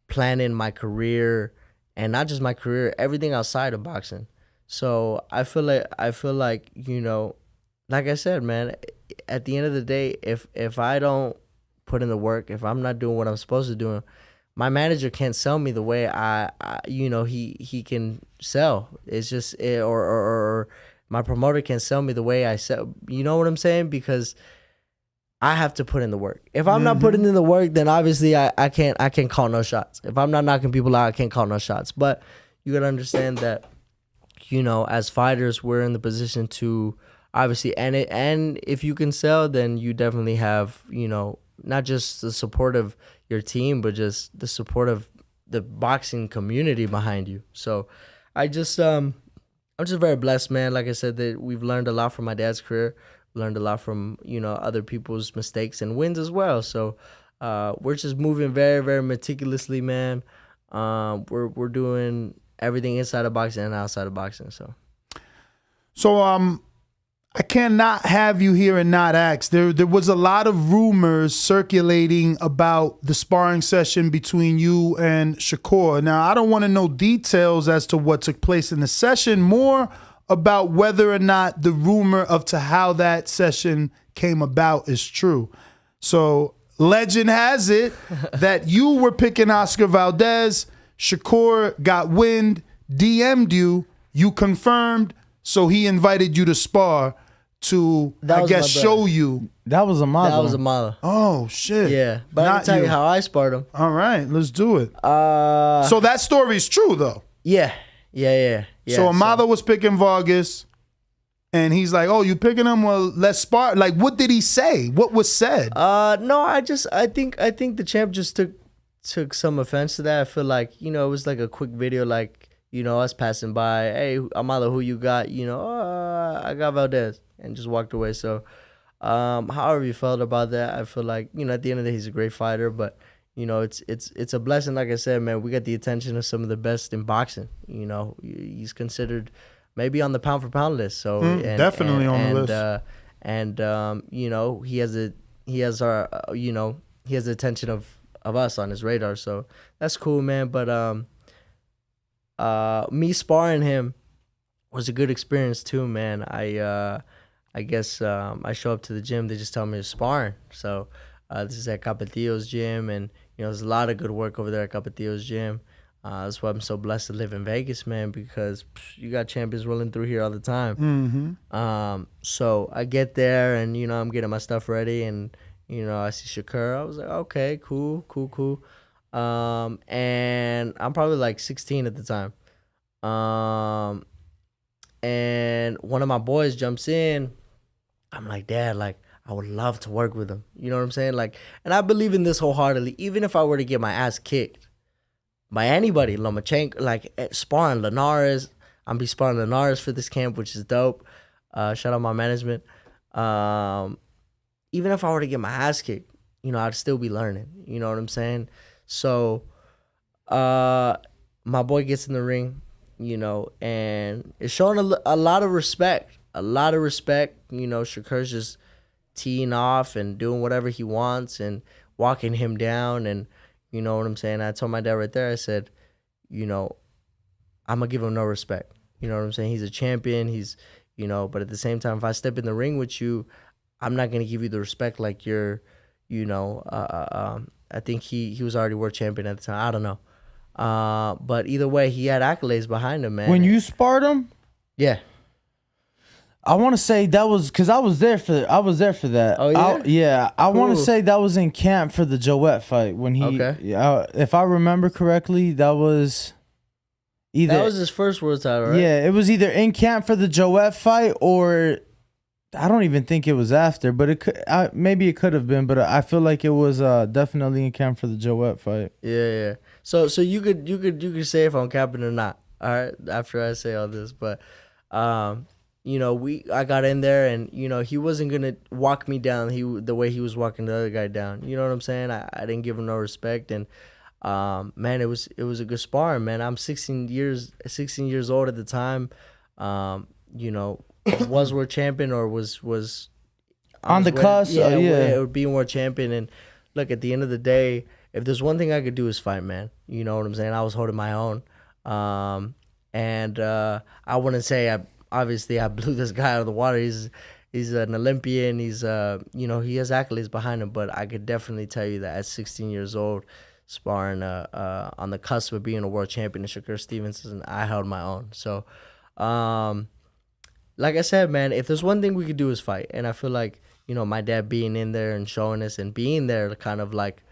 planning my career, and not just my career, everything outside of boxing. So I feel like, like I said, man, at the end of the day, if I don't put in the work, if I'm not doing what I'm supposed to do, my manager can't sell me the way he can sell. It's just, or my promoter can sell me the way I sell. You know what I'm saying? Because I have to put in the work. If I'm not putting in the work, then obviously I can't call no shots. If I'm not knocking people out, I can't call no shots. But you gotta understand that, as fighters, we're in the position to obviously, and if you can sell, then you definitely have, not just the support of your team, but just the support of the boxing community behind you. So I'm just very blessed, man. Like I said, that we've learned a lot from my dad's career, learned a lot from, other people's mistakes and wins as well. So we're just moving very, very meticulously, man. We're doing everything inside of boxing and outside of boxing. So I cannot have you here and not ask. There was a lot of rumors circulating about the sparring session between you and Shakur. Now, I don't want to know details as to what took place in the session, more about whether or not the rumor of to how that session came about is true. So legend has it that you were picking Oscar Valdez. Shakur got wind, DM'd you, you confirmed, so he invited you to spar to, I guess, show you. That was Amala. That was Amala. Oh, shit. Yeah, but I can tell you how I sparred him. All right, let's do it. So that story is true, though. Yeah. So Amala was picking Vargas, and he's like, oh, you picking him? Well, let's spar. Like, what did he say? What was said? No, I think the champ just took some offense to that. I feel like, it was like a quick video, like, us passing by, hey, Amala, who you got? I got Valdez, and just walked away. So, however you felt about that, I feel like, at the end of the day, he's a great fighter, but, it's a blessing. Like I said, man, we got the attention of some of the best in boxing. He's considered maybe on the pound for pound list. So definitely on the list. He has the attention of us on his radar. So that's cool, man. But me sparring him was a good experience too, man. I guess I show up to the gym, they just tell me to sparring. So this is at Capetillo's gym, and there's a lot of good work over there at Capetillo's gym. That's why I'm so blessed to live in Vegas, man, because you got champions rolling through here all the time. So I get there and, I'm getting my stuff ready and, I see Shakur. I was like, okay, cool. And I'm probably like 16 at the time. And one of my boys jumps in. I'm like, Dad, like, I would love to work with him. You know what I'm saying? Like, and I believe in this wholeheartedly. Even if I were to get my ass kicked by anybody, Lomachenko, like sparring Linares. I'm be sparring Linares for this camp, which is dope. Shout out my management. Even if I were to get my ass kicked, I'd still be learning. You know what I'm saying? So, my boy gets in the ring, and it's showing a lot of respect. Shakur's just teeing off and doing whatever he wants and walking him down, and you know what I'm saying? I told my dad right there, I said, I'm going to give him no respect. You know what I'm saying? He's a champion. He's, but at the same time, if I step in the ring with you, I'm not going to give you the respect like you're, I think he was already world champion at the time. I don't know. But either way, he had accolades behind him, man. When you sparred him? Yeah. I want to say that was because I was there for that. Oh yeah, I want to say that was in camp for the Joette fight when he. Okay. Yeah, if I remember correctly, that was either that was his first world title, right? Yeah, it was either in camp for the Joette fight or I don't even think it was after, but it could maybe it could have been, but I feel like it was definitely in camp for the Joette fight. Yeah. So you could say if I'm capping or not. All right, after I say all this, but I got in there and, he wasn't going to walk me down the way he was walking the other guy down. You know what I'm saying? I didn't give him no respect. And, man, it was a good sparring, man. I'm 16 years old at the time. Was world champion or was on the cusp. Yeah, being world champion. And look, at the end of the day, if there's one thing I could do is fight, man. You know what I'm saying? I was holding my own. And I wouldn't say obviously I blew this guy out of the water. He's an Olympian. He's he has accolades behind him. But I could definitely tell you that at 16 years old, sparring on the cusp of being a world champion in Shakur Stevenson, I held my own. So, like I said, man, if there's one thing we could do is fight. And I feel like my dad being in there and showing us and being there, kind of like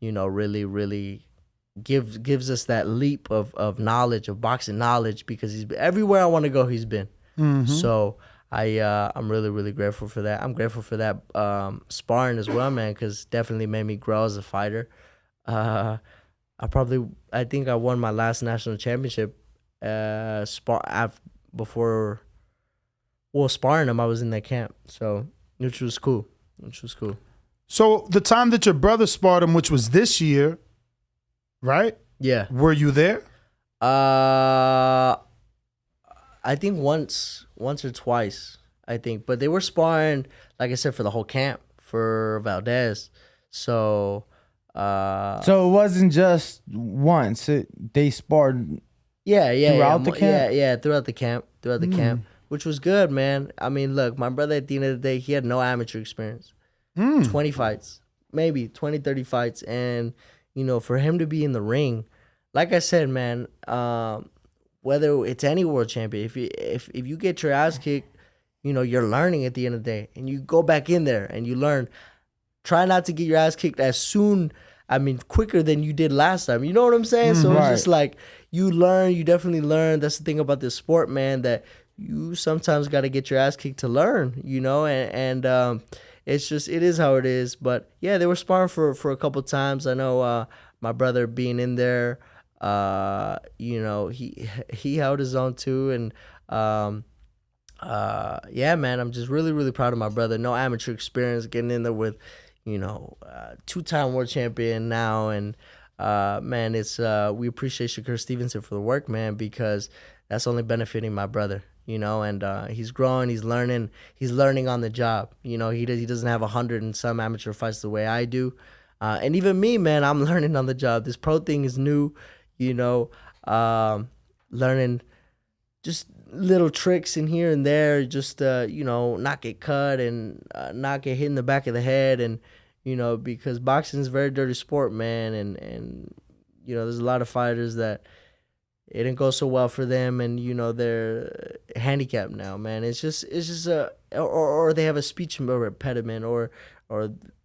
really, really gives us that leap of knowledge, of boxing knowledge, because he's been everywhere I want to go. He's been. So I'm really, really grateful for that. I'm grateful for that sparring as well, man, because definitely made me grow as a fighter. I think I won my last national championship sparring him. I was in that camp, so which was cool. So the time that your brother sparred him, which was this year, right? Yeah. Were you there? I think once or twice, I think. But they were sparring, like I said, for the whole camp, for Valdez. So it wasn't just once. They sparred throughout the camp? Yeah, throughout the camp. Which was good, man. I mean, look, my brother at the end of the day, he had no amateur experience. 20 fights, maybe 20, 30 fights. And, for him to be in the ring, like I said, man, whether it's any world champion, if you get your ass kicked, you're learning at the end of the day, and you go back in there and you learn. Try not to get your ass kicked quicker than you did last time. You know what I'm saying? So It's just like you definitely learn. That's the thing about this sport, man, that you sometimes got to get your ass kicked to learn, and it is how it is. But yeah, they were sparring for a couple times. I know my brother being in there, he held his own too, and yeah, man, I'm just really, really proud of my brother. No amateur experience, getting in there with, two-time world champion now, and man, it's we appreciate Shakur Stevenson for the work, man, because that's only benefiting my brother, and he's growing, he's learning on the job. He doesn't have 100 and some amateur fights the way I do, and even me, man, I'm learning on the job. This pro thing is new. Learning just little tricks in here and there, just not get cut and not get hit in the back of the head, and because boxing is a very dirty sport, man, and there's a lot of fighters that it didn't go so well for them, and they're handicapped now, man. It's just or they have a speech impediment, or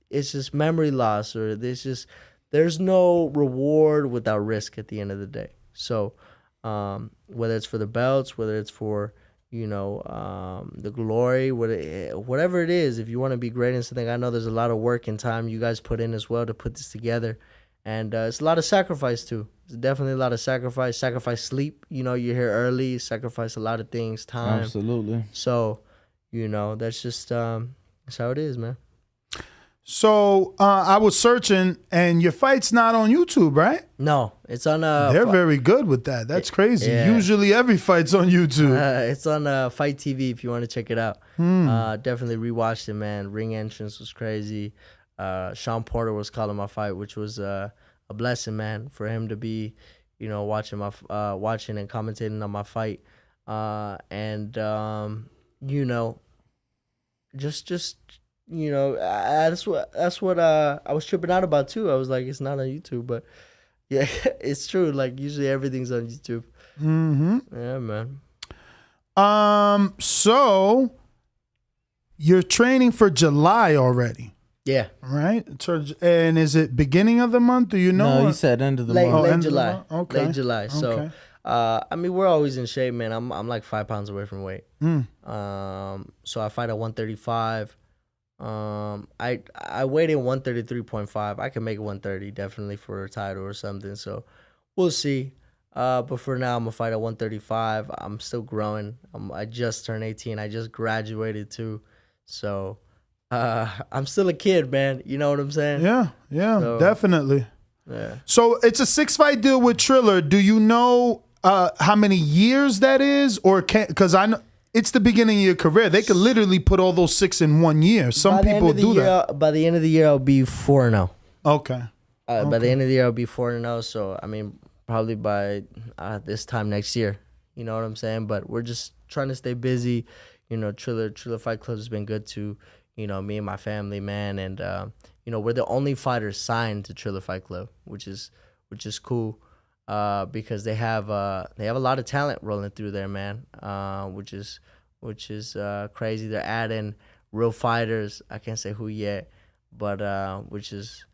it's just memory loss, or there's no reward without risk at the end of the day. So whether it's for the belts, whether it's for the glory, whatever it is, if you want to be great in something, I know there's a lot of work and time you guys put in as well to put this together, and it's a lot of sacrifice too. It's definitely a lot of sacrifice. Sacrifice sleep. You're here early. Sacrifice a lot of things. Time. Absolutely. So, that's just that's how it is, man. So I was searching, and your fight's not on YouTube, right? No, it's on. They're very good with that. That's crazy. Yeah. Usually every fight's on YouTube. It's on Fight TV if you want to check it out. Definitely rewatched it, man. Ring entrance was crazy. Sean Porter was calling my fight, which was a blessing, man, for him to be, watching and commentating on my fight, that's what I was tripping out about too. I was like, it's not on YouTube, but yeah, it's true. Like usually everything's on YouTube. Mm-hmm. Yeah, man. So you're training for July already. Yeah. Right? And is it beginning of the month? Do you know? No, you said end of the month. Late July. Okay. Late July. So, we're always in shape, man. I'm like 5 pounds away from weight. So I fight at 135. I weighed in 133.5. I can make it 130 definitely for a title or something. So we'll see. But for now, I'm gonna fight at 135. I'm still growing. I just turned 18. I just graduated too. So I'm still a kid, man. You know what I'm saying? Yeah, So, definitely. Yeah. So it's a 6-fight deal with Triller. Do you know how many years that is, or because I know it's the beginning of your career? They could literally put all those 6 in 1 year. Some people do that. By the end of the year, I'll be 4-0. Okay. By the end of the year, I'll be 4-0. So probably by this time next year. You know what I'm saying? But we're just trying to stay busy. Triller Fight Club has been good to me and my family, man, and we're the only fighters signed to Triller Fight Club, which is cool, because they have a lot of talent rolling through there, man, which is crazy. They're adding real fighters. I can't say who yet, but which is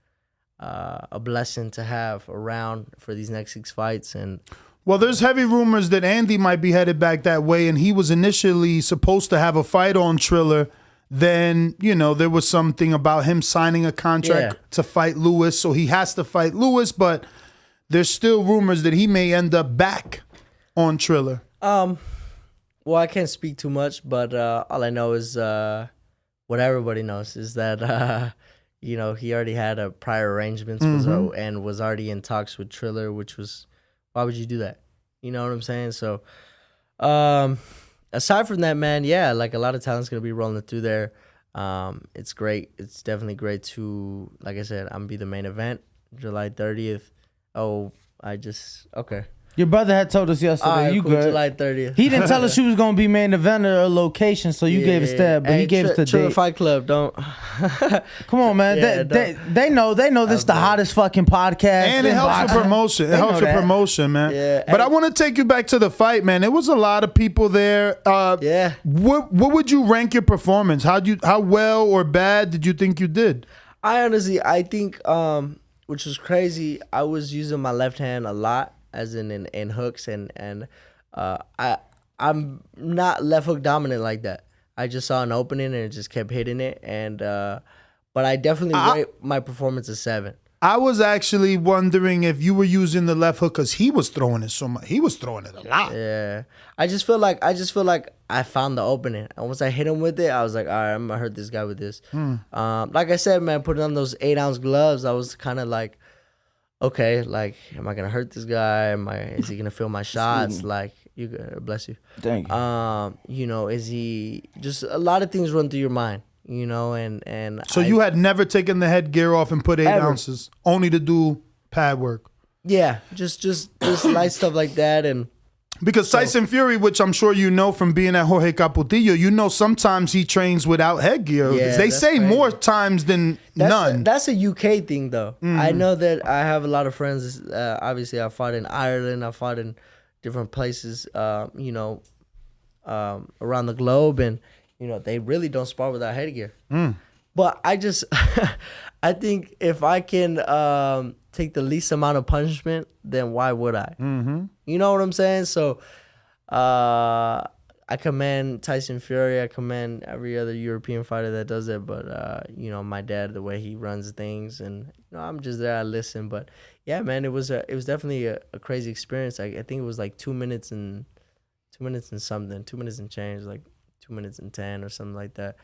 a blessing to have around for these next 6 fights. And well, there's heavy rumors that Andy might be headed back that way, and he was initially supposed to have a fight on Triller. Then, there was something about him signing a contract to fight Lewis, so he has to fight Lewis, but there's still rumors that he may end up back on Triller. Well, I can't speak too much, but all I know is what everybody knows is that he already had a prior arrangements and was already in talks with Triller, which was, why would you do that? You know what I'm saying? So aside from that, man, like a lot of talent's gonna be rolling through there. It's great. It's definitely great to, like I said, I'm gonna be the main event, July 30th. Okay. Your brother had told us yesterday. Right, you cool, good? July 30th. He didn't tell us you was gonna be main event or a location, so you gave us that, but he gave us the Triller date. Fight Club, don't. Come on, man. They know this is the hottest fucking podcast. And it helps with promotion. It helps with promotion, man. Yeah. But I want to take you back to the fight, man. There was a lot of people there. What would you rank your performance? How well or bad did you think you did? I think, which was crazy, I was using my left hand a lot, as in hooks, and I'm not left hook dominant like that. I just saw an opening and it just kept hitting it, and but I definitely rate my performance a 7. I was actually wondering if you were using the left hook because he was throwing it so much. He was throwing it a lot. Yeah, I just feel like I found the opening, and once I hit him with it, I was like, all right, I'm gonna hurt this guy with this. Like I said, man, putting on those 8-ounce gloves, I was kind of like, okay, like, am I gonna hurt this guy? Is he gonna feel my shots? Like, bless you. Thank you. Is he just, a lot of things run through your mind, and so you had never taken the headgear off and put 8 ounces, only to do pad work. Yeah, just light stuff like that, and Because Tyson Fury, which I'm sure you know from being at Jorge Capotillo, you know sometimes he trains without headgear. Yeah, they that's say crazy. more times than none. That's a UK thing, though. I know that I have a lot of friends. Obviously, I fought in Ireland. I fought in different places, around the globe. And, they really don't spar without headgear. But I just, I think if I can take the least amount of punishment, then why would I? Mm-hmm. You know what I'm saying? So I commend Tyson Fury. I commend every other European fighter that does it. But, my dad, the way he runs things. And, I'm just there. I listen. But, yeah, man, it was definitely a crazy experience. I think it was like 2 minutes and something. 2 minutes and change, like 2 minutes and 10 or something like that.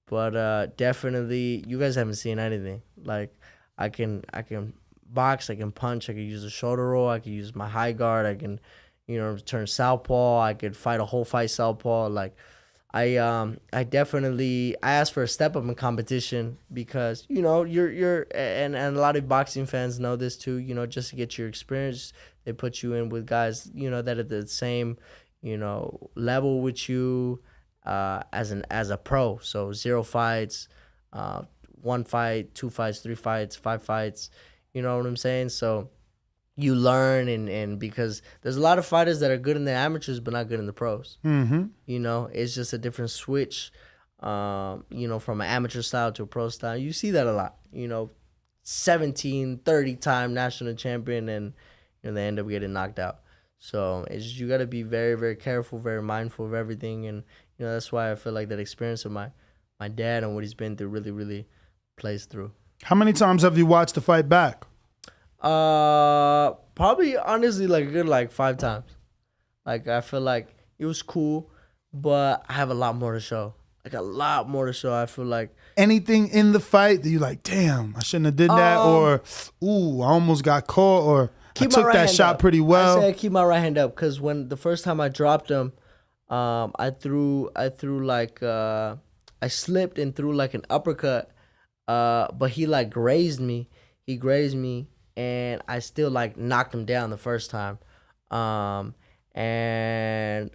But definitely, you guys haven't seen anything. Like, I can box, I can punch, I can use a shoulder roll, I can use my high guard, I can, turn southpaw, I could fight a whole fight southpaw. Like, I asked for a step up in competition because, you're and a lot of boxing fans know this too, just to get your experience, they put you in with guys, that are the same, level with you. As a pro, so 0 fights, 1 fight, 2 fights, 3 fights, 5 fights, you know what I'm saying? So you learn and because there's a lot of fighters that are good in the amateurs but not good in the pros. Mm-hmm. It's just a different switch, from an amateur style to a pro style. You see that a lot, 30-time national champion and they end up getting knocked out. So you got to be very, very careful, very mindful of everything. And, that's why I feel like that experience of my dad and what he's been through really, really plays through. How many times have you watched the fight back? Probably, honestly, like a good 5 times. Like, I feel like it was cool, but I have a lot more to show. Like, a lot more to show. I feel like. Anything in the fight that you like, damn, I shouldn't have did that, or, ooh, I almost got caught, or I took that shot pretty well. I said keep my right hand up because when the first time I dropped him, I slipped and threw like an uppercut, but he like grazed me. He grazed me, and I still like knocked him down the first time. And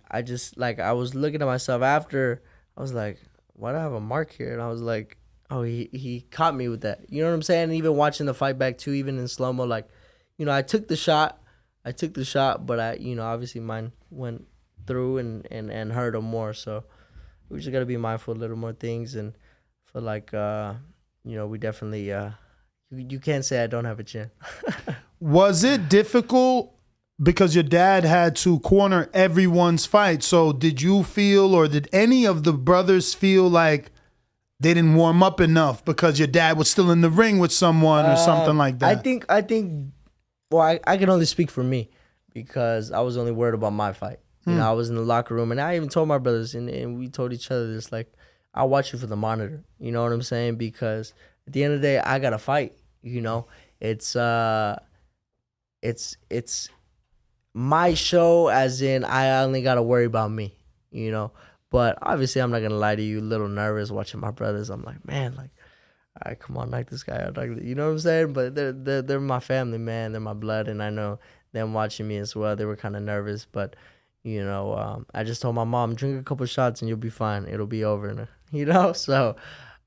I just I was looking at myself after. I was like, why do I have a mark here? And I was like, oh, he caught me with that. You know what I'm saying? And even watching the fight back too, even in slow mo, like. I took the shot, but obviously mine went through and hurt him more. So we just got to be mindful of little more things and feel like, we definitely, you can't say I don't have a chin. Was it difficult because your dad had to corner everyone's fight? So did you feel or did any of the brothers feel like they didn't warm up enough because your dad was still in the ring with someone or something like that? I think. Well, I can only speak for me because I was only worried about my fight. I was in the locker room, and I even told my brothers, and we told each other this, like, I'll watch you for the monitor. You know what I'm saying? Because at the end of the day, I got to fight. It's my show, as in I only got to worry about me, But obviously, I'm not going to lie to you, a little nervous watching my brothers. I'm like, man, like, all right, come on, knock this guy out. You know what I'm saying? But they're my family, man. They're my blood, and I know them watching me as well. They were kind of nervous, but I just told my mom, drink a couple shots and you'll be fine. It'll be over, So,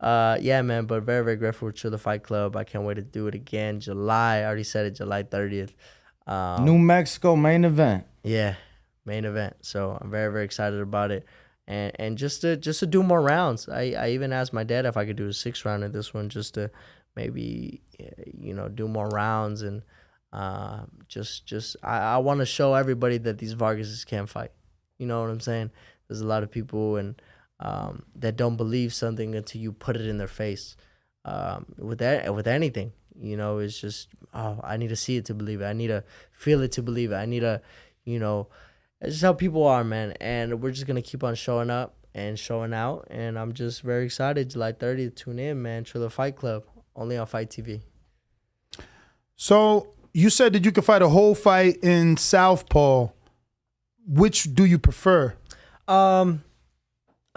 yeah, man. But very, very grateful to the Fight Club. I can't wait to do it again. July, I already said it, July 30th. New Mexico main event. Yeah, main event. So I'm very, very excited about it. And just to do more rounds. I even asked my dad if I could do a 6 round in this one, just to maybe do more rounds and I want to show everybody that these Vargases can fight. You know what I'm saying? There's a lot of people and that don't believe something until you put it in their face. With anything, it's just I need to see it to believe it. I need to feel it to believe it. I need to It's just how people are, man. And we're just going to keep on showing up and showing out. And I'm just very excited. July 30th, tune in, man. Triller Fight Club, only on Fight TV. So you said that you could fight a whole fight in southpaw. Which do you prefer? I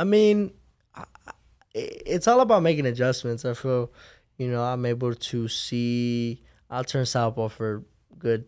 mean, it's all about making adjustments. I feel, I'm able to see. I'll turn southpaw for good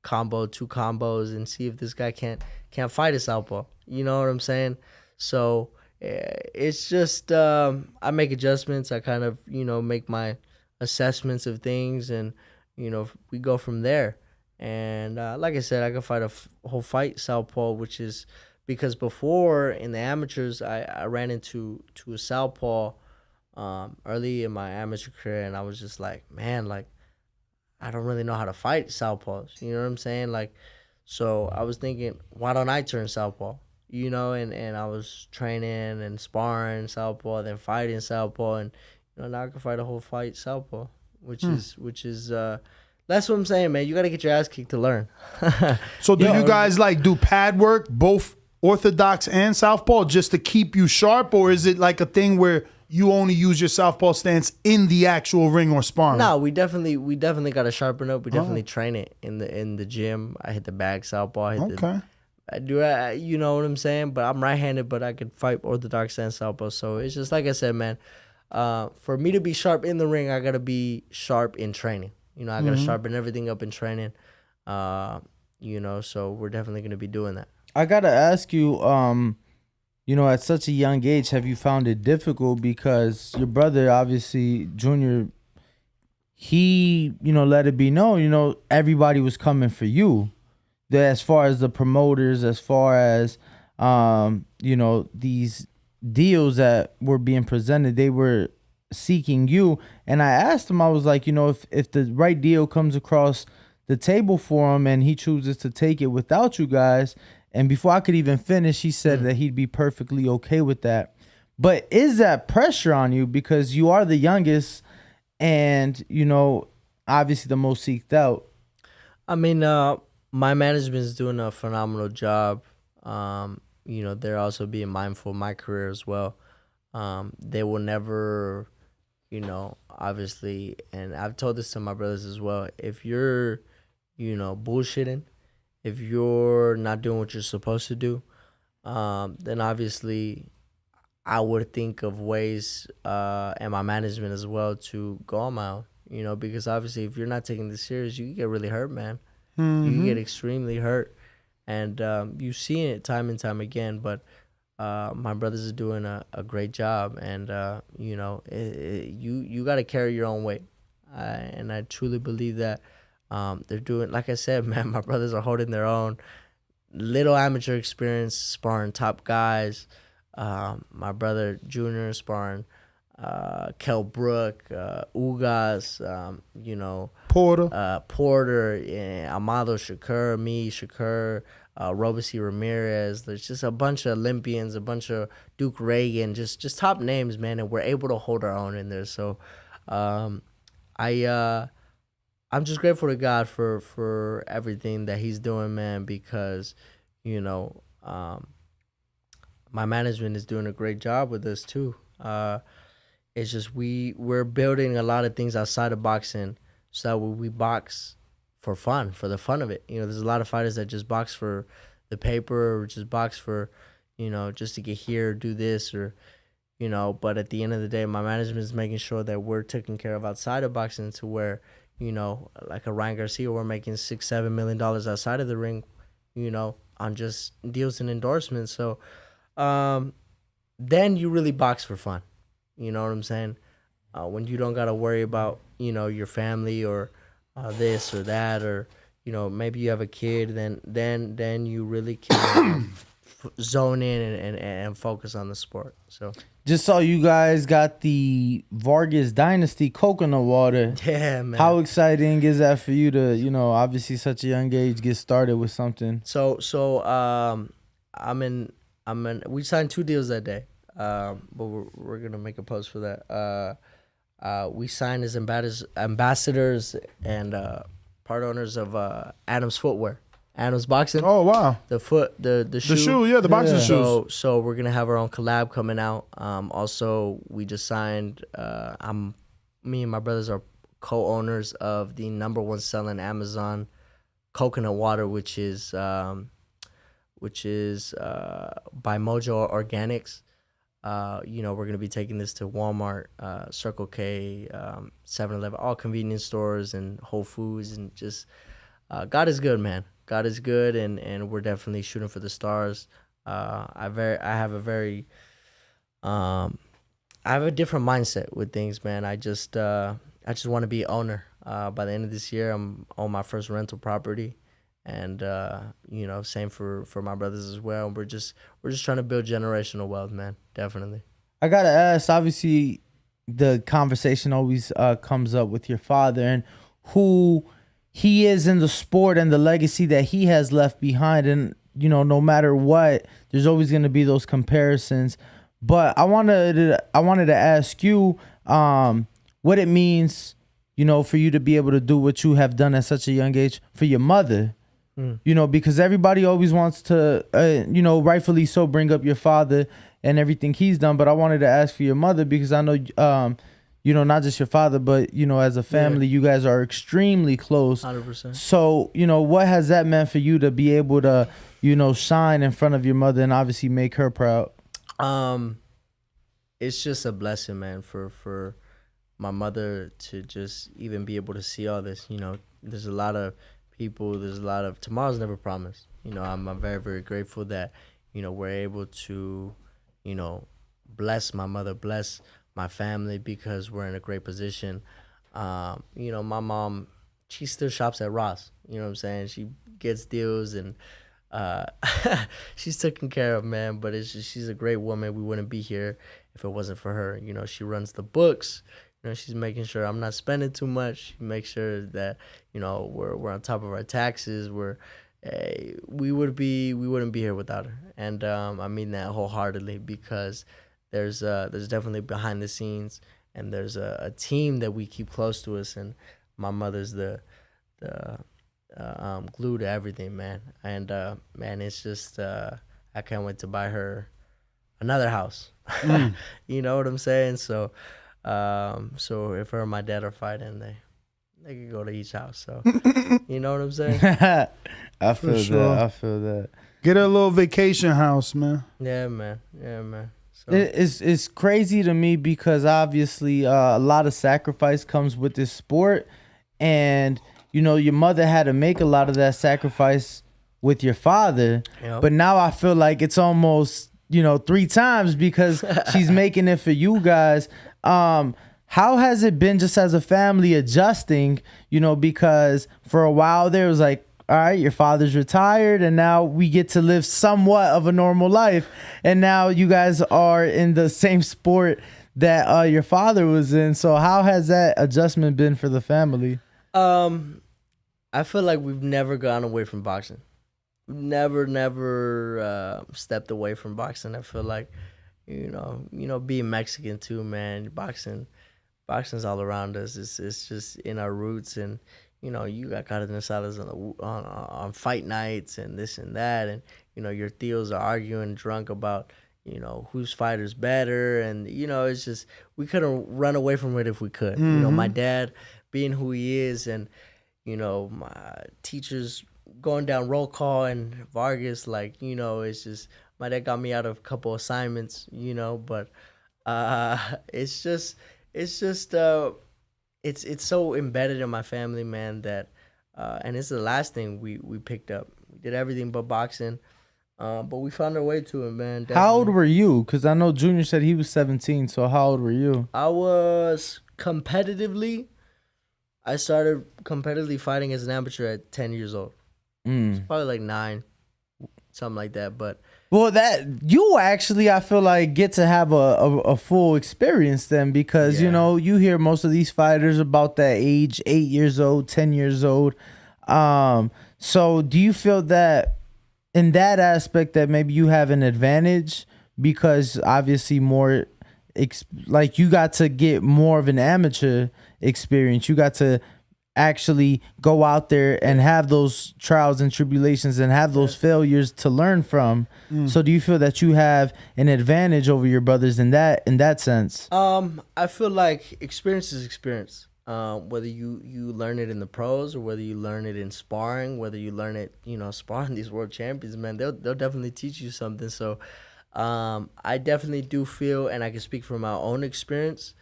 combo, 2 combos, and see if this guy can't fight a southpaw. You know what I'm saying? So it's just I make adjustments. I kind of make my assessments of things, and we go from there. And like I said, I can fight a whole fight southpaw, which is because before in the amateurs, I ran into a southpaw early in my amateur career, and I was just like, man, like I don't really know how to fight southpaws. You know what I'm saying? Like, so I was thinking, why don't I turn southpaw? And I was training and sparring southpaw, then fighting southpaw, and now I can fight a whole fight southpaw, which is that's what I'm saying, man. You got to get your ass kicked to learn. So do you guys do pad work, both orthodox and southpaw, just to keep you sharp, or is it like a thing where you only use your southpaw stance in the actual ring or sparring? No, we definitely got to sharpen up. We definitely train it in the gym. I hit the bag southpaw. I you know what I'm saying? But I'm right-handed, but I could fight orthodox and southpaw. So it's just like I said, man. For me to be sharp in the ring, I gotta be sharp in training. I gotta sharpen everything up in training. So we're definitely gonna be doing that. I gotta ask you, at such a young age, have you found it difficult? Because your brother, obviously, Junior, he, let it be known, everybody was coming for you. As far as the promoters, as far as, these deals that were being presented, they were seeking you. And I asked him, I was like, if the right deal comes across the table for him and he chooses to take it without you guys, and before I could even finish, he said that he'd be perfectly okay with that. But is that pressure on you because you are the youngest and, obviously the most seeked out? I mean, my management is doing a phenomenal job. They're also being mindful of my career as well. They will never, obviously, and I've told this to my brothers as well, if you're, bullshitting, if you're not doing what you're supposed to do, then obviously I would think of ways, and my management as well, to go on my own, because obviously if you're not taking this serious, you can get really hurt, man. You can get extremely hurt. And you've seen it time and time again, but my brothers are doing a great job, and you got to carry your own weight, and I truly believe that they're doing. Like I said, man, my brothers are holding their own. Little amateur experience sparring top guys. My brother Junior sparring Kell Brook, Ugas, Porter, Amado Shakur, Shakur, Robeson Ramirez. There's just a bunch of Olympians, a bunch of Duke Reagan, just top names, man, and we're able to hold our own in there. So I'm just grateful to God for everything that he's doing, man, because my management is doing a great job with this too. It's just we're building a lot of things outside of boxing so that we box for fun, for the fun of it. There's a lot of fighters that just box for the paper or just box for, just to get here or do this or, but at the end of the day, my management is making sure that we're taken care of outside of boxing to where, like a Ryan Garcia, we're making $6-7 million outside of the ring, on just deals and endorsements. So then you really box for fun. You know what I'm saying? When you don't got to worry about, your family or this or that, or, maybe you have a kid, then you really can zone in and focus on the sport. So just saw you guys got the Vargas Dynasty coconut water. Yeah, man. How exciting is that for you to, obviously such a young age, get started with something? So we signed 2 deals that day. But we're gonna make a post for that. We signed as ambassadors and part owners of Adams Footwear, Adams Boxing. Oh wow! The shoe, the boxing shoes. So we're gonna have our own collab coming out. Also, we just signed. Me and my brothers are co-owners of the #1 selling Amazon coconut water, which is by Mojo Organics. We're going to be taking this to Walmart, Circle K, 7-Eleven, all convenience stores and Whole Foods, and just God is good, man. God is good, and we're definitely shooting for the stars. I have a different mindset with things, man. I just want to be an owner. By the end of this year, I'm on my first rental property, and same for my brothers as well. We're just trying to build generational wealth, man. Definitely. I gotta ask. Obviously, the conversation always comes up with your father and who he is in the sport and the legacy that he has left behind. And no matter what, there's always going to be those comparisons. But I wanted to ask you what it means, for you to be able to do what you have done at such a young age for your mother. Because everybody always wants to, rightfully so, bring up your father and everything he's done. But I wanted to ask for your mother because I know, not just your father, but, as a family, you guys are extremely close. 100%. So, what has that meant for you to be able to, shine in front of your mother and obviously make her proud? It's just a blessing, man, for my mother to just even be able to see all this. There's a lot of people, tomorrow's never promised. I'm very, very grateful that, we're able to, bless my mother, bless my family, because we're in a great position. My mom, she still shops at Ross. You know what I'm saying? She gets deals and she's taken care of, man. But she's a great woman. We wouldn't be here if it wasn't for her. She runs the books. She's making sure I'm not spending too much. She makes sure that we're on top of our taxes. We wouldn't be here without her. And I mean that wholeheartedly, because there's definitely behind the scenes, and there's a team that we keep close to us, and my mother's the glue to everything, man. And man, it's just I can't wait to buy her another house. You know what I'm saying? So if her and my dad are fighting, they could go to each house. So you know what I'm saying? I feel sure. that. I feel that. Get her a little vacation house, man. Yeah, man. So. It's crazy to me because obviously a lot of sacrifice comes with this sport, and your mother had to make a lot of that sacrifice with your father. Yep. But now I feel like it's almost 3 times because she's making it for you guys. How has it been just as a family adjusting? Because for a while there was like, all right, your father's retired, and now we get to live somewhat of a normal life. And now you guys are in the same sport that your father was in. So how has that adjustment been for the family? I feel like we've never gone away from boxing. We've never stepped away from boxing. I feel like, being Mexican too, man, boxing's all around us. It's just in our roots, and you got carne asadas on fight nights and this and that, and your tios are arguing drunk about whose fighter's better, and it's just, we couldn't run away from it if we could. Mm-hmm. My dad being who he is, and my teachers going down roll call, and Vargas, it's just, my dad got me out of a couple assignments, but it's so embedded in my family, man, that and it's the last thing we picked up. We did everything but boxing, but we found our way to it, man. Definitely. How old were you? Because I know Junior said he was 17, so how old were you? I was I started competitively fighting as an amateur at 10 years old. It's probably like 9, something like that. But that you actually, I feel like, get to have a full experience then, because you hear most of these fighters about that age, 8 years old, 10 years old. So do you feel that in that aspect that maybe you have an advantage because obviously more you got to get more of an amateur experience. You got to actually go out there and have those trials and tribulations and have those failures to learn from. So do you feel that you have an advantage over your brothers in that sense? I feel like experience is experience. Whether you learn it in the pros or whether you learn it in sparring, whether you learn it, sparring these world champions, man, they'll definitely teach you something. So I definitely do feel, and I can speak from my own experience,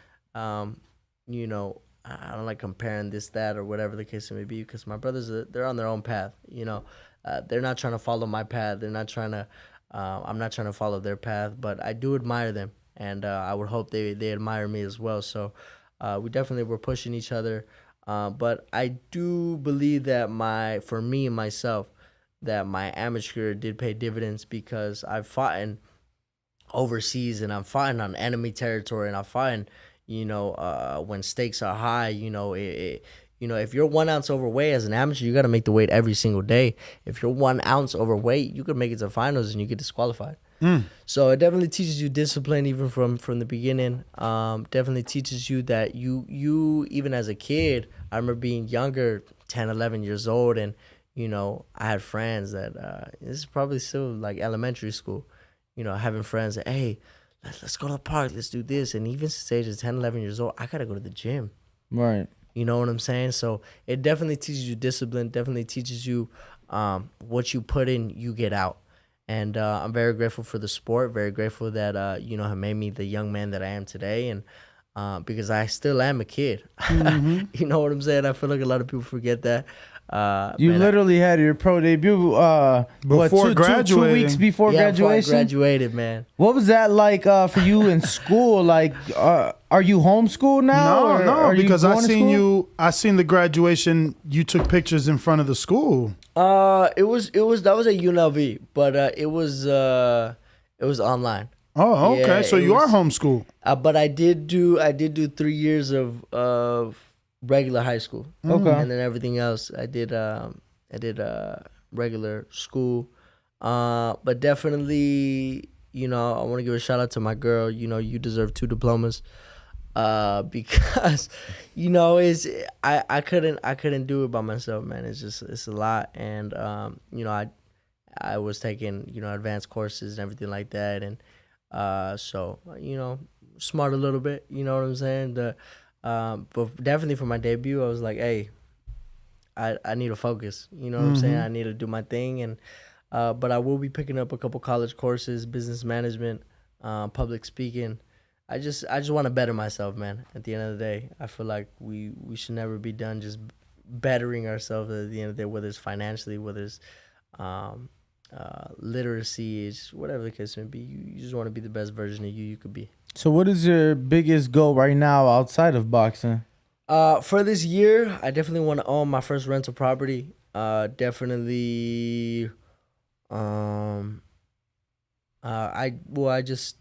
I don't like comparing this, that, or whatever the case may be, because my brothers, they're on their own path. You know, they're not trying to follow my path. They're not trying to. I'm not trying to follow their path, but I do admire them, and I would hope they admire me as well. So we definitely were pushing each other, but I do believe that for me and myself, that my amateur career did pay dividends, because I've fought in overseas, and I'm fighting on enemy territory, and I'm fighting, you know, when stakes are high. You know, you know, if you're 1 ounce overweight as an amateur, you got to make the weight every single day. If you're 1 ounce overweight, you could make it to finals and you get disqualified. So it definitely teaches you discipline, even from the beginning. Definitely teaches you that you even as a kid, I remember being younger, 10, 11 years old, and, you know, I had friends that, this is probably still like elementary school, you know, having friends that, hey, let's go to the park, let's do this. And even since age of 10, 11 years old, I got to go to the gym. Right. You know what I'm saying? So it definitely teaches you discipline, definitely teaches you what you put in, you get out. And I'm very grateful for the sport, very grateful that, you know, have made me the young man that I am today. And because I still am a kid. You know what I'm saying? I feel like a lot of people forget that. You literally had your pro debut before graduating. 2 weeks before graduation. Before I graduated, man. What was that like for you in school? Like, are you homeschooled now? No, because I seen the graduation. You took pictures in front of the school. That was at UNLV, but it was online. Oh, okay. Yeah, so you are homeschooled. But I did do 3 years of regular high school. Okay. And then everything else I did regular school. But definitely, you know, I want to give a shout out to my girl. You know, you deserve 2 diplomas. Because, you know, I couldn't do it by myself, man. It's a lot. And you know, I was taking, you know, advanced courses and everything like that, and so, you know, smart a little bit, you know what I'm saying? But definitely for my debut, I was like, hey, I need to focus, you know what I'm saying? I need to do my thing. And but I will be picking up a couple college courses, business management, public speaking. I just want to better myself, man. At the end of the day, I feel like we should never be done just bettering ourselves at the end of the day, whether it's financially, whether it's literacy, it's whatever the case may be. You just want to be the best version of you could be. So what is your biggest goal right now outside of boxing? For this year, I definitely want to own my first rental property. Definitely. I just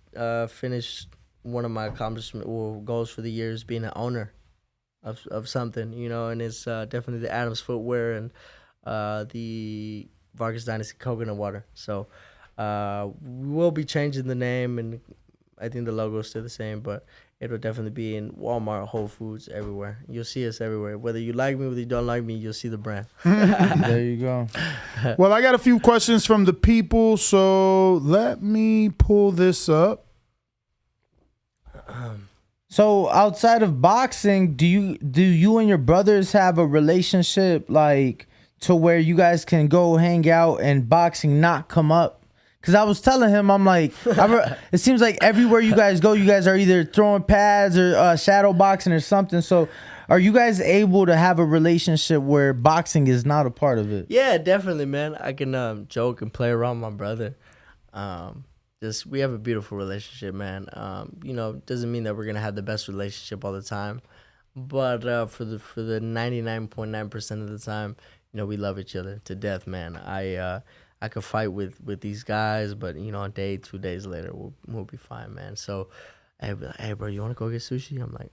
finished one of my accomplishment goals for the year is being an owner of something, you know, and it's definitely the Adams Footwear and the Vargas Dynasty Coconut Water. So we will be changing the name, and I think the logo is still the same, but it will definitely be in Walmart, Whole Foods, everywhere. You'll see us everywhere. Whether you like me, whether you don't like me, you'll see the brand. There you go. Well, I got a few questions from the people, so let me pull this up. So outside of boxing, do you and your brothers have a relationship like to where you guys can go hang out and boxing not come up? Because I was telling him, I'm like, it seems like everywhere you guys go, you guys are either throwing pads or shadow boxing or something. So are you guys able to have a relationship where boxing is not a part of it? Yeah, definitely, man. I can joke and play around with my brother. We have a beautiful relationship, man. You know, doesn't mean that we're gonna have the best relationship all the time, but for the 99.9% of the time, you know, we love each other to death, man. I could fight with these guys, but you know, a day, 2 days later, we'll be fine, man. So, hey, bro, you wanna go get sushi? I'm like,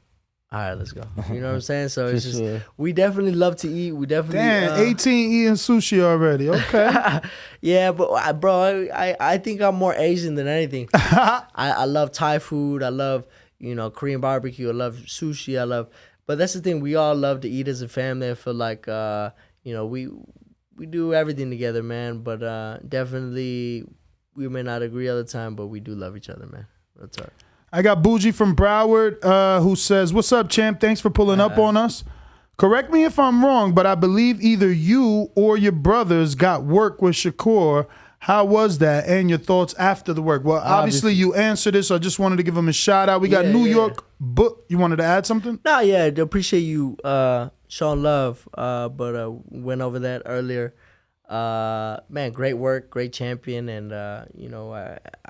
all right, let's go. You know what I'm saying? So it's just we definitely love to eat. We definitely 18 eating sushi already. Okay. Yeah, but bro, I think I'm more Asian than anything. I love Thai food. I love, you know, Korean barbecue. I love sushi. But that's the thing. We all love to eat as a family. I feel like you know, we do everything together, man. But definitely we may not agree all the time, but we do love each other, man. Real talk. I got Bougie from Broward who says, "What's up, champ? Thanks for pulling up on us. Correct me if I'm wrong, but I believe either you or your brothers got work with Shakur. How was that? And your thoughts after the work? Well, obviously you answered this. So I just wanted to give him a shout out. We got New York book. You wanted to add something? No, yeah, I appreciate you showing love. But went over that earlier. Man, great work, great champion, and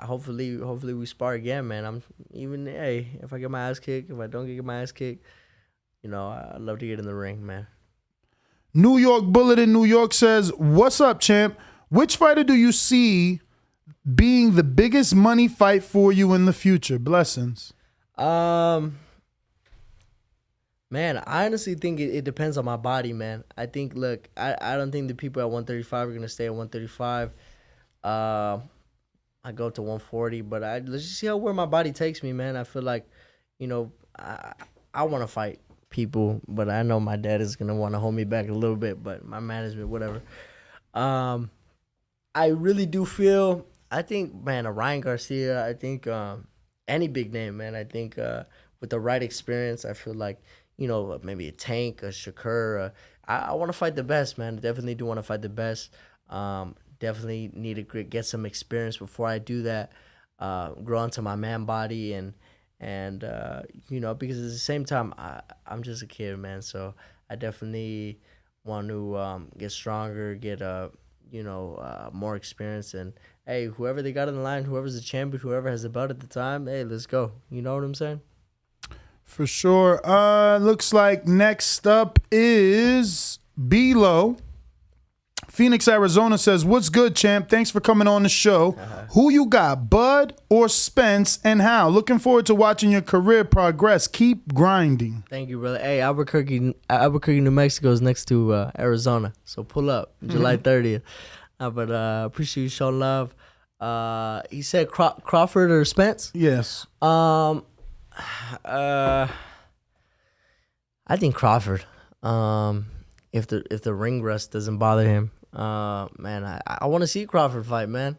hopefully we spar again, man. If I get my ass kicked, if I don't get my ass kicked, I'd love to get in the ring, man. New York Bullet in New York says, "What's up, champ? Which fighter do you see being the biggest money fight for you in the future? Blessings." Man, I honestly think it depends on my body, man. I think, look, I don't think the people at 135 are going to stay at 135. I go to 140, but let's just see where my body takes me, man. I feel like, I want to fight people, but I know my dad is going to want to hold me back a little bit, but my management, whatever. I really do feel, I think, man, a Ryan Garcia, I think any big name, man. I think with the right experience, I feel like, maybe a Tank, a Shakur. I want to fight the best, man. I definitely do want to fight the best. Definitely need to get some experience before I do that. Grow into my man body and because at the same time, I'm just a kid, man. So I definitely want to get stronger, get more experience, and hey, whoever they got in the line, whoever's the champion, whoever has the belt at the time, hey, let's go. You know what I'm saying? For sure. Looks like next up is B-Lo. Phoenix, Arizona says, "What's good, champ? Thanks for coming on the show. Who you got, Bud or Spence, and how? Looking forward to watching your career progress. Keep grinding." Thank you, brother. Hey, Albuquerque, New Mexico is next to Arizona, so pull up July 30th. But appreciate you showing love. He said Crawford or Spence? Yes. I think Crawford. If the ring rust doesn't bother him, man, I want to see Crawford fight, man.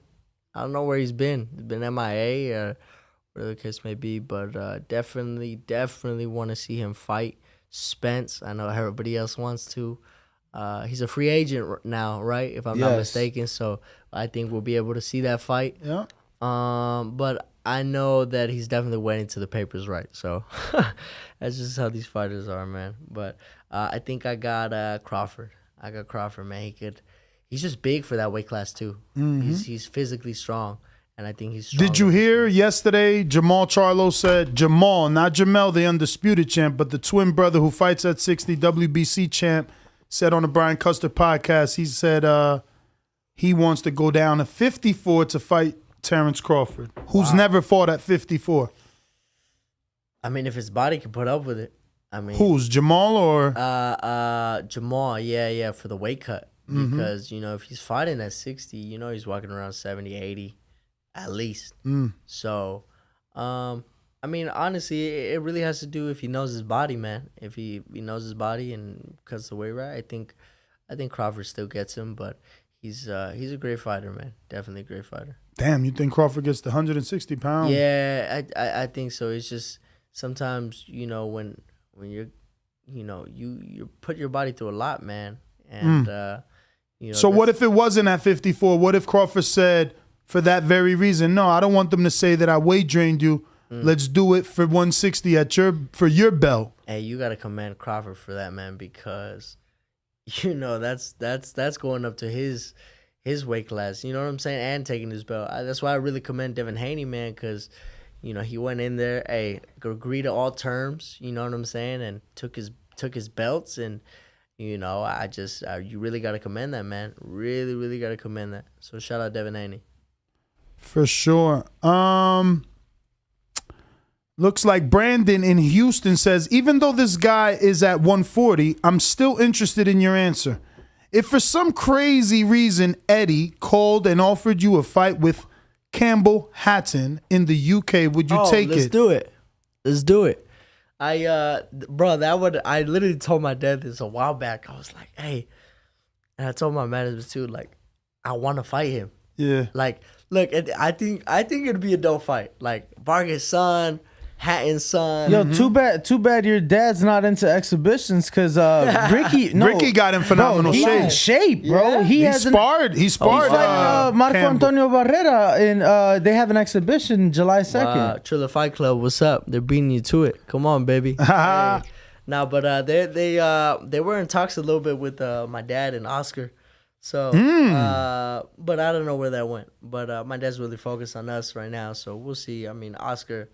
I don't know where he's been. He's been MIA or whatever the case may be, but definitely want to see him fight Spence. I know everybody else wants to. He's a free agent now, right? If I'm not mistaken, so I think we'll be able to see that fight. Yeah. But I know that he's definitely waiting till the paper's right. So that's just how these fighters are, man. But I think I got Crawford. I got Crawford, man. He's just big for that weight class too. Mm-hmm. He's physically strong, and I think he's strong. Did you hear yesterday Jermall Charlo said, Jermall, not Jermell, the undisputed champ, but the twin brother who fights at 60, WBC champ, said on the Brian Custer podcast, he said he wants to go down to 54 to fight Terence Crawford, who's never fought at 54. I mean, if his body can put up with it. I mean, who's Jermall or Jermall? Yeah, for the weight cut. Because if he's fighting at 60, he's walking around 70, 80 at least. So, I mean, honestly, it really has to do if he knows his body, man. If he knows his body and cuts the weight right, I think Crawford still gets him, but he's a great fighter, man. Definitely a great fighter. Damn, you think Crawford gets the 160 pounds? Yeah, I think so. It's just sometimes, when you're, you put your body through a lot, man. And, so what if it wasn't at 54? What if Crawford said, for that very reason, no, I don't want them to say that I weight drained you. Let's do it for 160 for your belt. Hey, you got to commend Crawford for that, man, because, that's going up to his weight class, you know what I'm saying, and taking his belt. That's why I really commend Devin Haney, man, because, he went in there, agreed to all terms, you know what I'm saying, and took his belts, and, you really got to commend that, man. Really, really got to commend that. So shout out Devin Haney. For sure. Looks like Brandon in Houston says, even though this guy is at 140, I'm still interested in your answer. If for some crazy reason Eddie called and offered you a fight with Campbell Hatton in the UK, would you take let's it? Let's do it. I literally told my dad this a while back. I was like, hey, and I told my management too, like, I want to fight him. Yeah. Like, look, I think it'd be a dope fight. Like, Vargas' son, Hatton son. Yo, too bad your dad's not into exhibitions because Ricky got in phenomenal he's shape. in shape, bro. Yeah. He sparred. He's fighting Marco Campbell. Antonio Barrera, and they have an exhibition July 2nd. Triller Fight Club, what's up? They're beating you to it. Come on, baby. Hey. No, but they were in talks a little bit with my dad and Oscar. So, but I don't know where that went. But my dad's really focused on us right now, so we'll see. I mean, Oscar,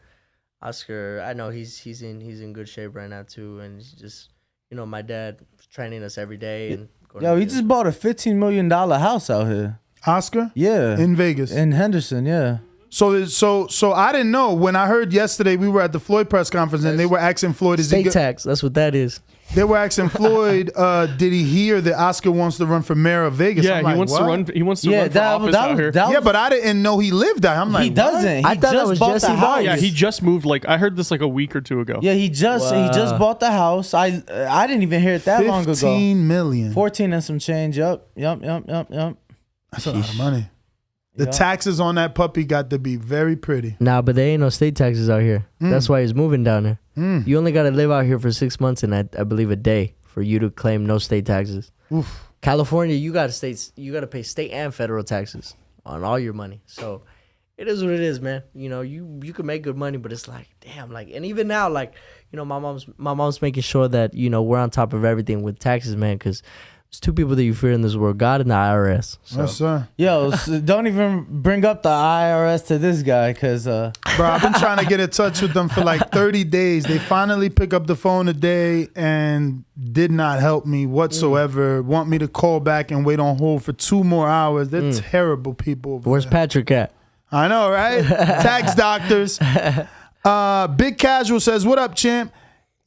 I know he's in good shape right now too, and he's just, my dad training us every day and. Yo, he just bought a $15 million house out here. Oscar? Yeah, in Vegas, in Henderson. Yeah. So I didn't know. When I heard yesterday, we were at the Floyd press conference, and they were asking Floyd, "Is he state tax?" That's what that is. They were asking Floyd, did he hear that Oscar wants to run for mayor of Vegas? Yeah, I'm he wants to run. He wants to run for office out here. Yeah, but I didn't know he lived there. I'm like, he doesn't. I thought that was Jesse Vargas. Yeah, he just moved. Like I heard this like a week or two ago. Yeah, he just bought the house. I didn't even hear it that long ago. 15 million. 14 and some change. Yup. That's a lot of money. The taxes on that puppy got to be very pretty. Nah, but there ain't no state taxes out here. That's why he's moving down there. You only got to live out here for 6 months and I believe a day for you to claim no state taxes. Oof. California, you got to pay state and federal taxes on all your money. So it is what it is, man. You can make good money, but it's like, damn, and even now, my mom's making sure that we're on top of everything with taxes, man, because there's two people that you fear in this world: God and the IRS. So. Yes, sir. Yo, so don't even bring up the IRS to this guy, because bro, I've been trying to get in touch with them for like 30 days. They finally pick up the phone today and did not help me whatsoever. Want me to call back and wait on hold for 2 more hours. They're terrible people. Where's Patrick at? I know, right? Tax doctors. Big Casual says, "What up, champ?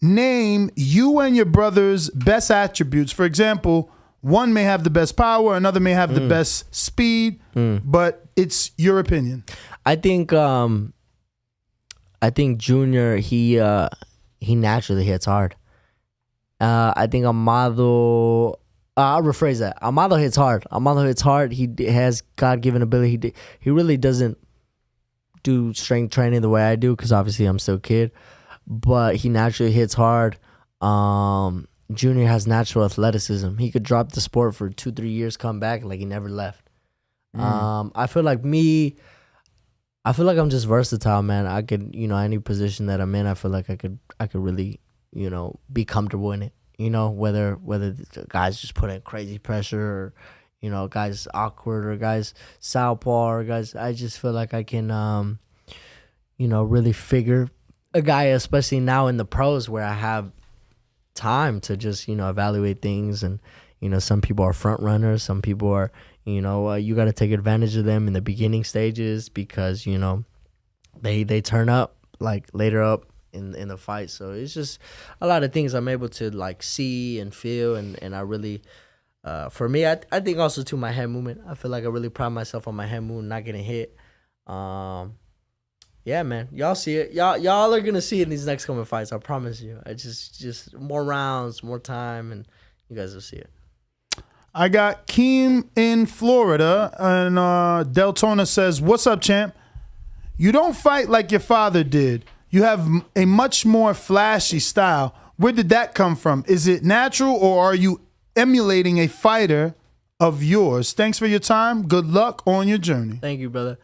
Name you and your brother's best attributes. For example, one may have the best power, another may have the best speed, but it's your opinion." I think Junior, he naturally hits hard. I think Amado, I'll rephrase that. Amado hits hard. He has God-given ability. He really doesn't do strength training the way I do, because obviously I'm still a kid, but he naturally hits hard. Junior has natural athleticism. He could drop the sport for 2-3 years, come back like he never left. I feel like I'm just versatile, man. I could, any position that I'm in, I feel like I could really, be comfortable in it. Whether the guys just put in crazy pressure, or guys awkward, or guys southpaw, or guys, I just feel like I can, really figure a guy, especially now in the pros where I have time to just, evaluate things. And, some people are front runners. Some people are, you got to take advantage of them in the beginning stages because, they turn up like later up in the fight. So it's just a lot of things I'm able to see and feel. And I really, for me, I think also too my head movement. I feel like I really pride myself on my head movement, not getting hit. Yeah, man, y'all see it. Y'all are gonna see it in these next coming fights. I promise you. I just more rounds, more time, and you guys will see it. I got Keem in Florida, and Deltona says, "What's up, champ? You don't fight like your father did. You have a much more flashy style. Where did that come from? Is it natural, or are you emulating a fighter of yours? Thanks for your time. Good luck on your journey." Thank you, brother.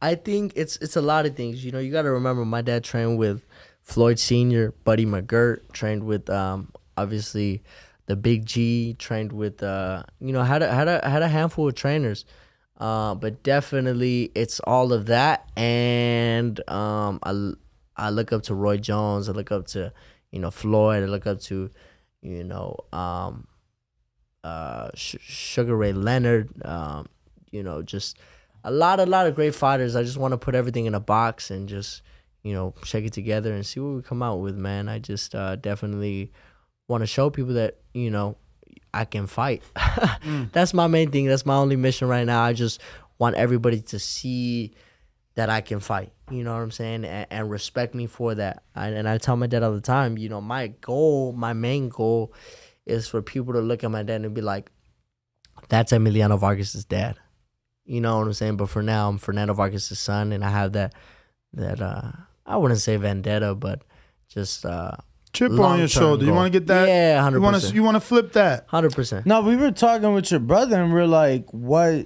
I think it's a lot of things. You got to remember my dad trained with Floyd Sr., Buddy McGirt, trained with obviously the Big G, trained with had a handful of trainers. But definitely it's all of that, and I look up to Roy Jones, I look up to Floyd, I look up to Sugar Ray Leonard, just a lot of great fighters. I just want to put everything in a box and just, shake it together and see what we come out with, man. I just definitely want to show people that, I can fight. That's my main thing. That's my only mission right now. I just want everybody to see that I can fight. You know what I'm saying? And respect me for that. And I tell my dad all the time, my main goal is for people to look at my dad and be like, that's Emiliano Vargas' dad. You know what I'm saying? But for now, I'm Fernando Vargas' son, and I have that I wouldn't say vendetta, but just chip on your shoulder. You want to get that? Yeah, 100%. You want to flip that? 100%. No, we were talking with your brother, and we're like, what?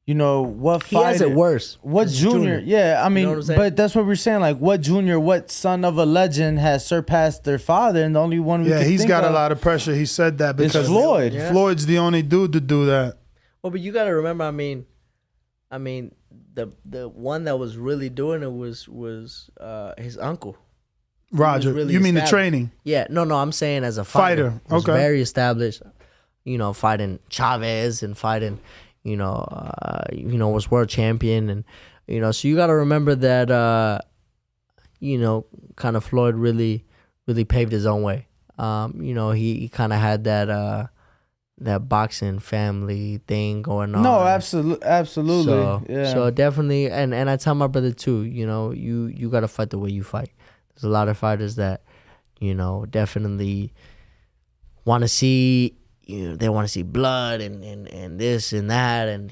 You know, what fighter? He has it worse. What junior? Yeah, I mean, know what I'm saying? but that's what we're saying. Like, what junior, what son of a legend has surpassed their father? And the only one we Yeah, can he's think got of a lot of pressure. He said that is because Floyd. Yeah. Floyd's the only dude to do that. Well, but you got to remember, I mean, the one that was really doing it was his uncle. Roger, Really you mean the established. training? Yeah, no, I'm saying as a fighter. Fighter, Was okay. very established. You know, fighting Chavez and fighting, was world champion, and so you got to remember that, kind of Floyd really paved his own way. He kind of had that boxing family thing going on. No, absolutely. So, yeah. so definitely, and I tell my brother too, you got to fight the way you fight. There's a lot of fighters that, definitely want to see, they want to see blood and this and that, and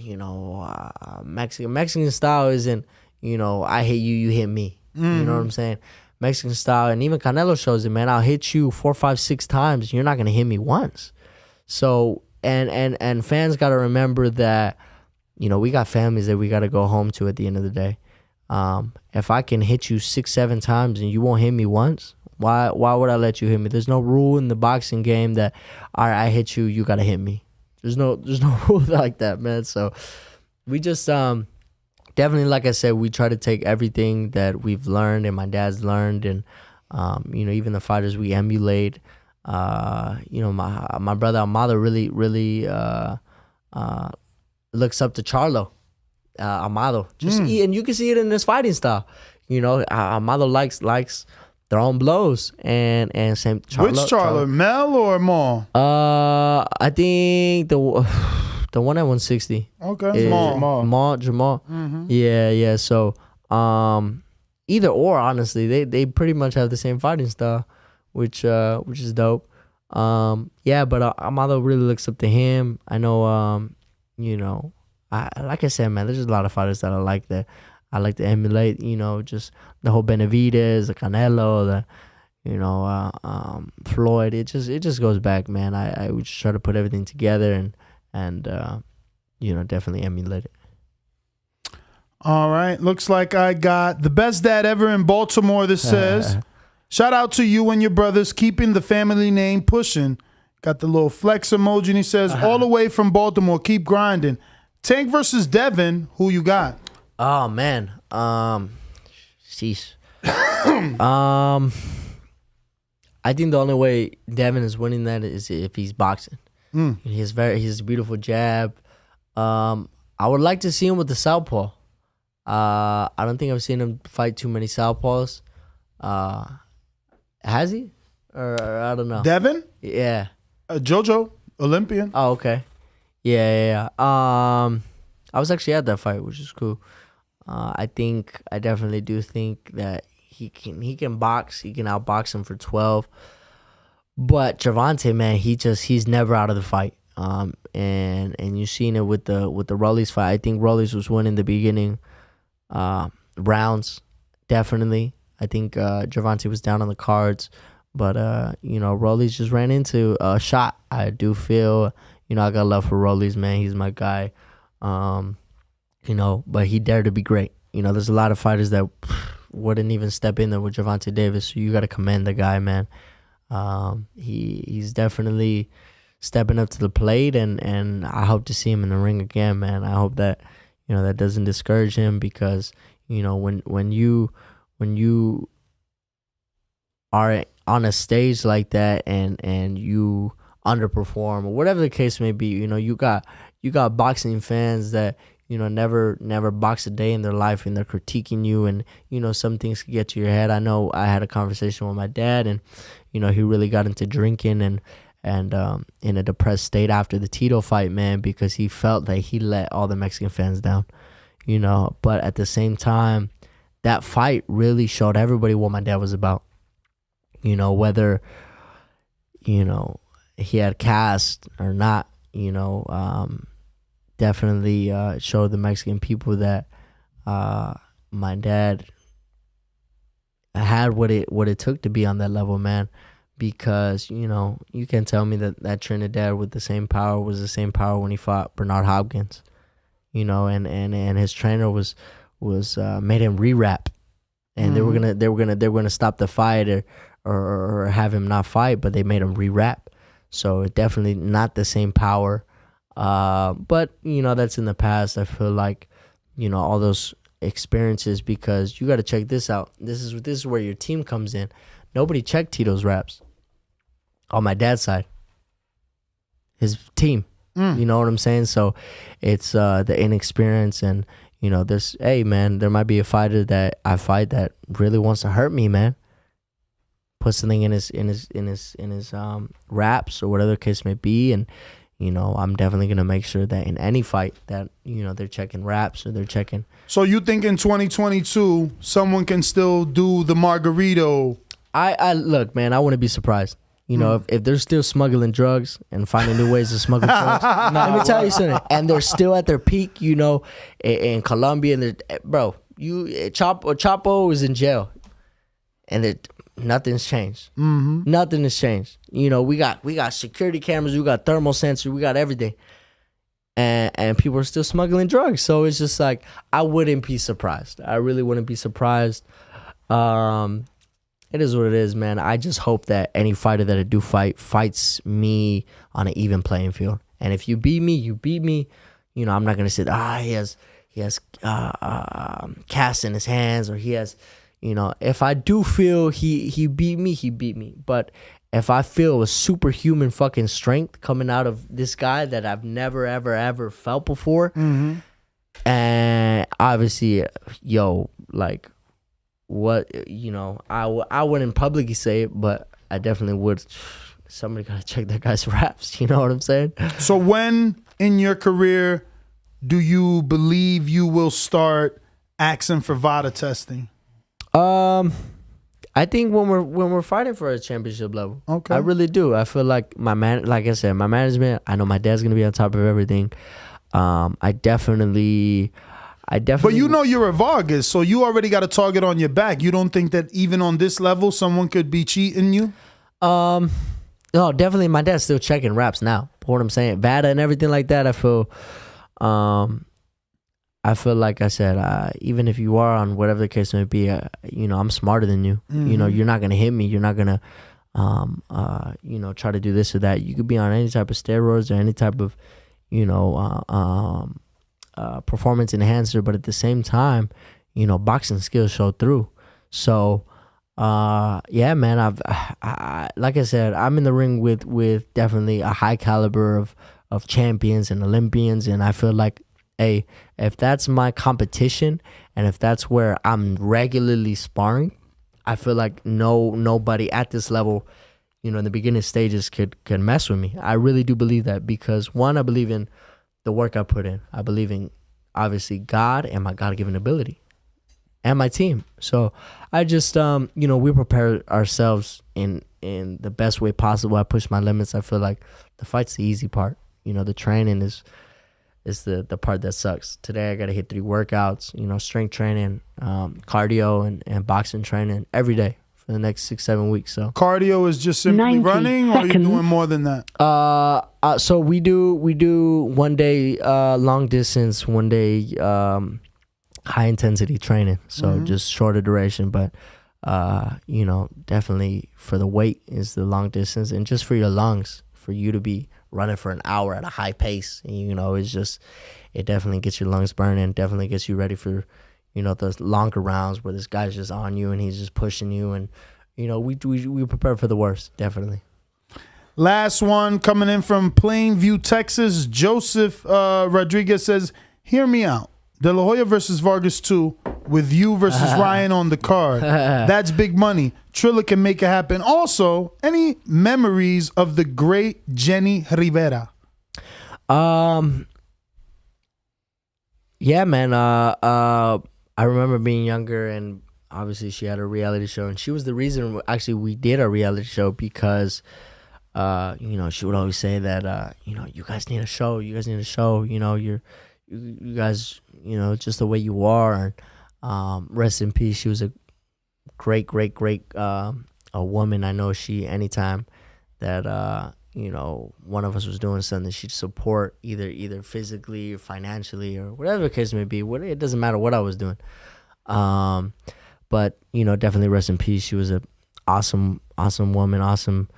Mexican style isn't, I hit you, you hit me. You know what I'm saying? Mexican style, and even Canelo shows it, man. I'll hit you 4, 5, 6 times. You're not gonna hit me once. So and fans got to remember that, we got families that we got to go home to at the end of the day. If I can hit you 6, 7 times and you won't hit me once, why would I let you hit me? There's no rule in the boxing game that, all right, I hit you, you gotta hit me. There's no rule like that, man. So we just definitely, like I said, we try to take everything that we've learned and my dad's learned, and even the fighters we emulate. My brother Amado really looks up to Charlo. Amado, and you can see it in his fighting style. Amado likes throwing blows, and same Charlo. Which Charlo, Mel or Maul? I think the one at 160. Okay, is Jamal. Jermall. Mhm. Yeah. So either or, honestly, they pretty much have the same fighting style, which is dope. But Amado really looks up to him. I know, like I said, man, there's just a lot of fighters that I like to emulate. Just the whole Benavidez, the Canelo, Floyd. It just goes back, man. I would just try to put everything together and definitely emulate it. All right, looks like I got the best dad ever in Baltimore. This says, shout out to you and your brothers keeping the family name pushing. Got the little flex emoji, and he says, all the way from Baltimore, keep grinding. Tank versus Devin, who you got? Oh man, sheesh. I think the only way Devin is winning that is if he's boxing. He's a beautiful jab. I would like to see him with the southpaw. I don't think I've seen him fight too many southpaws. Has he? Or I don't know. Devin? Yeah. JoJo, Olympian. Oh, okay. Yeah. I was actually at that fight, which is cool. I definitely do think that he can box. He can outbox him for 12. But Gervonta, man, he's never out of the fight. And you've seen it with the Rollies fight. I think Rollies was winning the beginning rounds, definitely. I think Gervonta was down on the cards, but Rollies just ran into a shot. I do feel, I got love for Rollies, man. He's my guy. But he dared to be great. There's a lot of fighters that wouldn't even step in there with Gervonta Davis. So you got to commend the guy, man. He's definitely stepping up to the plate, and I hope to see him in the ring again, man. I hope that that doesn't discourage him, because when you are on a stage like that and you underperform or whatever the case may be, you got boxing fans that never boxed a day in their life, and they're critiquing you, and some things can get to your head. I know I had a conversation with my dad, and he really got into drinking and in a depressed state after the Tito fight, man, because he felt that he let all the Mexican fans down, but at the same time, that fight really showed everybody what my dad was about. Whether he had cast or not, definitely showed the Mexican people that my dad had what it took to be on that level, man. Because, you know, you can tell me that Trinidad with the same power was the same power when he fought Bernard Hopkins, you know, and his trainer was made him re-rap, and they were gonna stop the fight or have him not fight, but they made him re-rap. So it definitely not the same power, but you know, that's in the past. I feel like, you know, all those experiences, because you got to check this out. This is where your team comes in. Nobody checked Tito's raps. On my dad's side, his team, you know what I'm saying? So it's the inexperience, and you know, hey man, there might be a fighter that I fight that really wants to hurt me, man. Put something in his raps or whatever the case may be, and you know, I'm definitely gonna make sure that in any fight that, you know, they're checking raps or they're checking. So you think in 2022 someone can still do the Margarito? I look, man, I wouldn't be surprised. You know, if they're still smuggling drugs and finding new ways to smuggle drugs, let me tell you something. And they're still at their peak, you know, in Colombia. And bro, Chapo is in jail, and nothing's changed. Nothing has changed. You know, we got security cameras, we got thermal sensors, we got everything, and people are still smuggling drugs. So it's just like, I wouldn't be surprised. I really wouldn't be surprised. It is what it is, man. I just hope that any fighter that I do fights me on an even playing field. And if you beat me, you beat me. You know, I'm not gonna say he has cast in his hands, or he has, you know. If I do feel he beat me, he beat me. But if I feel a superhuman fucking strength coming out of this guy that I've never ever felt before, and obviously, like. What, you know, I wouldn't publicly say it, but I definitely would. Somebody gotta check that guy's raps. You know what I'm saying? So when in your career do you believe you will start asking for VADA testing? I think when we're fighting for a championship level. Okay. I really do. I feel like like I said, my management. I know my dad's gonna be on top of everything. I definitely. But you know you're a Vargas, so you already got a target on your back. You don't think that even on this level, someone could be cheating you? No, definitely. My dad's still checking raps now. What I'm saying, VADA and everything like that. I feel like I said, even if you are on whatever the case may be, you know, I'm smarter than you. You know, you're not gonna hit me. You're not gonna, you know, try to do this or that. You could be on any type of steroids or any type of, you know, performance enhancer, but at the same time, you know, boxing skills show through. So yeah, man, I like I said, I'm in the ring with definitely a high caliber of champions and Olympians, and I feel like, hey, if that's my competition and if that's where I'm regularly sparring, I feel like nobody at this level, you know, in the beginning stages could mess with me. I really do believe that, because one, I believe in the work I put in. I believe in, obviously, God and my God-given ability and my team. So I just, you know, we prepare ourselves in the best way possible. I push my limits. I feel like the fight's the easy part. You know, the training is the part that sucks. Today I got to hit 3 workouts, you know, strength training, cardio and boxing training every day for the next 6-7 weeks. So cardio is just simply running, or are you doing more than that? So we do 1 day long distance, 1 day high intensity training. So just shorter duration, but you know, definitely for the weight is the long distance, and just for your lungs, for you to be running for an hour at a high pace, you know, it's just, it definitely gets your lungs burning, definitely gets you ready for, you know, those longer rounds where this guy's just on you and he's just pushing you, and you know, we prepare for the worst, definitely. Last one coming in from Plainview, Texas. Joseph Rodriguez says, hear me out. De La Hoya versus Vargas 2 with you versus Ryan on the card. That's big money. Triller can make it happen. Also, any memories of the great Jenny Rivera? Yeah, man. I remember being younger, and obviously she had a reality show, and she was the reason actually we did our reality show, because you know, she would always say that you know, you guys need a show, you know, you guys, you know, just the way you are. And rest in peace, she was a great a woman. I know she, anytime that one of us was doing something, she'd support either physically or financially or whatever the case may be. It doesn't matter what I was doing. But definitely rest in peace. She was a awesome woman, awesome,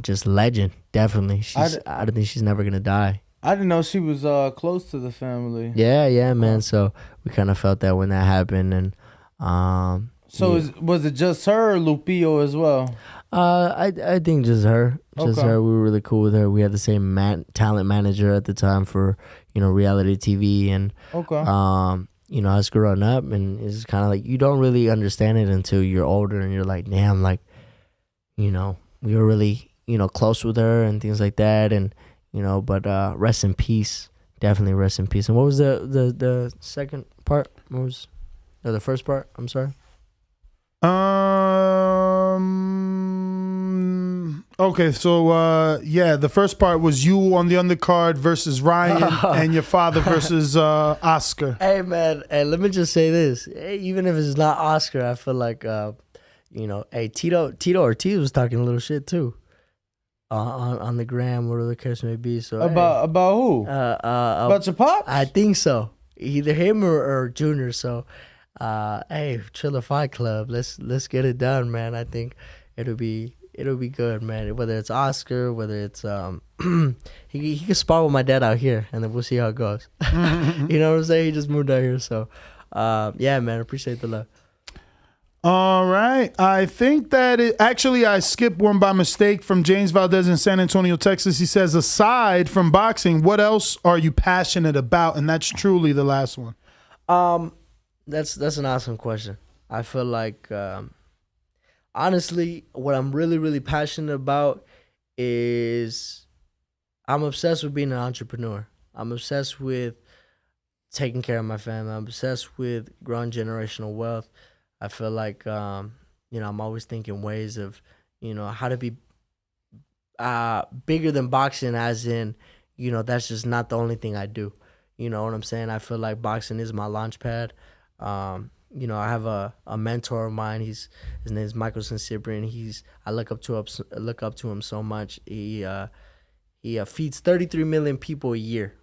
just legend. Definitely. I don't think she's never gonna die. I didn't know she was close to the family. Yeah, man. So we kind of felt that when that happened, and was it just her or Lupillo as well? I think just her. Her. We were really cool with her. We had the same talent manager at the time for reality TV, and us growing up, and it's kind of like you don't really understand it until you're older, and you're like, damn, like we were really close with her and things like that, and but rest in peace. Definitely rest in peace. And what was the second part? What was the first part? I'm sorry. Okay, so the first part was you on the undercard versus Ryan and your father versus Oscar. Hey man, let me just say this. Hey, even if it's not Oscar, I feel like Tito Ortiz was talking a little shit too. On the gram, whatever the case may be. So about who? About your pops? I think so. Either him or Junior. So hey, Triller Fight Club, let's get it done, man. I think it'll be good, man. Whether it's Oscar, whether it's he can spar with my dad out here, and then we'll see how it goes. You know what I'm saying? He just moved out here, so yeah, man. Appreciate the love. All right. I think that actually I skipped one by mistake from James Valdez in San Antonio, Texas. He says, aside from boxing, what else are you passionate about? And that's truly the last one. That's an awesome question. I feel like honestly, what I'm really, really passionate about is I'm obsessed with being an entrepreneur. I'm obsessed with taking care of my family. I'm obsessed with growing generational wealth. I feel like, I'm always thinking ways of, how to be bigger than boxing, as in, that's just not the only thing I do. You know what I'm saying? I feel like boxing is my launch pad. I have a mentor of mine. His name is Michael Cyprian. I look up to him so much. He feeds 33 million people a year.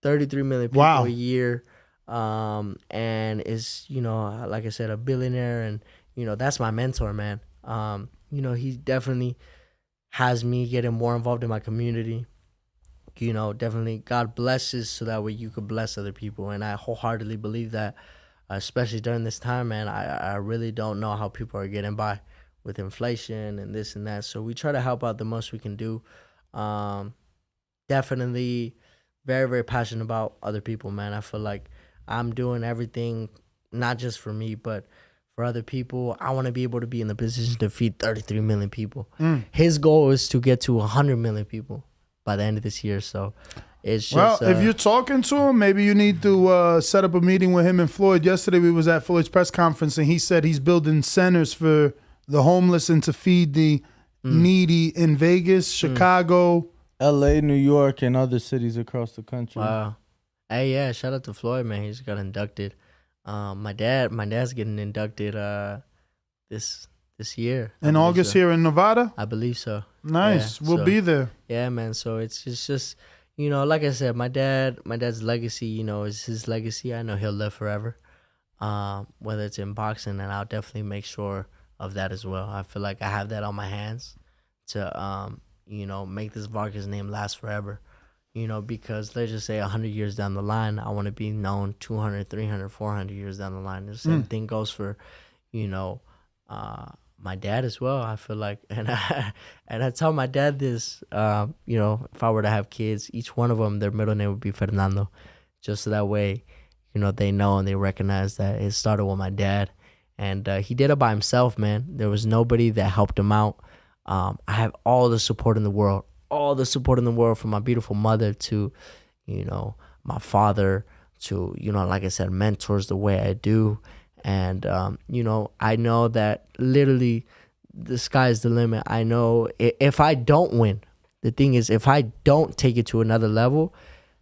33 million people a year. And is, like I said, a billionaire, and, that's my mentor, man. He definitely has me getting more involved in my community. Definitely God blesses so that way you could bless other people. And I wholeheartedly believe that, especially during this time, man. I really don't know how people are getting by with inflation and this and that. So we try to help out the most we can do. Definitely very, very passionate about other people, man. I feel like I'm doing everything, not just for me, but for other people. I want to be able to be in the position to feed 33 million people. His goal is to get to 100 million people by the end of this year. So it's just... Well, if you're talking to him, maybe you need to set up a meeting with him and Floyd. Yesterday we was at Floyd's press conference, and he said he's building centers for the homeless and to feed the needy in Vegas, Chicago, LA, New York, and other cities across the country. Wow. Hey, yeah, shout out to Floyd, man. He just got inducted. My dad's getting inducted this year. In August here in Nevada? I believe so. Nice. Yeah, we'll be there. Yeah, man. So it's just like I said, my dad's legacy, is his legacy. I know he'll live forever. Whether it's in boxing, and I'll definitely make sure of that as well. I feel like I have that on my hands to make this Vargas name last forever. Because let's just say 100 years down the line, I want to be known 200, 300, 400 years down the line. The same thing goes for, my dad as well. I feel like, and I tell my dad this, if I were to have kids, each one of them, their middle name would be Fernando, just so that way, they know and they recognize that it started with my dad. And he did it by himself, man. There was nobody that helped him out. I have all the support in the world. All the support in the world, from my beautiful mother to, my father to, like I said, mentors the way I do. And, I know that literally the sky's the limit. I know if I don't win, the thing is, if I don't take it to another level,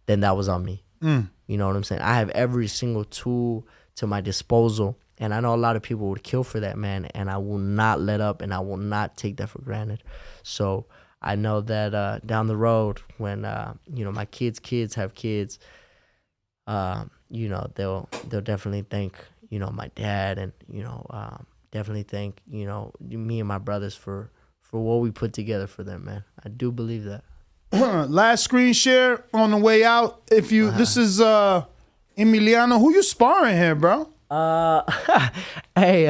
then that was on me. You know what I'm saying? I have every single tool to my disposal And I know a lot of people would kill for that, man, and I will not let up, and I will not take that for granted. So I know that down the road when, my kids have kids, they'll definitely thank, my dad and, definitely thank, me and my brothers for what we put together for them, man. I do believe that. Last screen share on the way out. If you, this is Emiliano. Who you sparring here, bro? Hey,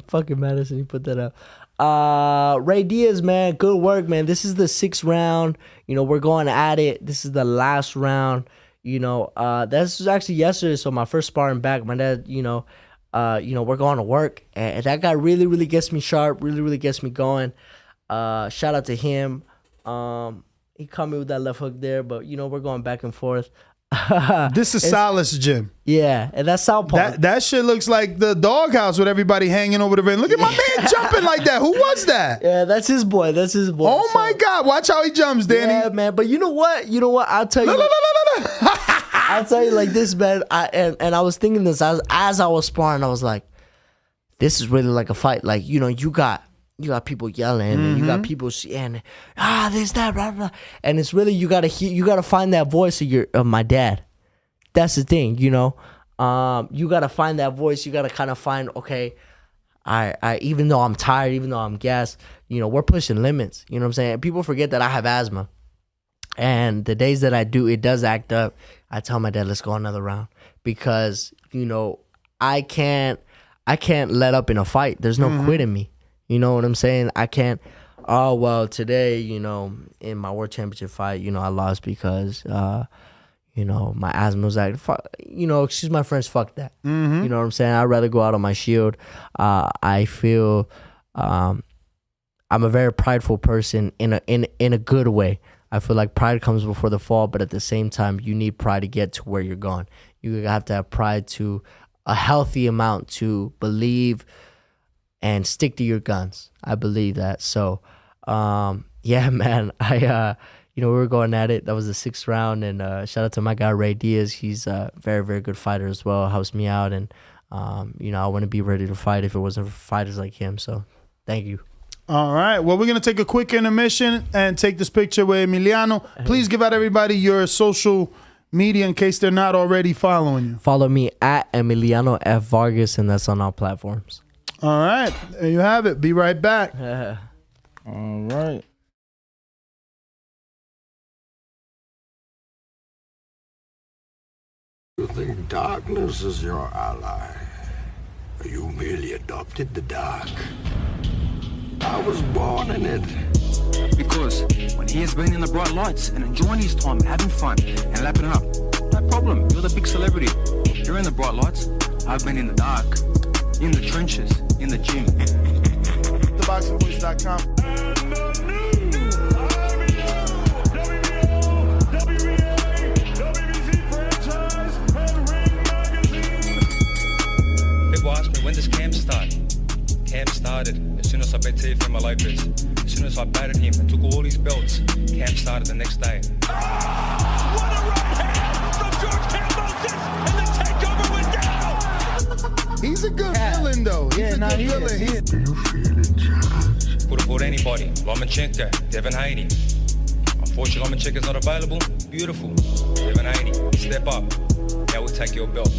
fucking Madison, you put that up. Ray Diaz, man, good work, man. This is the 6th round. We're going at it. This is the last round. This was actually yesterday, so my first sparring back. My dad, we're going to work, and that guy really, really gets me sharp. Really, really gets me going. Shout out to him. He caught me with that left hook there, but we're going back and forth. This is Salas' gym. Yeah, and that's Southpaw. That shit looks like the doghouse with everybody hanging over the ring. Look at my man jumping like that. Who was that? Yeah, that's his boy. Oh my God! Watch how he jumps, Danny. Yeah, man. But you know what? I'll tell you. I'll tell you like this, man. I was thinking this as I was sparring. I was like, this is really like a fight. Like you got people yelling, and you got people saying, this, that, blah, blah. And it's really, you gotta find that voice of my dad. That's the thing, you gotta find that voice. You gotta kind of find, okay, I even though I'm tired, even though I'm gassed, we're pushing limits. You know what I'm saying? People forget that I have asthma. And the days that I do, it does act up. I tell my dad, let's go another round. Because, I can't let up in a fight. There's no quit in me. You know what I'm saying? I can't, today, in my world championship fight, I lost because, my asthma was like, excuse my French, fuck that. You know what I'm saying? I'd rather go out on my shield. I feel I'm a very prideful person in a good way. I feel like pride comes before the fall, but at the same time, you need pride to get to where you're going. You have to have pride to a healthy amount to believe and stick to your guns. I believe that. So, yeah, man, we were going at it. That was the 6th round, and shout out to my guy Ray Diaz. He's a very, very good fighter as well. Helps me out, and I wouldn't be ready to fight if it wasn't for fighters like him. So, thank you. All right. Well, we're gonna take a quick intermission and take this picture with Emiliano. Please give out everybody your social media in case they're not already following you. Follow me at Emiliano F. Vargas, and that's on all platforms. All right, there you have it. Be right back. All right. You think darkness is your ally? You merely adopted the dark. I was born in it. Because when he has been in the bright lights and enjoying his time, having fun and lapping it up, no problem. You're the big celebrity. You're in the bright lights. I've been in the dark. In the trenches, in the gym. TheBoxingVoice.com. People ask me, when does camp start? Camp started as soon as I bet Teofimo Lopez. As soon as I batted him and took all his belts, camp started the next day. What a right hand from George Kambosos, and the takeover went down! He's a good villain, though. He's a good villain. Could have fought anybody. Lomachenko, Devin Haney. Unfortunately, Lomachenko's not available. Beautiful. Devin Haney, step up. Now we'll take your belt.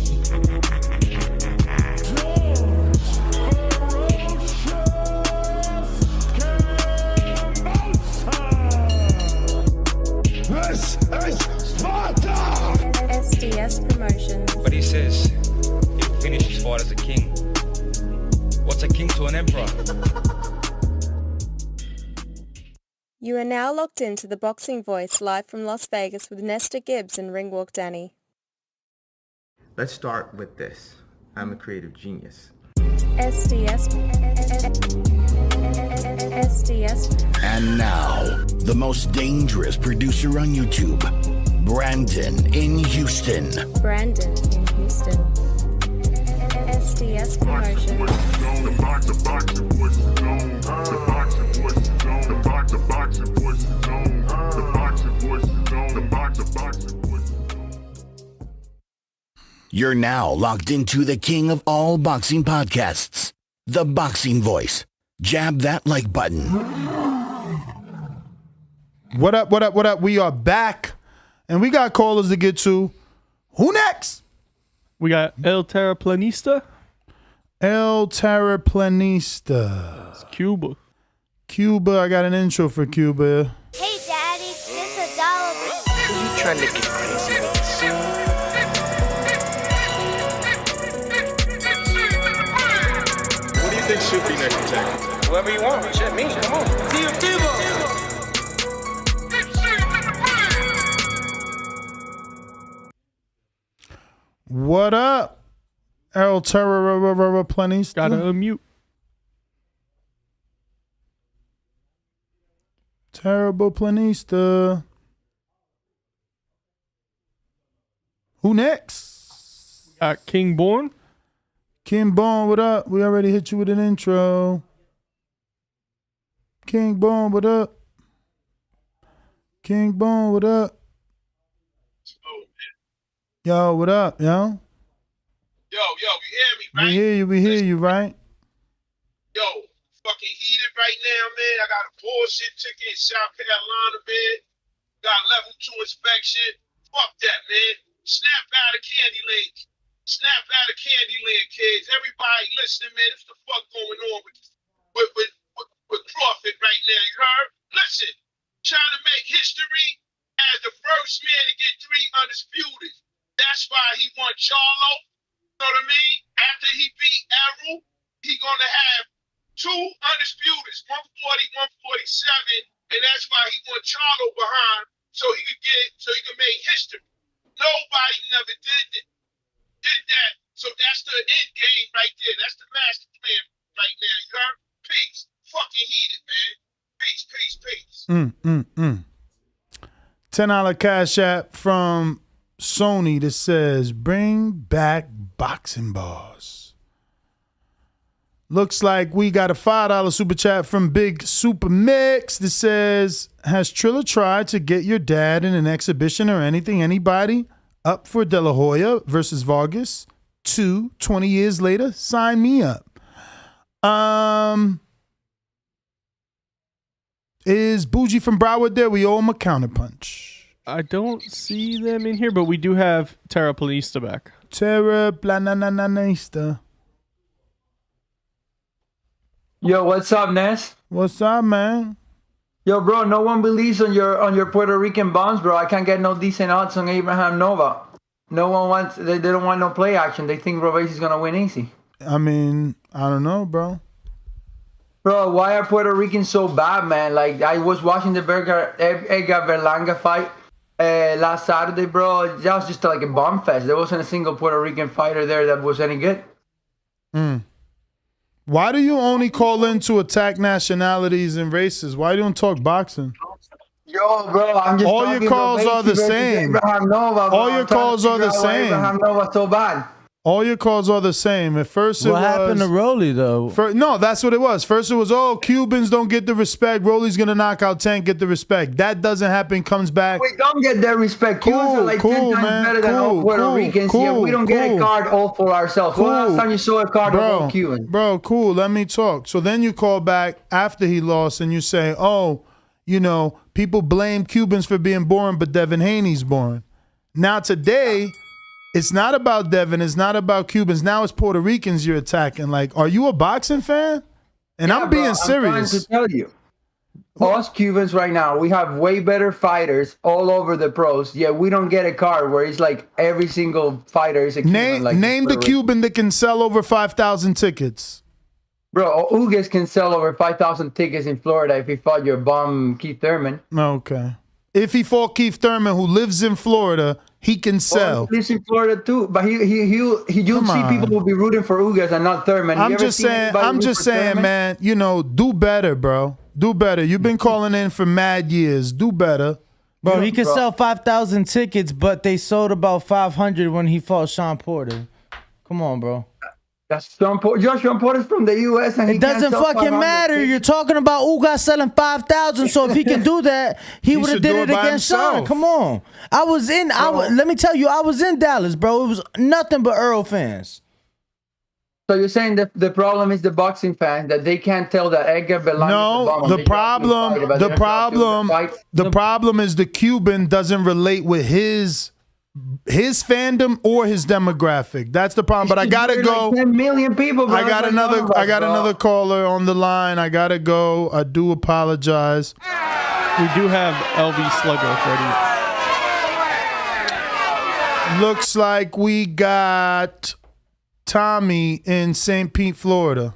This is Sparta! SDS Promotions. But he says he'll finish his fight as a king. What's a king to an emperor? You are now locked into the Boxing Voice live from Las Vegas with Nesta Gibbs and Ringwalk Danny. Let's start with this. I'm a creative genius. SDS. And now, the most dangerous producer on YouTube, Brandon in Houston. Brandon in Houston. SDS Promotions. You're now locked into the king of all boxing podcasts, The Boxing Voice. Jab that like button. What up, what up, what up? We are back, and we got callers to get to. Who next? We got El Terraplanista. El Terraplanista. It's Cuba. Cuba, I got an intro for Cuba. Hey, Daddy, this is $1. You trying to get crazy with the scene? What do you think should be next attack? Whoever you want. Shit, me. Come on. What up, El Terraplanista? Gotta unmute. Terrible Planista. Who next? King Born. King Born, what up? We already hit you with an intro. King Born, what up? King Born, what up? Yo, what up, yo? Yo, you hear me, right? We hear you, right? Yo, fucking heated right now, man. I got a bullshit ticket in South Carolina, man. Got level 2 inspection. Fuck that, man. Snap out of Candyland. Snap out of Candyland, kids. Everybody listening, man. What's the fuck going on with Crawford right now? You heard? Listen, trying to make history as the first man to get 3 undisputed. That's why he won Charlo. You know what I mean? After he beat Errol, he gonna have 2 undisputeds, 140, 147, and that's why he won Charlo behind, so he could make history. Nobody never did that. So that's the end game right there. That's the master plan right now. You heard? Peace. Fucking heated, man. Peace. $10 Cash App from Sony that says, bring back boxing bars. Looks like we got a $5 super chat from Big Super Mix that says, has Triller tried to get your dad in an exhibition or anything? Anybody up for De La Hoya versus Vargas? 20 years later, sign me up. Is Bougie from Broward there? We owe him a counterpunch. I don't see them in here, but we do have Terraplanista back. Terraplanista. Yo, what's up, Ness? What's up, man? Yo, bro, no one believes on your Puerto Rican bonds, bro. I can't get no decent odds on Abraham Nova. No one wants. They don't want no play action. They think Robes is gonna win easy. I mean, I don't know, bro. Bro, why are Puerto Ricans so bad, man? Like, I was watching the Edgar Berlanga fight last Saturday, bro. That was just like a bomb fest. There wasn't a single Puerto Rican fighter there that was any good. Why do you only call in to attack nationalities and races? Why don't you talk boxing? Yo, bro, I'm just all your calls are the same. All your calls are the same. Abraham Nova so bad. All your calls are the same. At first, what happened to Rolly though? No, that's what it was. First, it was Cubans don't get the respect. Rolly's gonna knock out Tank, get the respect. That doesn't happen. Comes back. We don't get that respect. Cubans are like 10 times better than all Puerto Ricans. Yeah, we don't get a card all for ourselves. When last time you saw a card of all Cuban? Bro, cool. Let me talk. So then you call back after he lost and you say, people blame Cubans for being boring, but Devin Haney's boring. Now today, it's not about Devin. It's not about Cubans. Now it's Puerto Ricans you're attacking. Like, are you a boxing fan? And I'm being serious. I'm trying to tell you. Us Cubans right now, we have way better fighters all over the pros. Yeah, we don't get a card where it's like every single fighter is a Cuban. Name the Cuban that can sell over 5,000 tickets. Bro, Ugas can sell over 5,000 tickets in Florida if he fought your bum Keith Thurman. Okay. If he fought Keith Thurman, who lives in Florida, he can sell. He lives in Florida too, but you'll see people will be rooting for Ugas and not Thurman. I'm just saying, man. Do better, bro. Do better. You've been calling in for mad years. Do better. Bro, he could sell 5,000 tickets, but they sold about 500 when he fought Sean Porter. Come on, bro. That's Sean Porter. Sean Porter's from the U.S. and he It doesn't fucking matter. You're talking about Ugas selling 5,000. So if he can do that, he would have did it against Sean. Come on. Let me tell you, I was in Dallas, bro. It was nothing but Earl fans. So you're saying that the problem is the boxing fans, that they can't tell that Edgar Berlanga. No, the problem is the Cuban doesn't relate with his fandom or his demographic. That's the problem. But I gotta go. Like 10 million people. Bro. I got another caller on the line. I gotta go. I do apologize. We do have LV Sluggo ready. Looks like we got Tommy in St. Pete, Florida.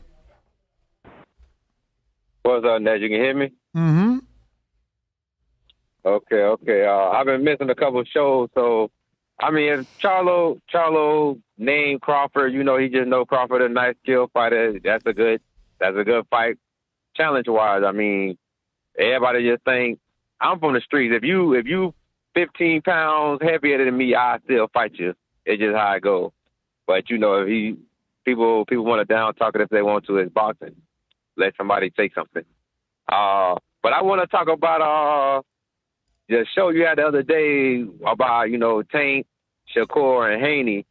What's up, Ned? You can hear me? Mm-hmm. Okay. I've been missing a couple of shows, so I mean, if Charlo named Crawford, you know, he just know Crawford a nice skill fighter. That's a good fight. Challenge wise, I mean, everybody just think I'm from the streets. If you 15 pounds heavier than me, I still fight you. It's just how it goes. But you know, if people want to down talk it if they want to. It's boxing. Let somebody take something. But I want to talk about the show you had the other day about, you know, Tank, Shakur, and Haney.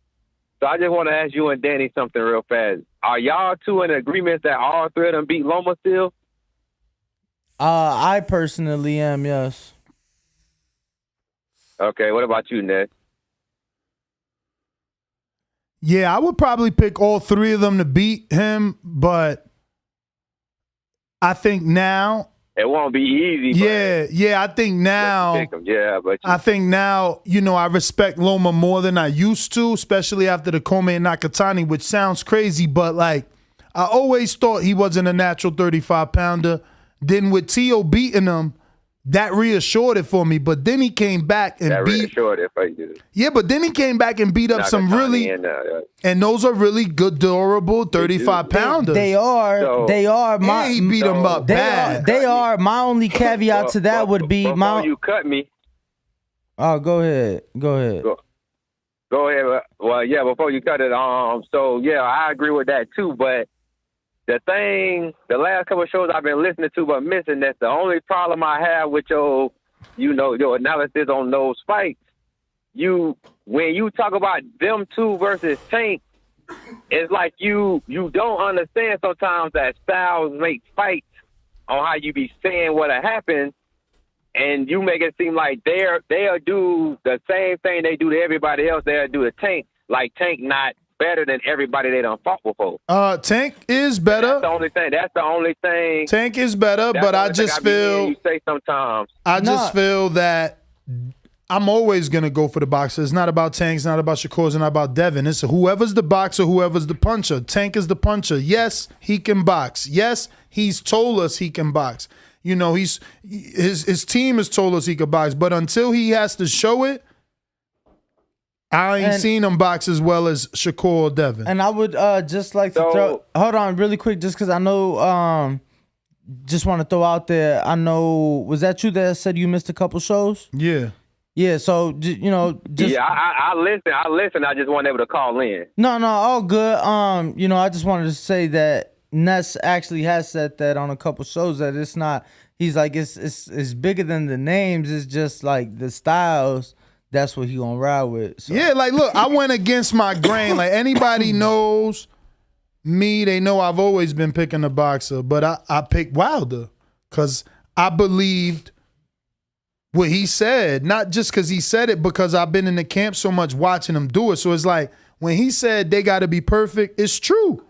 So I just want to ask you and Danny something real fast. Are y'all two in agreement that all three of them beat Loma still? I personally am, yes. Okay, what about you, Ned? Yeah, I would probably pick all three of them to beat him, but I think now it won't be easy. Yeah. I think now. I think now, you know, I respect Loma more than I used to, especially after the Kome and Nakatani, which sounds crazy, but like I always thought he wasn't a natural 35-pounder. Then with Tio beating him, that reassured it for me. But then he came back and reassured it for you. Yeah, but then he came back and beat up Nakatani some really, and those are really good, durable 35-pounders. They are. He beat him up bad. They are. My only caveat to that would be before you cut me. Oh, go ahead. Go ahead. Well, yeah, before you cut it, so yeah, I agree with that too. But the last couple of shows I've been listening to but missing, that's the only problem I have with your analysis on those fights. When you talk about them two versus Tank, it's like you don't understand sometimes that styles make fights on how you be saying what'll happen, and you make it seem like they'll do the same thing they do to everybody else. They'll do to Tank, like Tank not better than everybody they done fought before. Tank is better. That's the only thing. Tank is better, but I just feel you say sometimes. I just feel that I'm always gonna go for the boxer. It's not about Tank, it's not about Shakur, it's not about Devin. It's whoever's the boxer, whoever's the puncher. Tank is the puncher. Yes, he can box. Yes, he's told us he can box. You know, his team has told us he can box, but until he has to show it, I ain't seen him box as well as Shakur or Devin. And I would just like to throw. Hold on, really quick, just because I know. Just want to throw out there. I know. Was that you that said you missed a couple shows? Yeah. Yeah. So you know. I listen. I just wasn't able to call in. No, all good. You know, I just wanted to say that Ness actually has said that on a couple shows that it's not. He's like it's bigger than the names. It's just like the styles. That's what he gonna ride with. So. Yeah, like look, I went against my grain. Like anybody knows me, they know I've always been picking a boxer, but I picked Wilder because I believed what he said, not just because he said it, because I've been in the camp so much watching him do it. So it's like when he said they got to be perfect, it's true.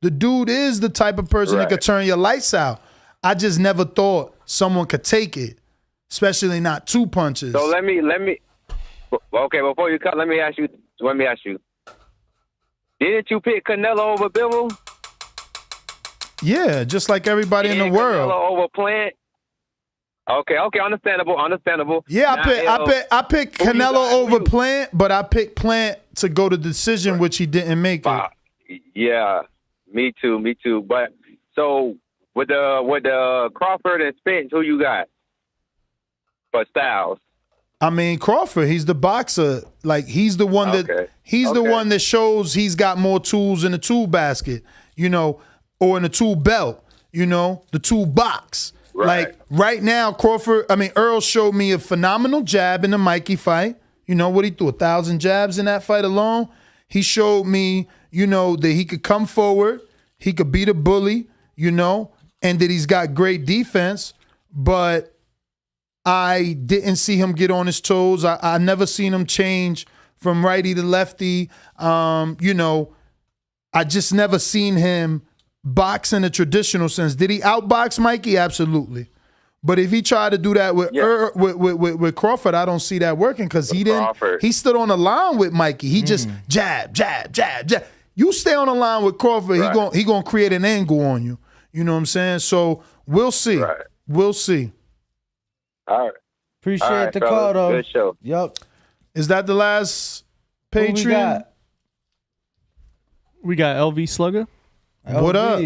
The dude is the type of person that could turn your lights out. I just never thought someone could take it, especially not two punches. So let me. Okay, before you cut, let me ask you. Didn't you pick Canelo over Bivol? Yeah, just like everybody in the world. Canelo over Plant. Okay, understandable. Yeah, I picked Canelo over Plant, but I picked Plant to go to decision, which he didn't make it. Yeah, me too. But so with the Crawford and Spence, who you got for styles? I mean, Crawford, he's the boxer. Like, he's the one that the one that shows he's got more tools in the tool basket, you know, or in the tool belt, you know, the tool box. Right. Like, right now, Earl showed me a phenomenal jab in the Mikey fight. You know what, he threw 1,000 jabs in that fight alone. He showed me, you know, that he could come forward, he could beat a bully, you know, and that he's got great defense, but I didn't see him get on his toes. I never seen him change from righty to lefty. You know, I just never seen him box in a traditional sense. Did he outbox Mikey? Absolutely. But if he tried to do that with Crawford, I don't see that working because he didn't. Crawford. He stood on the line with Mikey. He just jab, jab, jab, jab. You stay on the line with Crawford, he gonna create an angle on you. You know what I'm saying? So we'll see. Right. We'll see. All right. Appreciate the call, though. Good show. Yup. Is that the last Patreon? We got LV Slugger. What up?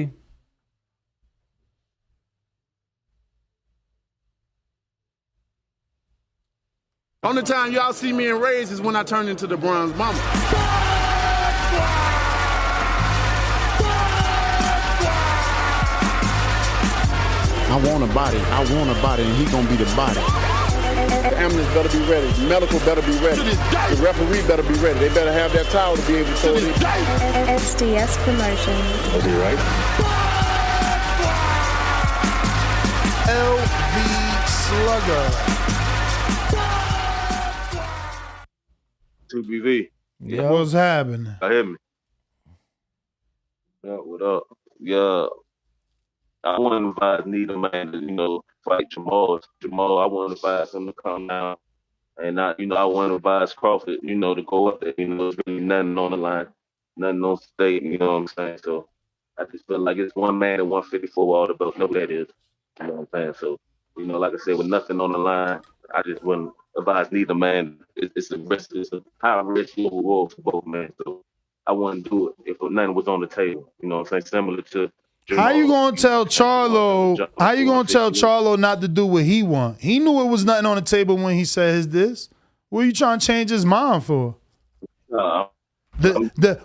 Only time y'all see me in Rays is when I turn into the Bronze Mama. I want a body, and he gonna be the body. The ambulance better be ready. The medical better be ready. The referee better be ready. They better have that towel to be able to throw it in. SDS Promotions. I'll be right. LV Slugger. 2BV. Yeah. What's happening? I hear me. Yeah, what up? Yeah. I want to advise Needle Man to, you know, fight Jermall. I want to advise him to come down. And I want to advise Crawford, you know, to go up there. You know, there's really nothing on the line, nothing on state, you know what I'm saying? So I just feel like it's one man at 154 all the belts. No, that is. You know what I'm saying? So, you know, like I said, with nothing on the line, I just wouldn't advise neither man. It's a risk, it's a high risk reward for both men. So I wouldn't do it if nothing was on the table. You know what I'm saying? Similar to How you gonna tell Charlo? How you gonna tell Charlo not to do what he want? He knew it was nothing on the table when he said his this. What are you trying to change his mind for?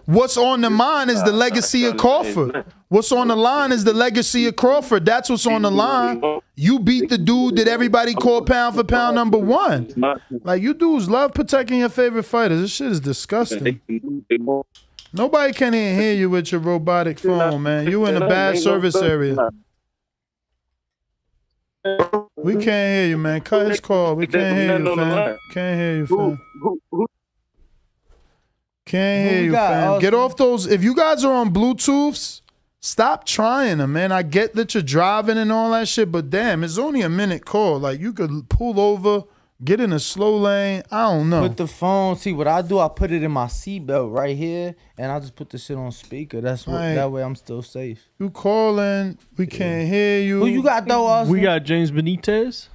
What's on the mind is the legacy of Crawford. What's on the line is the legacy of Crawford. That's what's on the line. You beat the dude that everybody called pound for pound number one. Like, you dudes love protecting your favorite fighters. This shit is disgusting. Nobody can even hear you with your robotic phone, man. You in a bad service area. We can't hear you, man. Cut his call. We can't hear you, fam. Can't hear you, fam. Can't hear you, fam. Get off those. If you guys are on Bluetooths, stop trying them, man. I get that you're driving and all that shit, but damn, it's only a minute call. Like, you could pull over, get in a slow lane. I don't know. Put the phone. See what I do? I put it in my seatbelt right here, and I just put the shit on speaker. That's what. Right. That way I'm still safe. You calling? We can't hear you. Who you got though, Austin? We got James Benitez.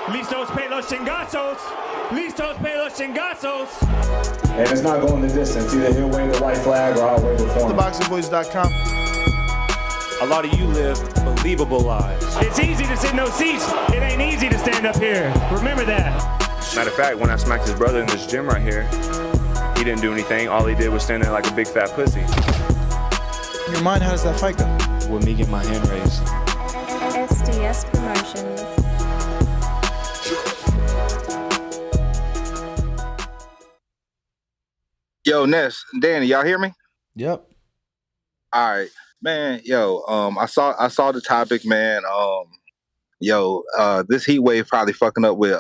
Listos pe los chingazos. Listos pe los chingazos. And it's not going the distance. Either he'll wave the white flag or I'll wave it for him. TheBoxingVoice.com. A lot of you live believable lives. It's easy to sit in those seats. It ain't easy to stand up here. Remember that. Matter of fact, when I smacked his brother in this gym right here, he didn't do anything. All he did was stand there like a big fat pussy. In your mind, how does that fight go? With me getting my hand raised. SDS Promotions. Yo, Ness, Danny, y'all hear me? Yep. All right, man. Yo, I saw the topic, man. This heat wave probably fucking up with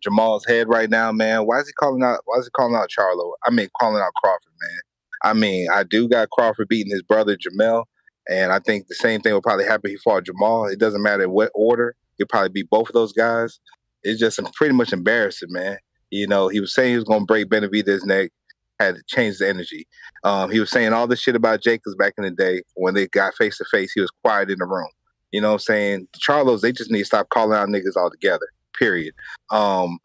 Jermall's head right now, man. Why is he calling out Charlo? I mean, calling out Crawford, man. I mean, I do got Crawford beating his brother Jermall, and I think the same thing will probably happen if he fought Jermall. It doesn't matter what order. He'll probably beat both of those guys. It's just pretty much embarrassing, man. You know, he was saying he was going to break Benavidez's neck. Had to change the energy. He was saying all this shit about Jacobs back in the day. When they got face to face, he was quiet in the room. You know what I'm saying? The Charlos, they just need to stop calling out niggas altogether. Period. El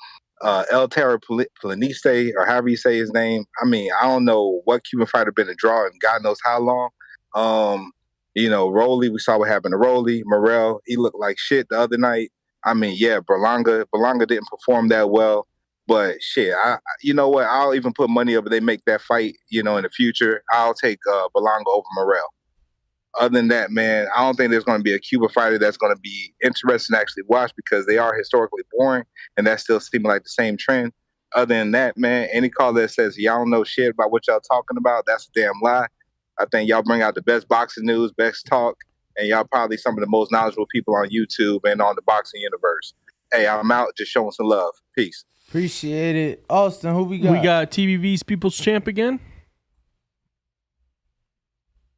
Terra Planiste, or however you say his name. I mean, I don't know what Cuban fighter been a draw in God knows how long. You know, Rolly, we saw what happened to Rolly. Morrell, he looked like shit the other night. I mean, yeah, Berlanga didn't perform that well. But shit, you know what? I'll even put money up if they make that fight, you know, in the future. I'll take Berlanga over Morrell. Other than that, man, I don't think there's going to be a Cuba fighter that's going to be interesting to actually watch because they are historically boring, and that's still seeming like the same trend. Other than that, man, any caller that says y'all don't know shit about what y'all talking about, that's a damn lie. I think y'all bring out the best boxing news, best talk, and y'all probably some of the most knowledgeable people on YouTube and on the boxing universe. Hey, I'm out, just showing some love. Peace. Appreciate it. Austin, who we got? We got TVV's People's Champ again.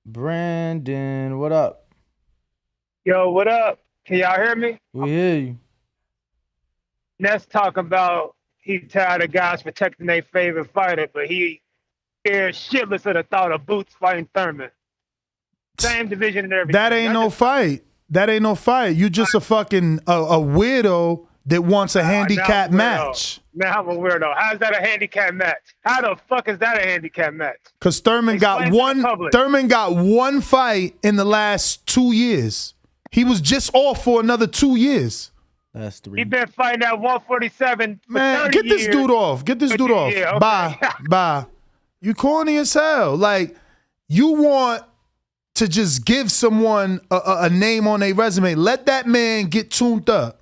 Brandon, what up? Yo, what up? Can y'all hear me? We hear you. Ness talking about he's tired of guys protecting their favorite fighter, but he scared shitless of the thought of Boots fighting Thurman. Same division and everything. That ain't no fight. That ain't no fight. You just a fucking a weirdo that wants a handicap match. Man, I'm a weirdo. How's that a handicap match? How the fuck is that a handicap match? Because Thurman got one fight in the last 2 years. He was just off for another 2 years. That's 3. He been fighting at 147 for Man, 30 get this years. dude off. Get this dude off. Yeah, okay. Bye. You corny as hell. Like, you want to just give someone a name on their resume. Let that man get tuned up,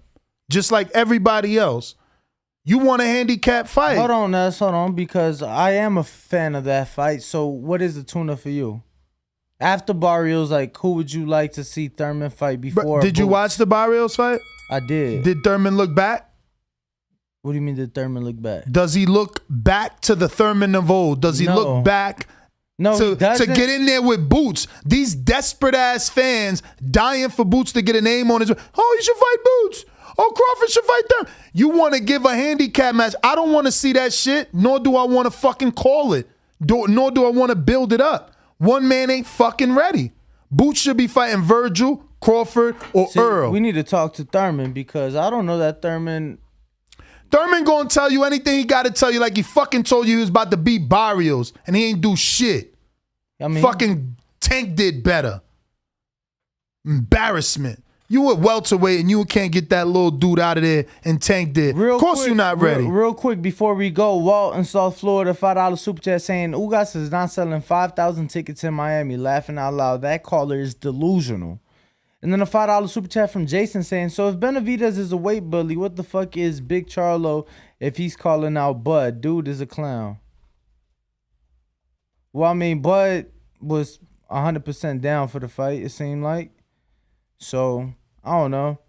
just like everybody else. You want a handicap fight. Hold on, Ness. Hold on, because I am a fan of that fight. So what is the tuna for you? After Barrios, like, who would you like to see Thurman fight before? Did you watch the Barrios fight? I did. Did Thurman look back? What do you mean did Thurman look back? Does he look back to the Thurman of old? Does he look back to get in there with Boots? These desperate-ass fans dying for Boots to get a name on his... Oh, you should fight Boots. Oh, Crawford should fight Thurman. You want to give a handicap match. I don't want to see that shit, nor do I want to fucking call it. Nor do I want to build it up. One man ain't fucking ready. Boots should be fighting Virgil, Crawford, or Earl. We need to talk to Thurman because I don't know that Thurman gonna tell you anything he gotta tell you, like he fucking told you he was about to beat Barrios and he ain't do shit. I mean, fucking Tank did better. Embarrassment. You at welterweight and you can't get that little dude out of there, and Tank did. Of course you're not ready. Real quick before we go, Walt in South Florida, $5 super chat saying Ugas is not selling 5,000 tickets in Miami. Laughing out loud. That caller is delusional. And then a $5 super chat from Jason saying, so if Benavidez is a weight bully, what the fuck is Big Charlo if he's calling out Bud? Dude is a clown. Well, I mean, Bud was 100% down for the fight, it seemed like. So, I don't know.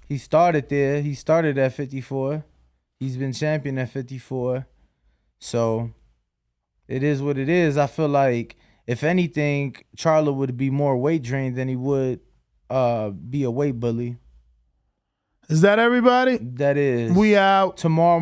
He started there. He started at 54. He's been champion at 54. So, it is what it is. I feel like, if anything, Charlo would be more weight drained than he would be a weight bully. Is that everybody? That is. We out. Tomorrow